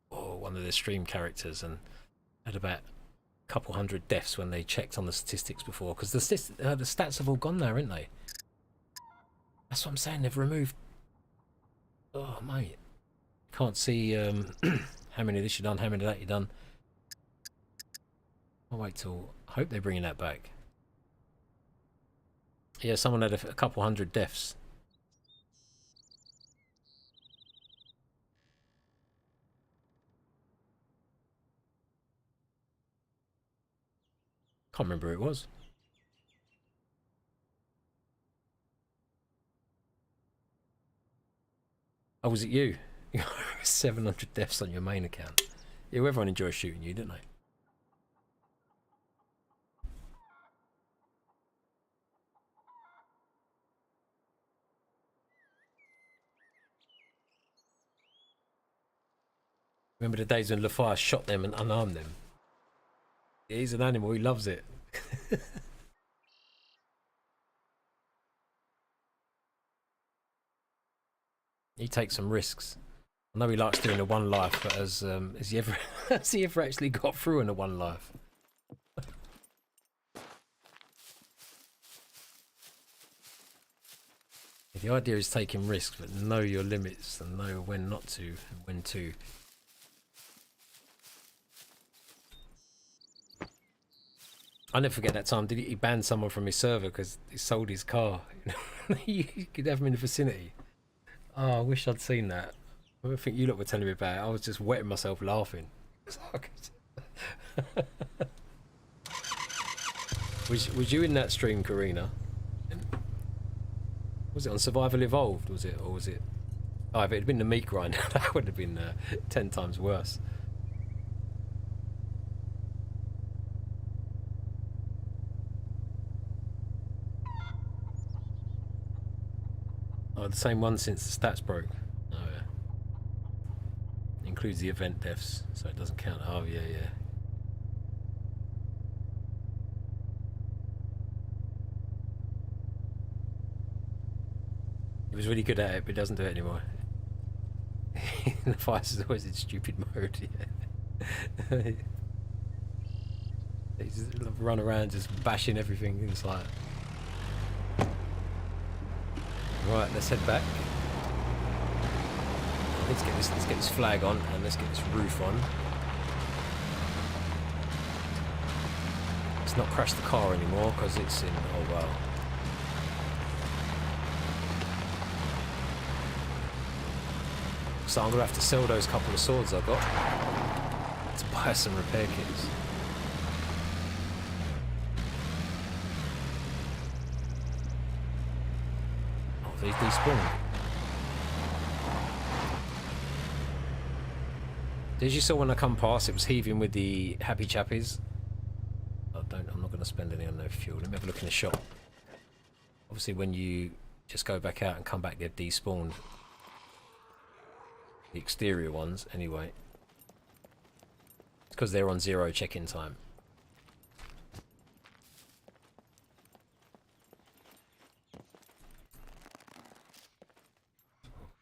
or one of their stream characters, and had about a couple hundred deaths when they checked on the statistics before? Because the stats have all gone now, aren't they? That's what I'm saying, they've removed... Oh mate, can't see how many of this you've done, how many of that you've done. I'll wait till... I hope they're bringing that back. Yeah, someone had a couple hundred deaths. Can't remember who it was. Oh, was it you? 700 deaths on your main account. Yeah, everyone enjoys shooting you, didn't they? Remember the days when Lafayette shot them and unarmed them? Yeah, he's an animal, he loves it. He takes some risks. I know he likes doing a 1 life, but has he ever actually got through in a 1 life? The idea is taking risks, but know your limits and know when not to and when to. I'll never forget that time. He banned someone from his server because he sold his car. You could have him in the vicinity. Oh, I wish I'd seen that. I think you lot were telling me about it. I was just wetting myself laughing. Was you in that stream, Karina? Was it on Survival Evolved? Was it, or was it? Oh, if it had been the meat grinder, that would have been 10 times worse. Oh, the same one since the stats broke. Oh, yeah. Includes the event deaths, so it doesn't count. Oh, yeah, yeah. He was really good at it, but he doesn't do it anymore. The fight is always in stupid mode, yeah. He just run around just bashing everything. It's like... Right, let's head back. Let's get this flag on and let's get this roof on. Let's not crash the car anymore because it's in... Oh, wow. So I'm going to have to sell those couple of swords I got to buy some repair kits. Oh, they despawn. As you saw when I come past, it was heaving with the happy chappies. I'm not going to spend any on no fuel. Let me have a look in the shop. Obviously when you just go back out and come back, they've despawned. The exterior ones, anyway. It's because they're on 0 check-in time.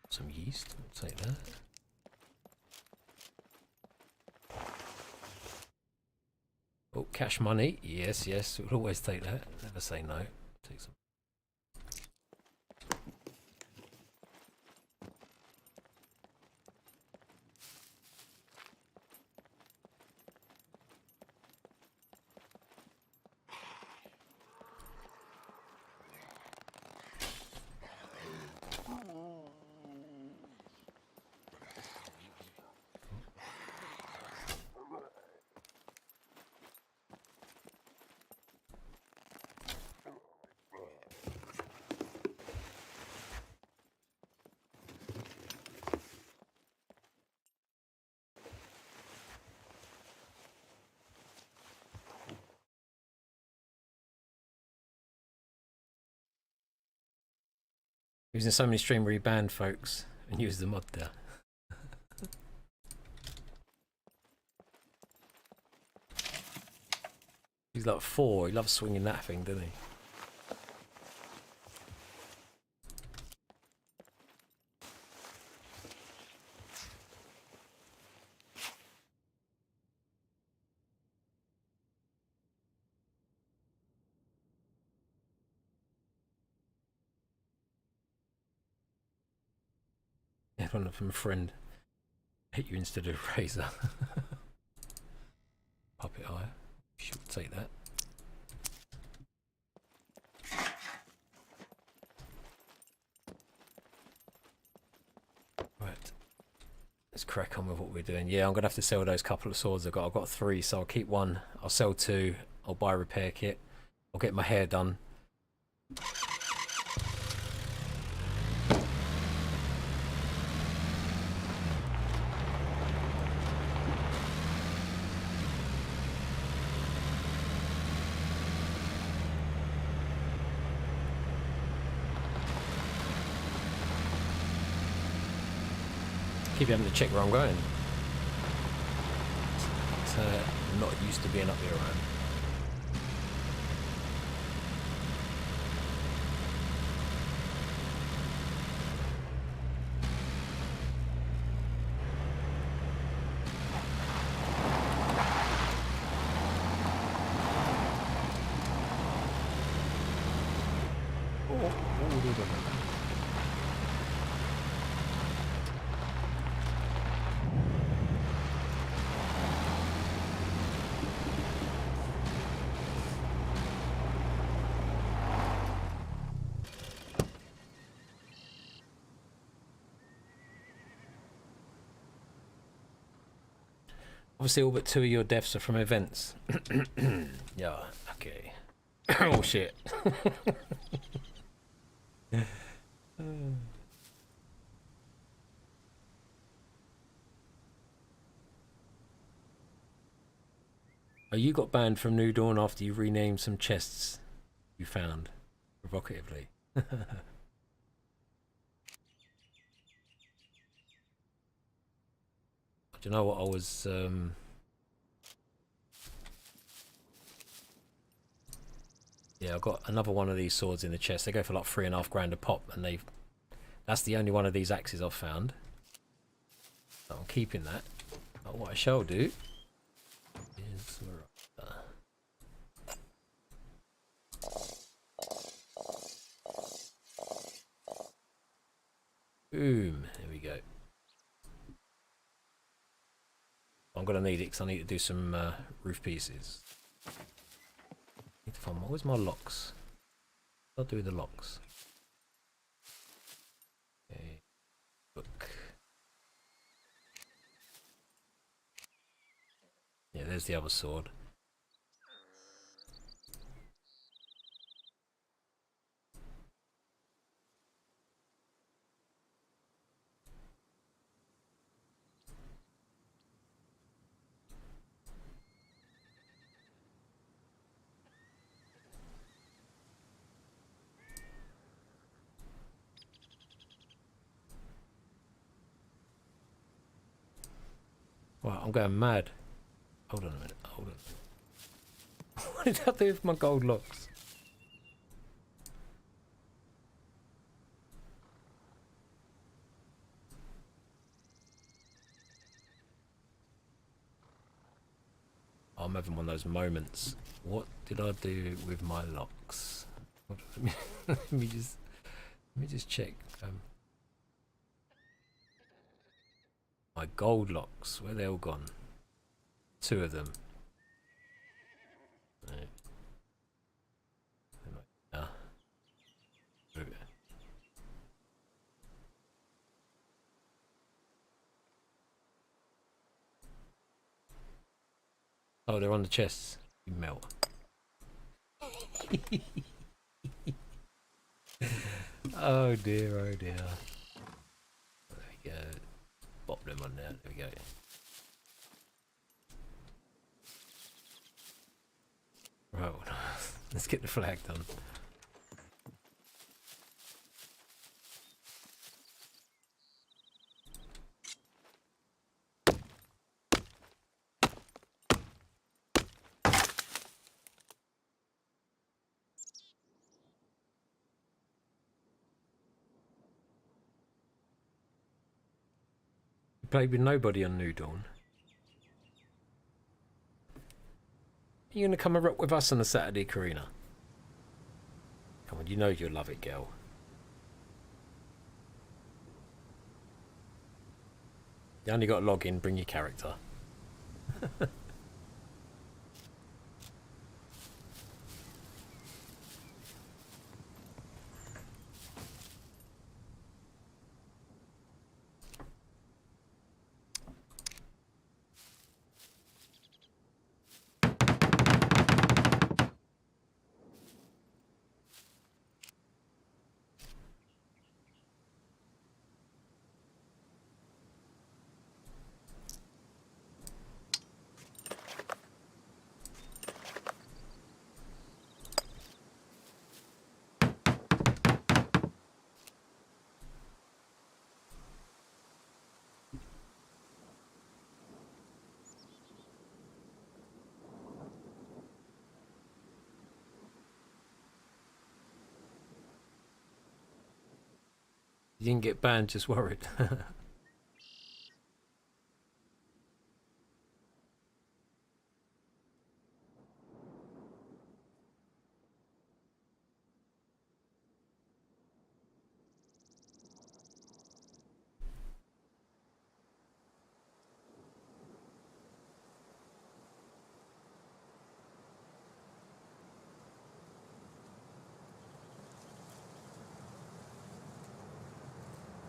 Some yeast, I'll take that. Oh, cash money. Yes, yes, we'll always take that. Never say no. Take some. He was in so many stream where he banned folks and used the mod there. He's like 4, he loves swinging that thing, doesn't he? One from a friend hit you instead of a razor. Puppet eye. Should take that. Right. Let's crack on with what we're doing. Yeah, I'm gonna have to sell those couple of swords I've got. I've got 3, so I'll keep 1. I'll sell 2. I'll buy a repair kit. I'll get my hair done. Keep having to check where I'm going. I'm not used to being up here around. Obviously, all but 2 of your deaths are from events. Yeah, okay. Oh, shit. Oh, you got banned from New Dawn after you renamed some chests you found, provocatively. Do you know what I was... Yeah, I got another one of these swords in the chest. They go for like $3.5 a pop, and that's the only one of these axes I've found. So I'm keeping that. But what I shall do is... Boom, there we go. I'm gonna need it because I need to do some roof pieces. Need to find where's my locks? I'll do the locks. Okay, book. Yeah, there's the other sword. Right, I'm going mad. Hold on a minute, hold on. What did I do with my gold locks? Oh, I'm having one of those moments. What did I do with my locks? Let me just check. My gold locks, where they all gone? 2 of them. Right. Ah. Oh, they're on the chests. You melt. Oh dear, oh dear. There we go. Pop them on there. There we go. Right, let's get the flag done. You played with nobody on New Dawn. Are you gonna come and rock with us on the Saturday, Karina? Come on, you know you'll love it, girl. You only got to log in, bring your character. You didn't get banned, just worried.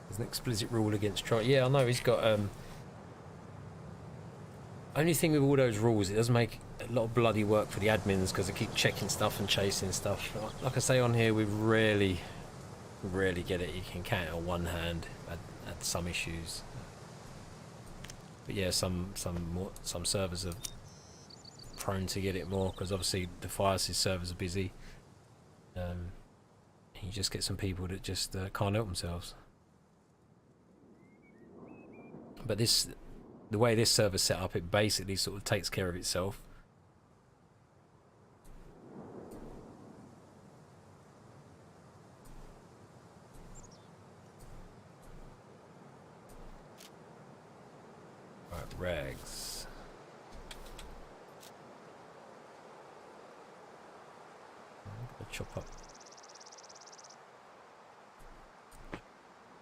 There's an explicit rule against try. Yeah, I know he's got Only thing with all those rules, it does make a lot of bloody work for the admins because they keep checking stuff and chasing stuff. Like I say on here, we rarely get it. You can count it on one hand. Had some issues, but yeah, some servers are prone to get it more because obviously the Firesys servers are busy. You just get some people that just can't help themselves. But the way this server's set up, it basically sort of takes care of itself. Right, rags. I'm gonna chop up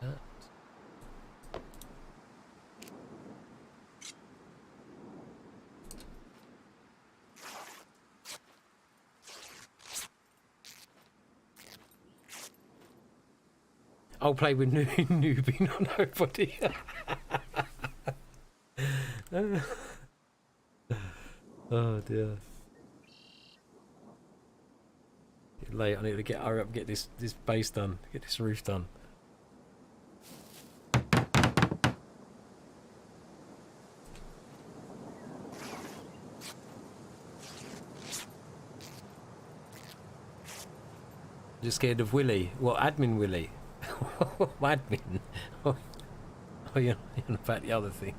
that. I'll play with newbie, not nobody. Oh dear. Get late. I need to hurry up, get this base done, get this roof done. Just scared of Willie. What, admin Willie? Admin? Oh, you're about the other thing.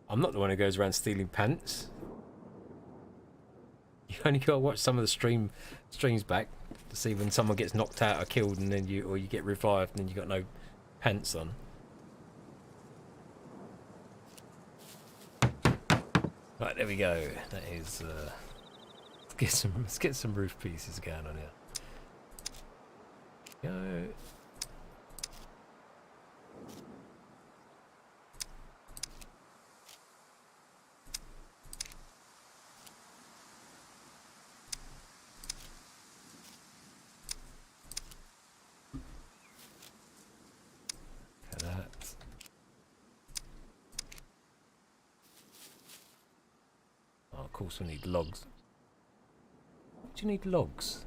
I'm not the one who goes around stealing pants. You only gotta watch some of the streams back to see when someone gets knocked out or killed, and then you get revived, and then you got no pants on. Right, there we go. That is. Let's get some roof pieces going on here. Go. Of course we need logs. What do you need logs?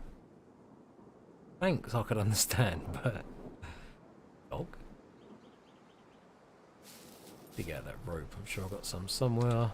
Thanks, I could understand, but... Log? Dig out that rope, I'm sure I've got some somewhere.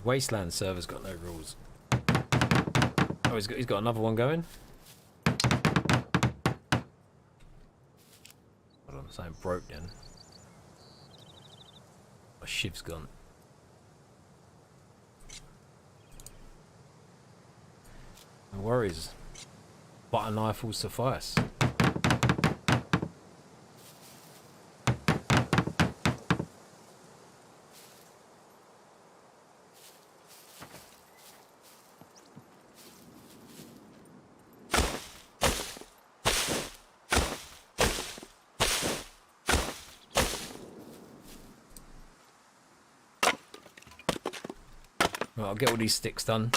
Wasteland server's got no rules. Oh, he's got another one going. Hold on, something broke then. My shiv's gone. No worries. Butter knife will suffice. Right, I'll get all these sticks done.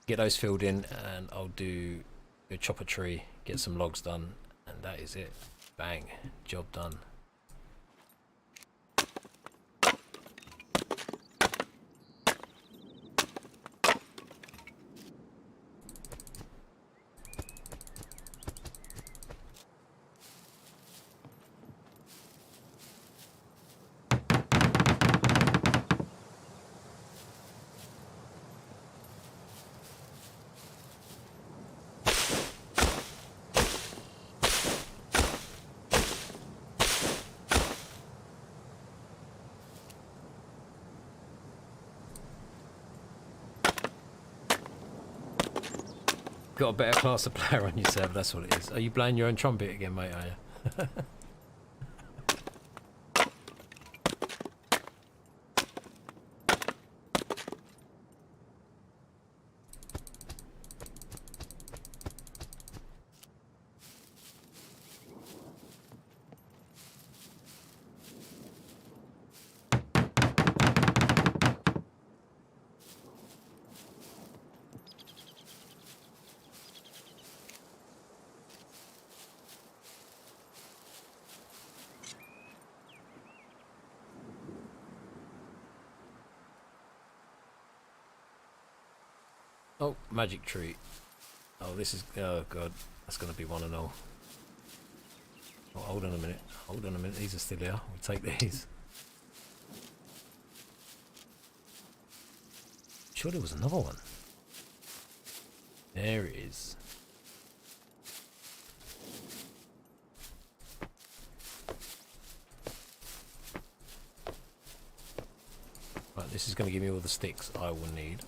Get those filled in, and I'll go chop a tree, get some logs done, and that is it. Bang, job done. Got a better class of player on your server, that's what it is. Are you blowing your own trumpet again, mate, are you? Oh, magic tree. Oh, this is... Oh, God. That's going to be 1-0. Oh, hold on a minute. Hold on a minute. These are still here. We'll take these. Sure there was another one. There it is. Right, this is going to give me all the sticks I will need.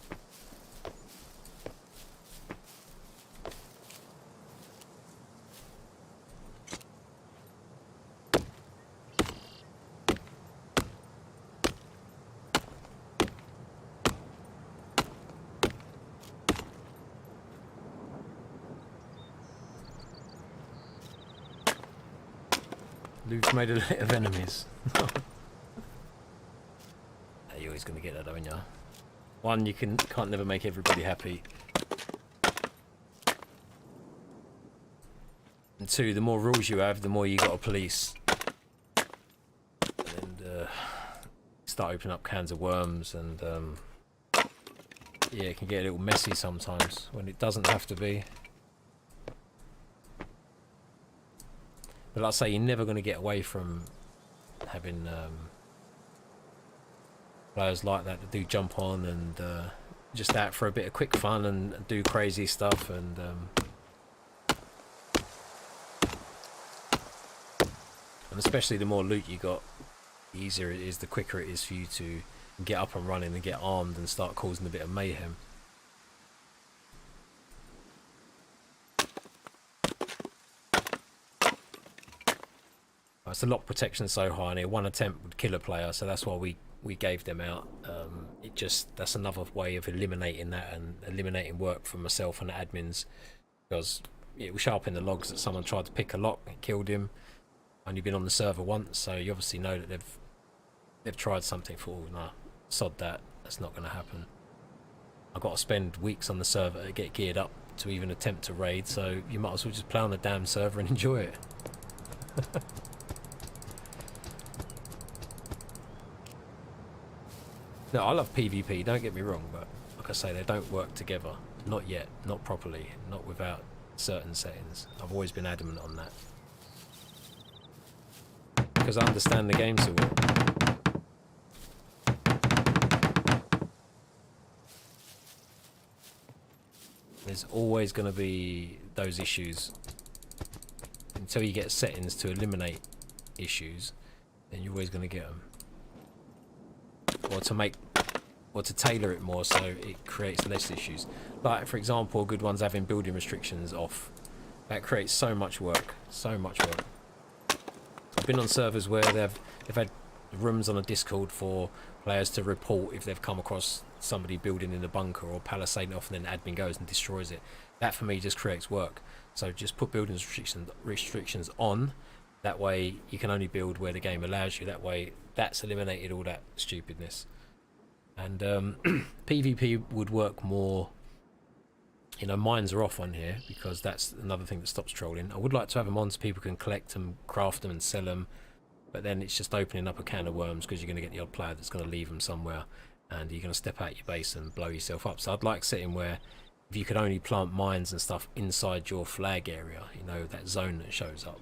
Luke's made a lot of enemies. You're always going to get that, don't you? One, you can't never make everybody happy. And two, the more rules you have, the more you got to police. And start opening up cans of worms, and yeah, it can get a little messy sometimes when it doesn't have to be. But like I say, you're never going to get away from having players like that do jump on and just out for a bit of quick fun and do crazy stuff. And especially the more loot you got, the easier it is, the quicker it is for you to get up and running and get armed and start causing a bit of mayhem. The lock protection is so high, and one attempt would kill a player, so that's why we gave them out. That's another way of eliminating that and eliminating work for myself and the admins, because it will show up in the logs that someone tried to pick a lock and killed him. Only been on the server once, so you obviously know that they've tried something. For nah, sod that. That's not going to happen. I've got to spend weeks on the server to get geared up to even attempt to raid, so you might as well just play on the damn server and enjoy it. No, I love PvP, don't get me wrong, but like I say, they don't work together. Not yet, not properly, not without certain settings. I've always been adamant on that. Because I understand the game so well. There's always going to be those issues. Until you get settings to eliminate issues, then you're always going to get them. Or to tailor it more so it creates less issues. Like, for example, good ones having building restrictions off. That creates so much work. So much work. I've been on servers where they've had rooms on a Discord for players to report if they've come across somebody building in a bunker or palisading off, and then admin goes and destroys it. That for me just creates work. So just put building restrictions on. That way you can only build where the game allows you. That way that's eliminated all that stupidness. And PvP would work more. You know, mines are off on here because that's another thing that stops trolling. I would like to have them on so people can collect them, craft them and sell them, but then it's just opening up a can of worms, because you're going to get the odd player that's going to leave them somewhere and you're going to step out your base and blow yourself up. So I'd like setting where if you could only plant mines and stuff inside your flag area, you know, that zone that shows up.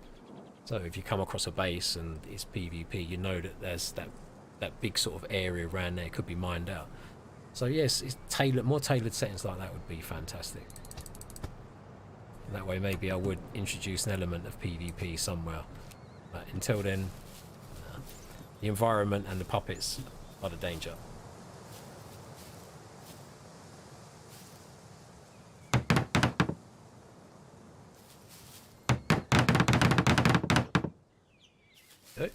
So if you come across a base and it's PvP, you know that there's that big sort of area around there could be mined out. So yes, it's more tailored settings like that would be fantastic. And that way maybe I would introduce an element of PvP somewhere. But until then, the environment and the puppets are the danger. go.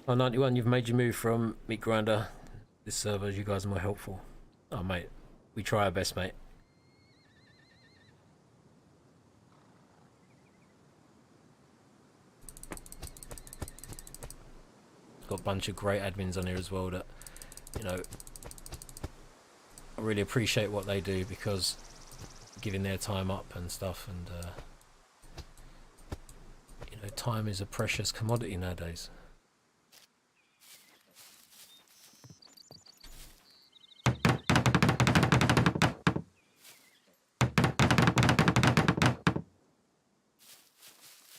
Oh, 91, you've made your move from Meat Grinder. This server, you guys are more helpful. Oh, mate, we try our best, mate. Got a bunch of great admins on here as well that, you know, I really appreciate what they do because giving their time up and stuff, and you know, time is a precious commodity nowadays.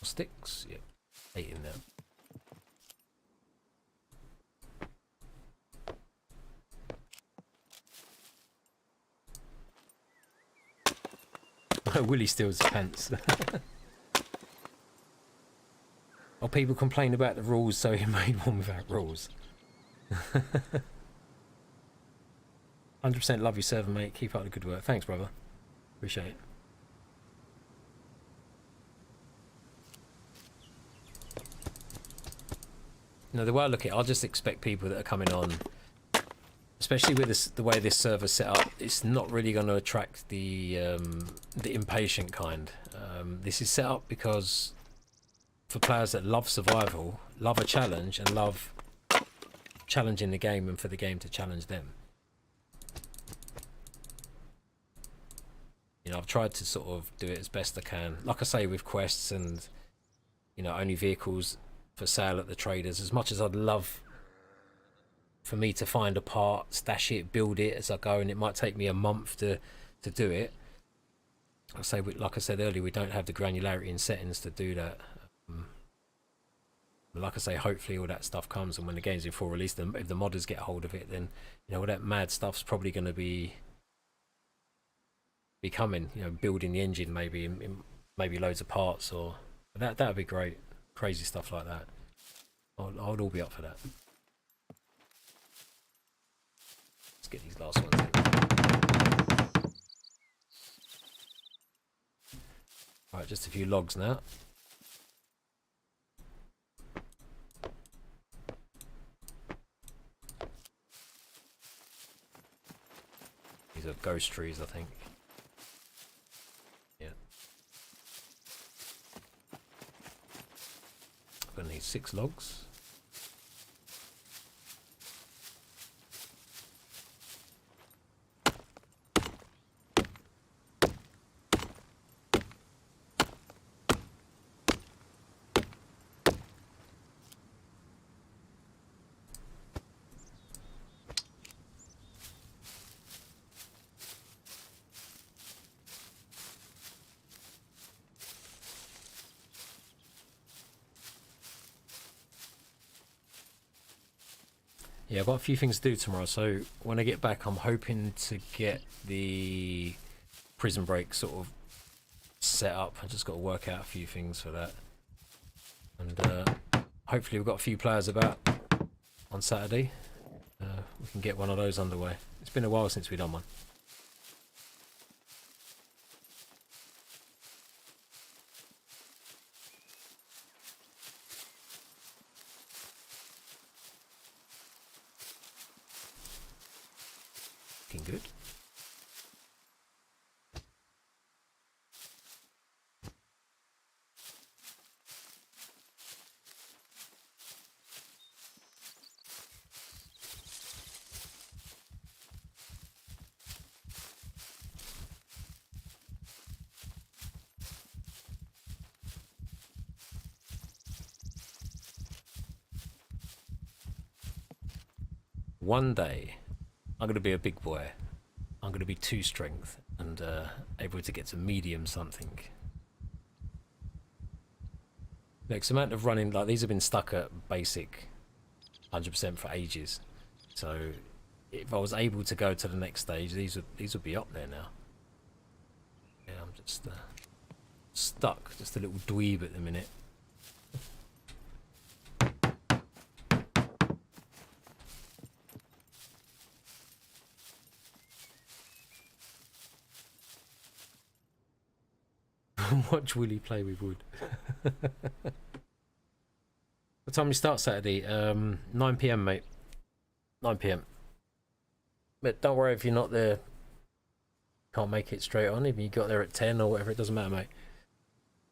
Sticks, yep, 8 in there. Willie steals his pants. Oh, people complain about the rules, so he made one without rules. 100% love your server, mate. Keep up the good work. Thanks, brother. Appreciate it. No, the way I look at it, I'll just expect people that are coming on, especially with this, the way this server's set up, it's not really going to attract the impatient kind. This is set up because for players that love survival, love a challenge, and love challenging the game, and for the game to challenge them. You know, I've tried to sort of do it as best I can. Like I say, with quests and, you know, only vehicles for sale at the traders. As much as I'd love for me to find a part, stash it, build it as I go, and it might take me a month to do it. Like I said earlier, we don't have the granularity and settings to do that. Like I say, hopefully all that stuff comes, and when the game's in full release, then if the modders get hold of it, then, you know, all that mad stuff's probably going to be coming. You know, building the engine, maybe loads of parts, or that would be great. Crazy stuff like that. I'd all be up for that. Let's get these last ones in. Right, just a few logs now. These are ghost trees, I think. Yeah. I'm gonna need 6 logs. Yeah, I've got a few things to do tomorrow, so when I get back, I'm hoping to get the prison break sort of set up. I just got to work out a few things for that, and hopefully we've got a few players about on Saturday. We can get one of those underway. It's been a while since we've done one. Looking good. One day, I'm going to be a big boy. I'm going to be 2 strength and able to get to medium something. Next amount of running, like these have been stuck at basic 100% for ages. So if I was able to go to the next stage, these would be up there now. Yeah, I'm just stuck, just a little dweeb at the minute. Watch Willie play with wood. What time we start Saturday? 9 p.m, mate. 9 p.m. But don't worry if you're not there. Can't make it straight on. If you got there at 10 or whatever, it doesn't matter, mate.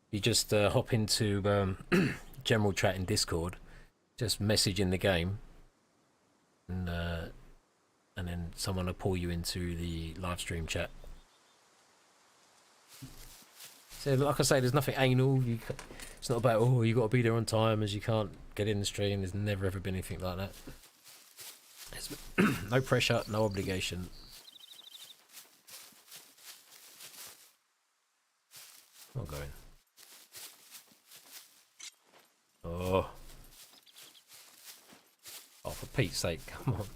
You just hop into general chat in Discord, just message in the game, and then someone will pull you into the live stream chat. So, like I say, there's nothing anal. It's not about, oh, you got to be there on time as you can't get in the stream. There's never ever been anything like that. There's no pressure, no obligation. Not going. Oh, for Pete's sake, come on.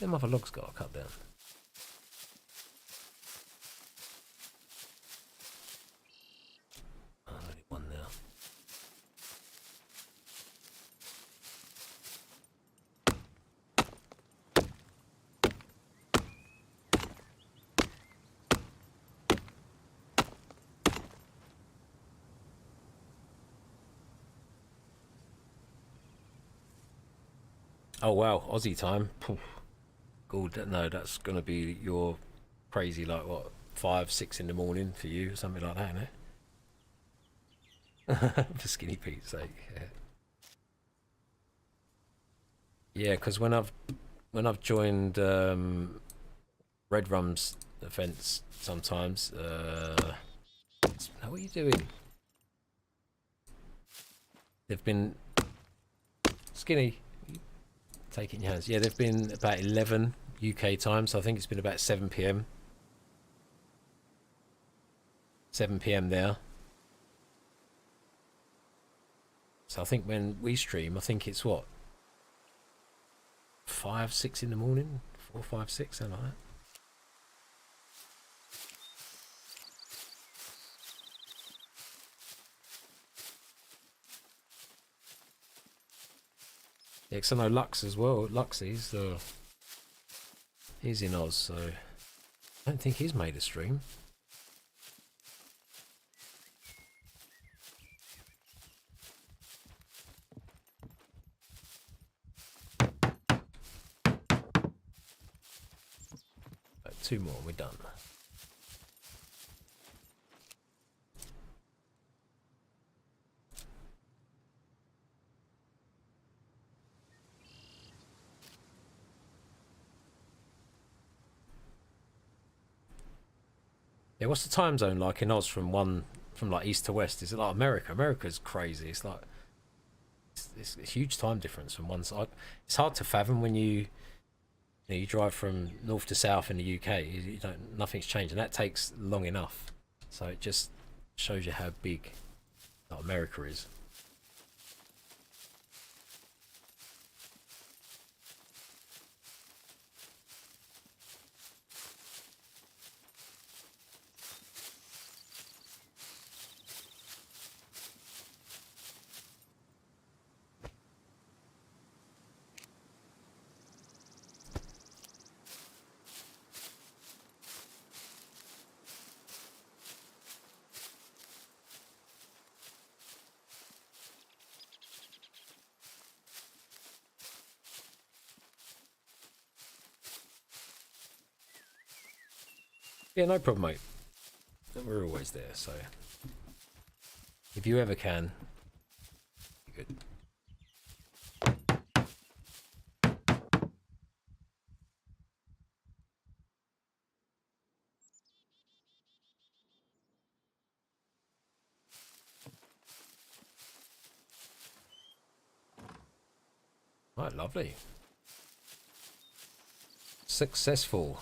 Them other logs got to cut down. Oh, only one now. Oh wow, Aussie time. God, no, that's gonna be your crazy, like what, 5, 6 in the morning for you, or something like that, innit? For Skinny Pete's sake. Yeah, because when I've joined Red Rum's events sometimes, what are you doing? They've been Skinny. Take it in your hands. Yeah, they've been about 11 UK time, so I think it's been about 7 p.m. 7 p.m. there. So I think when we stream, I think it's what? 5, 6 in the morning? 4, 5, 6, something like that. Yeah, because I know Lux as well. Luxie's he's in Oz, so I don't think he's made a stream. Right, 2 more, we're done. Yeah, what's the time zone like in Oz from like east to west? Is it like America? America's crazy. It's like it's a huge time difference from one side. It's hard to fathom when you drive from north to south in the UK. You don't, nothing's changed, and that takes long enough. So it just shows you how big like America is. Yeah, no problem, mate. We're always there, so if you ever can, you're good. Right, lovely. Successful.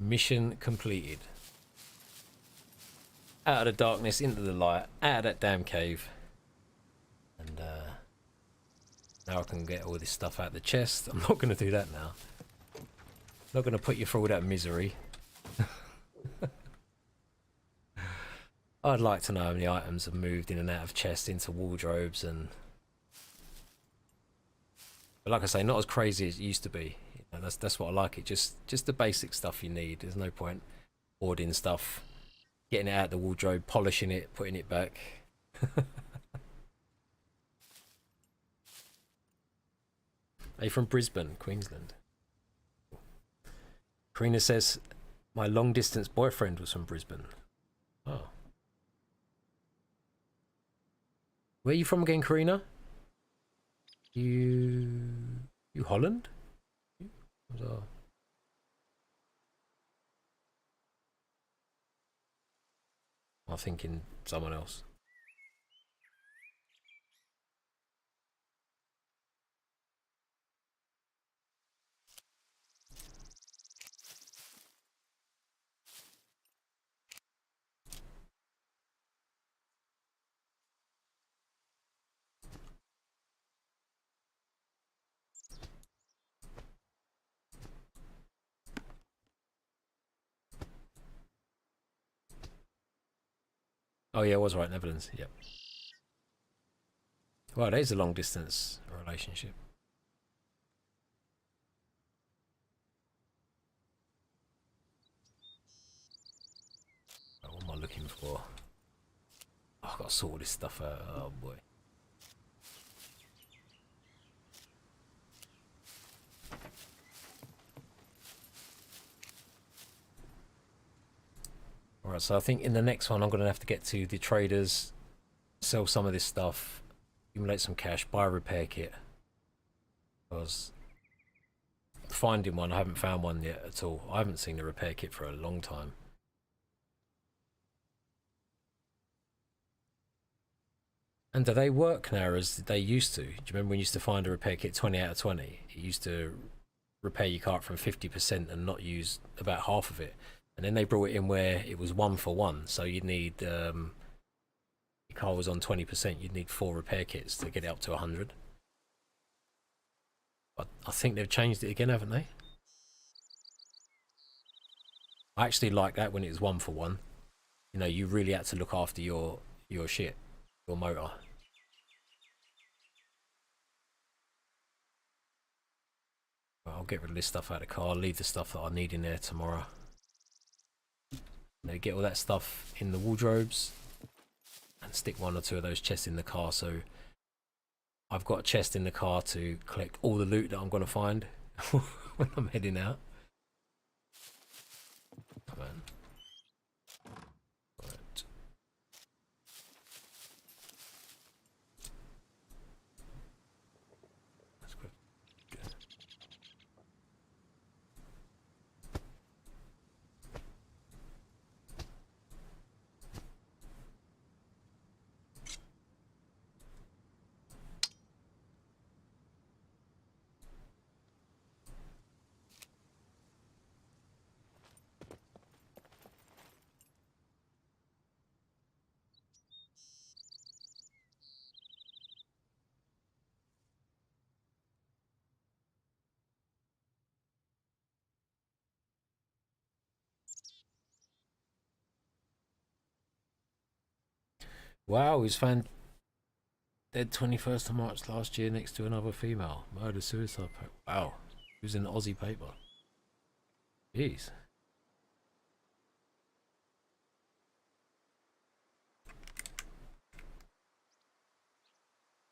Mission completed. Out of the darkness, into the light, out of that damn cave. And now I can get all this stuff out of the chest. I'm not going to do that now. Not going to put you through all that misery. I'd like to know how many items have moved in and out of chests into wardrobes, and but like I say, not as crazy as it used to be. You know, that's what I like. It just the basic stuff you need. There's no point hoarding stuff Getting it out of the wardrobe, polishing it, putting it back. Are you from Brisbane, Queensland? Karina says, my long distance boyfriend was from Brisbane. Oh. Where are you from again, Karina? You Holland? Oh. I'm thinking someone else. Oh yeah, I was right, Netherlands. Yep. Well, that is a long distance relationship. Oh, what am I looking for? Oh, I've got to sort all this stuff out. Oh boy. Alright, so I think in the next one I'm going to have to get to the traders, sell some of this stuff, accumulate some cash, buy a repair kit. Because finding one, I haven't found one yet at all. I haven't seen a repair kit for a long time. And do they work now as they used to? Do you remember when you used to find a repair kit 20 out of 20? It used to repair your cart from 50% and not use about half of it. And then they brought it in where it was 1 for 1. So you'd need, your car was on 20%, you'd need 4 repair kits to get it up to 100. But I think they've changed it again, haven't they? I actually like that when it was 1 for 1. You know, you really had to look after your shit, your motor. I'll get rid of this stuff out of the car, leave the stuff that I need in there tomorrow. You know, get all that stuff in the wardrobes and stick 1 or 2 of those chests in the car. So I've got a chest in the car to collect all the loot that I'm going to find when I'm heading out. Come on. Right. That's good. Wow, he's found dead 21st of March last year next to another female. Murder suicide. Wow. He was in the Aussie paper. Jeez.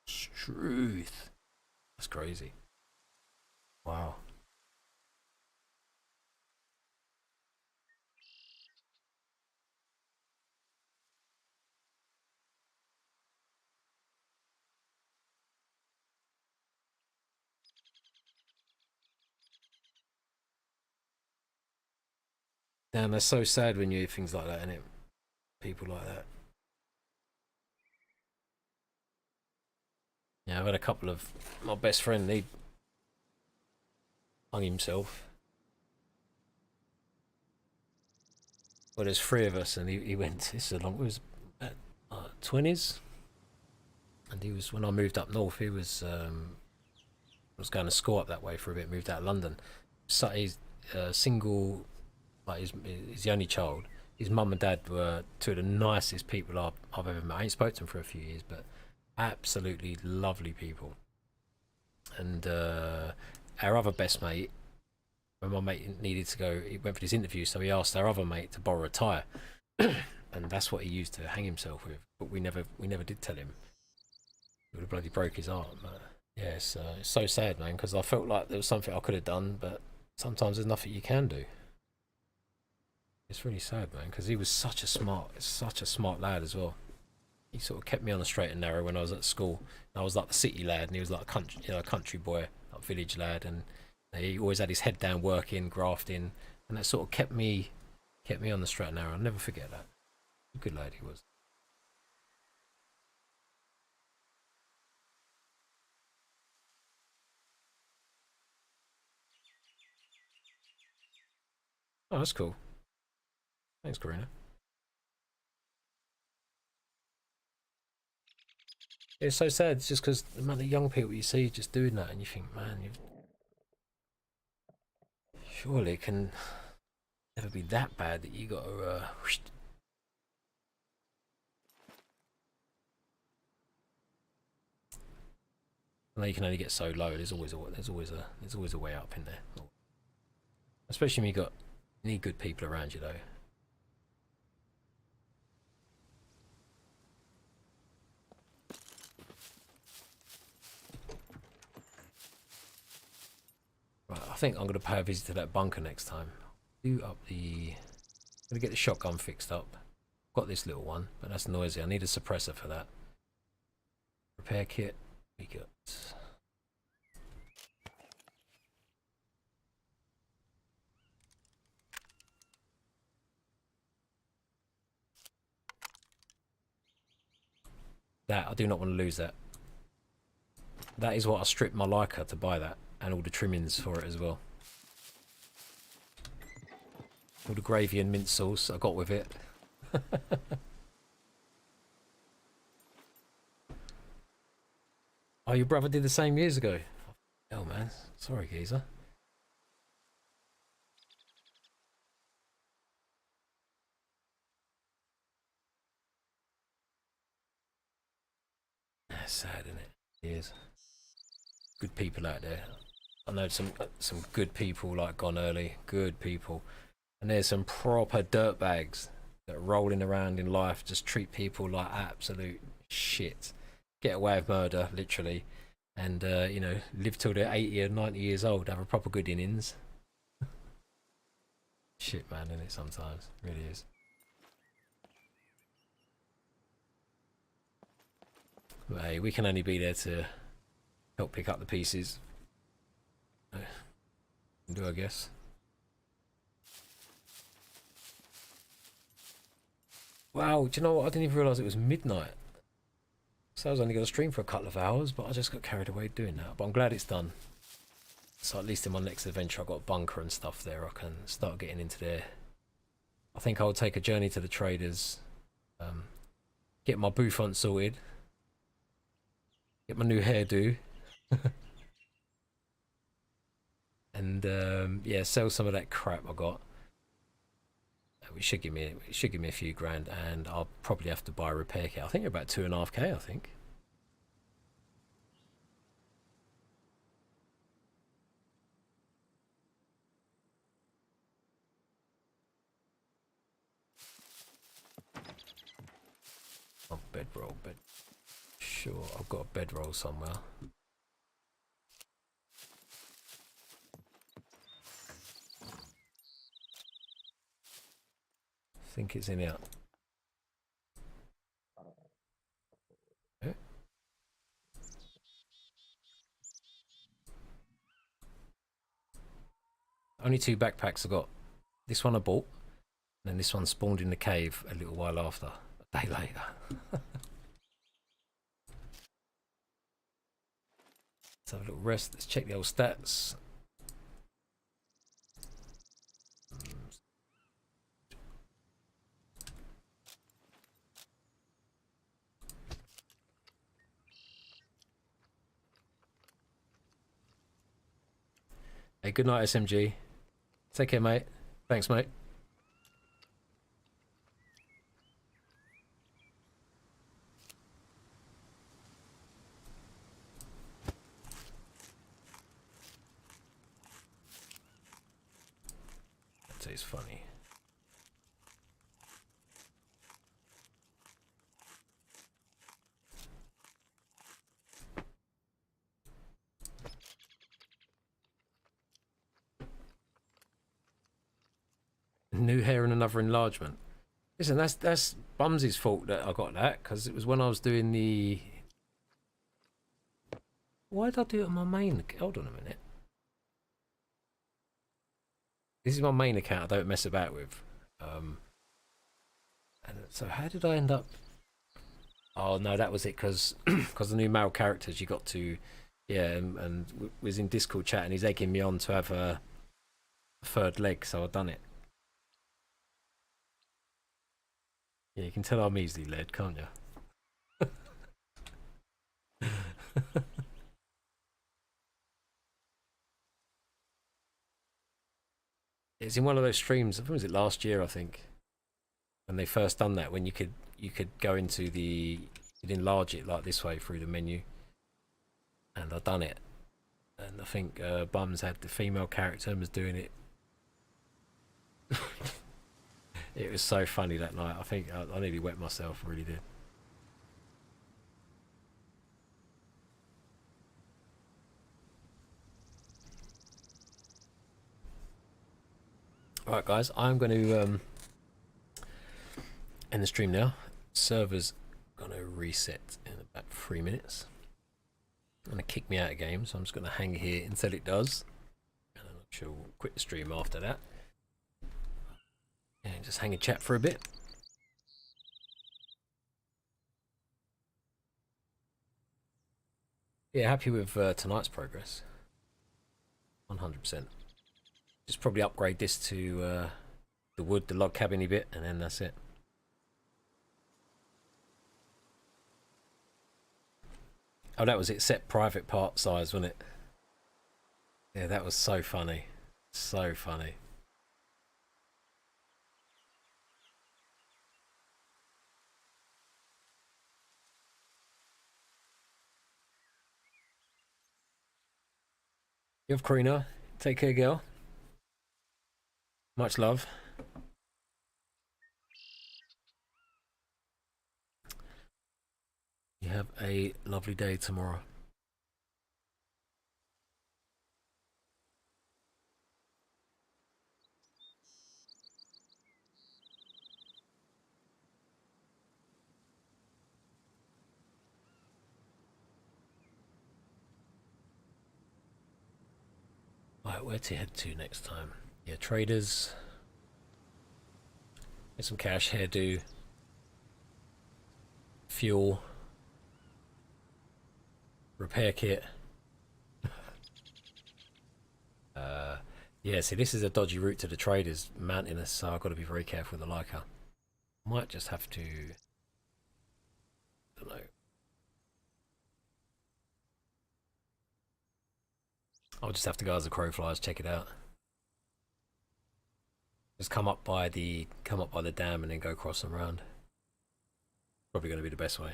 Truth. That's crazy. Wow. Damn, that's so sad when you hear things like that, innit? People like that. Yeah, I've had a couple of my best friend. He hung himself. Well, there's 3 of us, and he went. This is a long. It was at 20s, and he was when I moved up north. He was going to school up that way for a bit. Moved out of London. So he's single. Like he's the only child. His mum and dad were 2 of the nicest people I've ever met. I ain't spoken to them for a few years, but absolutely lovely people. And our other best mate, when my mate needed to go, he went for this interview, so he asked our other mate to borrow a tyre. and that's what he used to hang himself with. But we never did tell him. He would have bloody broke his arm. But yeah, it's so sad, man, because I felt like there was something I could have done, but sometimes there's nothing you can do. It's really sad, man, because he was such a smart lad as well. He sort of kept me on the straight and narrow when I was at school. I was like the city lad, and he was like a country boy, like village lad, and he always had his head down, working, grafting, and that sort of kept me on the straight and narrow. I'll never forget that. A good lad he was. Oh, that's cool. Thanks, Karina. It's so sad. It's just because the amount of young people you see just doing that, and you think, man, surely it can never be that bad that you got to. I know you can only get so low. There's always a way up in there. Especially when you need good people around you, though. Right, I think I'm going to pay a visit to that bunker next time. I'm going to get the shotgun fixed up. Got this little one, but that's noisy. I need a suppressor for that. Repair kit. We got. That, I do not want to lose that. That is what I stripped my Laika to buy that, and all the trimmings for it as well. All the gravy and mint sauce I got with it. Oh, your brother did the same years ago. Oh man, sorry geezer. That's sad, isn't it? It is. Good people out there. I know some good people like gone early. Good people, and there's some proper dirtbags that are rolling around in life, just treat people like absolute shit. Get away with murder, literally, and you know, live till they're 80 or 90 years old, have a proper good innings. Shit, man, isn't it? Sometimes, it really is. But hey, we can only be there to help pick up the pieces. Do I guess. Wow, do you know what? I didn't even realise it was midnight. So I was only going to stream for a couple of hours, but I just got carried away doing that. But I'm glad it's done. So at least in my next adventure, I've got a bunker and stuff there. I can start getting into there. I think I'll take a journey to the traders, get my bouffant sorted, get my new hairdo, and yeah, sell some of that crap I got. It should give me a few grand, and I'll probably have to buy a repair kit. I think about 2.5k. I think. Oh, bedroll, bed. Sure, I've got a bedroll somewhere. I think it's in here. Okay. Only 2 backpacks I got. This one I bought, and then this one spawned in the cave a little while after, a day later. Let's have a little rest. Let's check the old stats. Hey, good night, SMG. Take care, mate. Thanks, mate. That tastes funny. another enlargement. Listen, that's Bumsy's fault that I got that, because it was when I was doing the... Why did I do it on my main? Hold on a minute. This is my main account I don't mess about with. And so how did I end up... Oh no, that was it, because the new male characters you got to... Yeah, and was in Discord chat and he's egging me on to have a third leg, so I've done it. Yeah, you can tell I'm easily led, can't you? It's in one of those streams, I think it was it last year, I think, when they first done that, when you could go into the... You'd enlarge it like this way through the menu. And I've done it. And I think Bums had the female character and was doing it. It was so funny that night. I think I nearly wet myself, really did. Alright guys, I'm going to end the stream now. Server's going to reset in about 3 minutes. Going to kick me out of game, so I'm just going to hang here until it does. And I'm sure we'll quit the stream after that. And just hang and chat for a bit. Yeah, happy with tonight's progress. 100%. Just probably upgrade this to the wood, the log cabiny bit, and then that's it. Oh, that was it. Set private part size, wasn't it? Yeah, that was so funny. So funny. You have Karina. Take care, girl. Much love. You have a lovely day tomorrow. Right, where to head to next time? Yeah, traders. Get some cash, hairdo. Fuel. Repair kit. Yeah, see, this is a dodgy route to the traders, mountainous, so I've got to be very careful with the Laika. Might just have to... don't know. I'll just have to go as the crow flies, check it out. Just come up by the dam and then go across and round. Probably going to be the best way.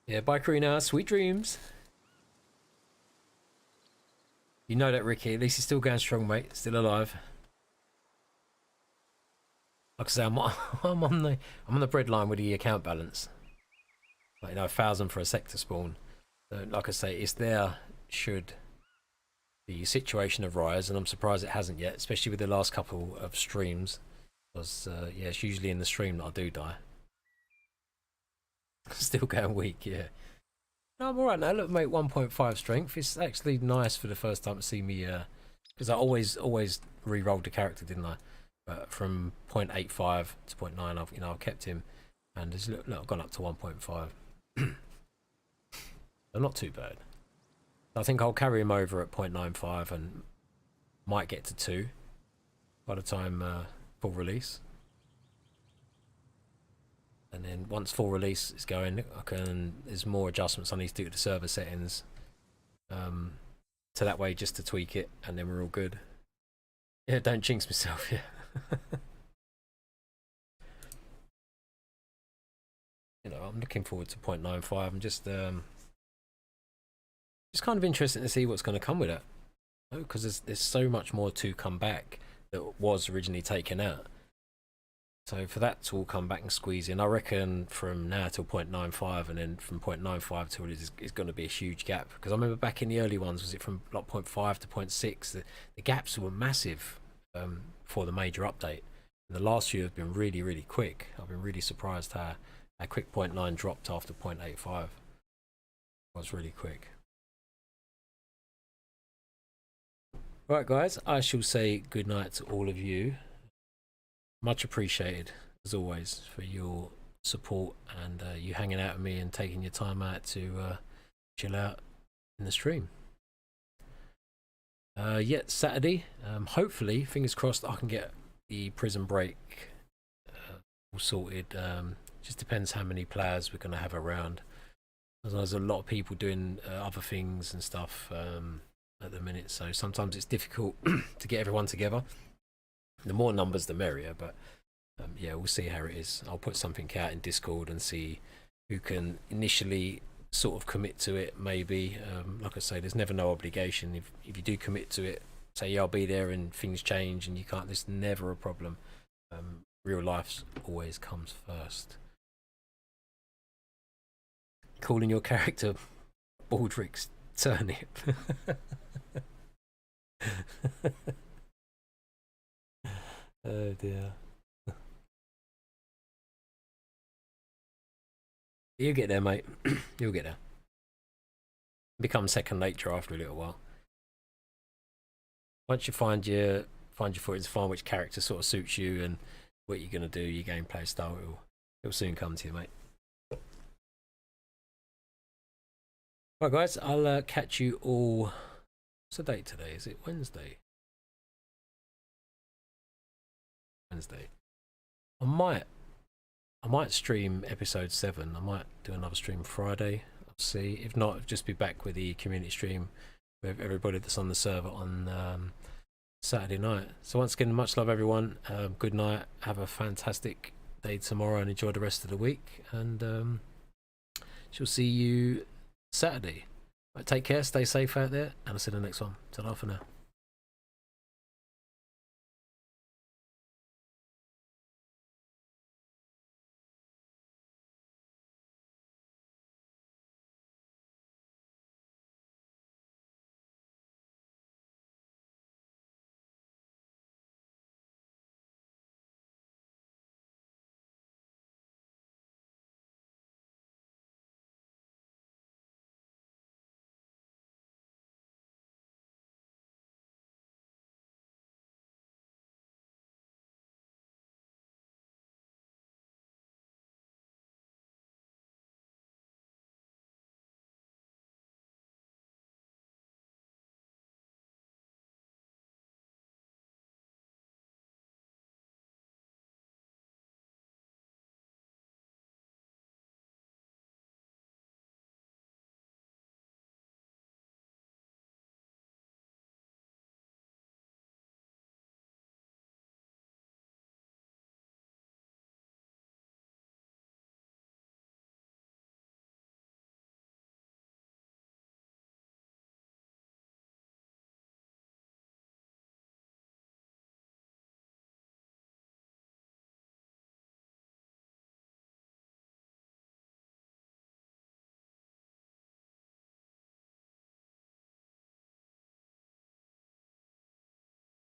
Yeah, bye Karina, sweet dreams. You know that, Ricky, at least he's still going strong, mate, still alive. Like I say, I'm on the bread line with the account balance. Like, you know, 1,000 for a sector spawn. So, like I say, it's there should the situation arise, and I'm surprised it hasn't yet, especially with the last couple of streams. Because yeah, it's usually in the stream that I do die. Still going weak, yeah. No, I'm alright now. Look, mate, 1.5 strength. It's actually nice for the first time to see me, because I always re-rolled the character, didn't I? But from 0.85 to 0.9, I've kept him, and it's, look, I've gone up to 1.5. So not too bad. I think I'll carry him over at 0.95 and might get to 2 by the time full release. And then once full release is going, there's more adjustments I need to do to the server settings. So that way, just to tweak it, and then we're all good. Yeah, don't jinx myself, yeah. You know, I'm looking forward to 0.95. I'm just kind of interested to see what's going to come with it, because there's so much more to come back that was originally taken out. So for that to all come back and squeeze in, I reckon from now till 0.95, and then from 0.95 till is going to be a huge gap. Because I remember back in the early ones, was it from like 0.5 to 0.6? The gaps were massive for the major update. And the last few have been really, really quick. I've been really surprised how quick 0.9 dropped after 0.85. It was really quick. Right, guys, I shall say good night to all of you. Much appreciated, as always, for your support and you hanging out with me and taking your time out to chill out in the stream. Yeah, Saturday, hopefully, fingers crossed, I can get the prison break all sorted. Just depends how many players we're going to have around. There's a lot of people doing other things and stuff at the minute, so sometimes it's difficult to get everyone together. The more numbers, the merrier, but yeah, we'll see how it is. I'll put something out in Discord and see who can initially sort of commit to it, maybe. Like I say, there's never no obligation. If you do commit to it, say, yeah, I'll be there, and things change and you can't, there's never a problem. Real life always comes first. Calling your character Baldrick's Turnip. Oh dear. You'll get there, mate. You'll get there. Become second nature after a little while. Once you find your footings, find which character sort of suits you and what you're gonna do, your gameplay style, it'll soon come to you, mate. Right, guys, I'll catch you all. What's the date today? Is it Wednesday? Wednesday. I might stream episode 7. I might do another stream Friday. I'll see. If not, I'll just be back with the community stream with everybody that's on the server on Saturday night. So once again, much love, everyone. Good night. Have a fantastic day tomorrow and enjoy the rest of the week. And she'll see you Saturday. Right, take care. Stay safe out there. And I'll see you in the next one. Ta-ra for now.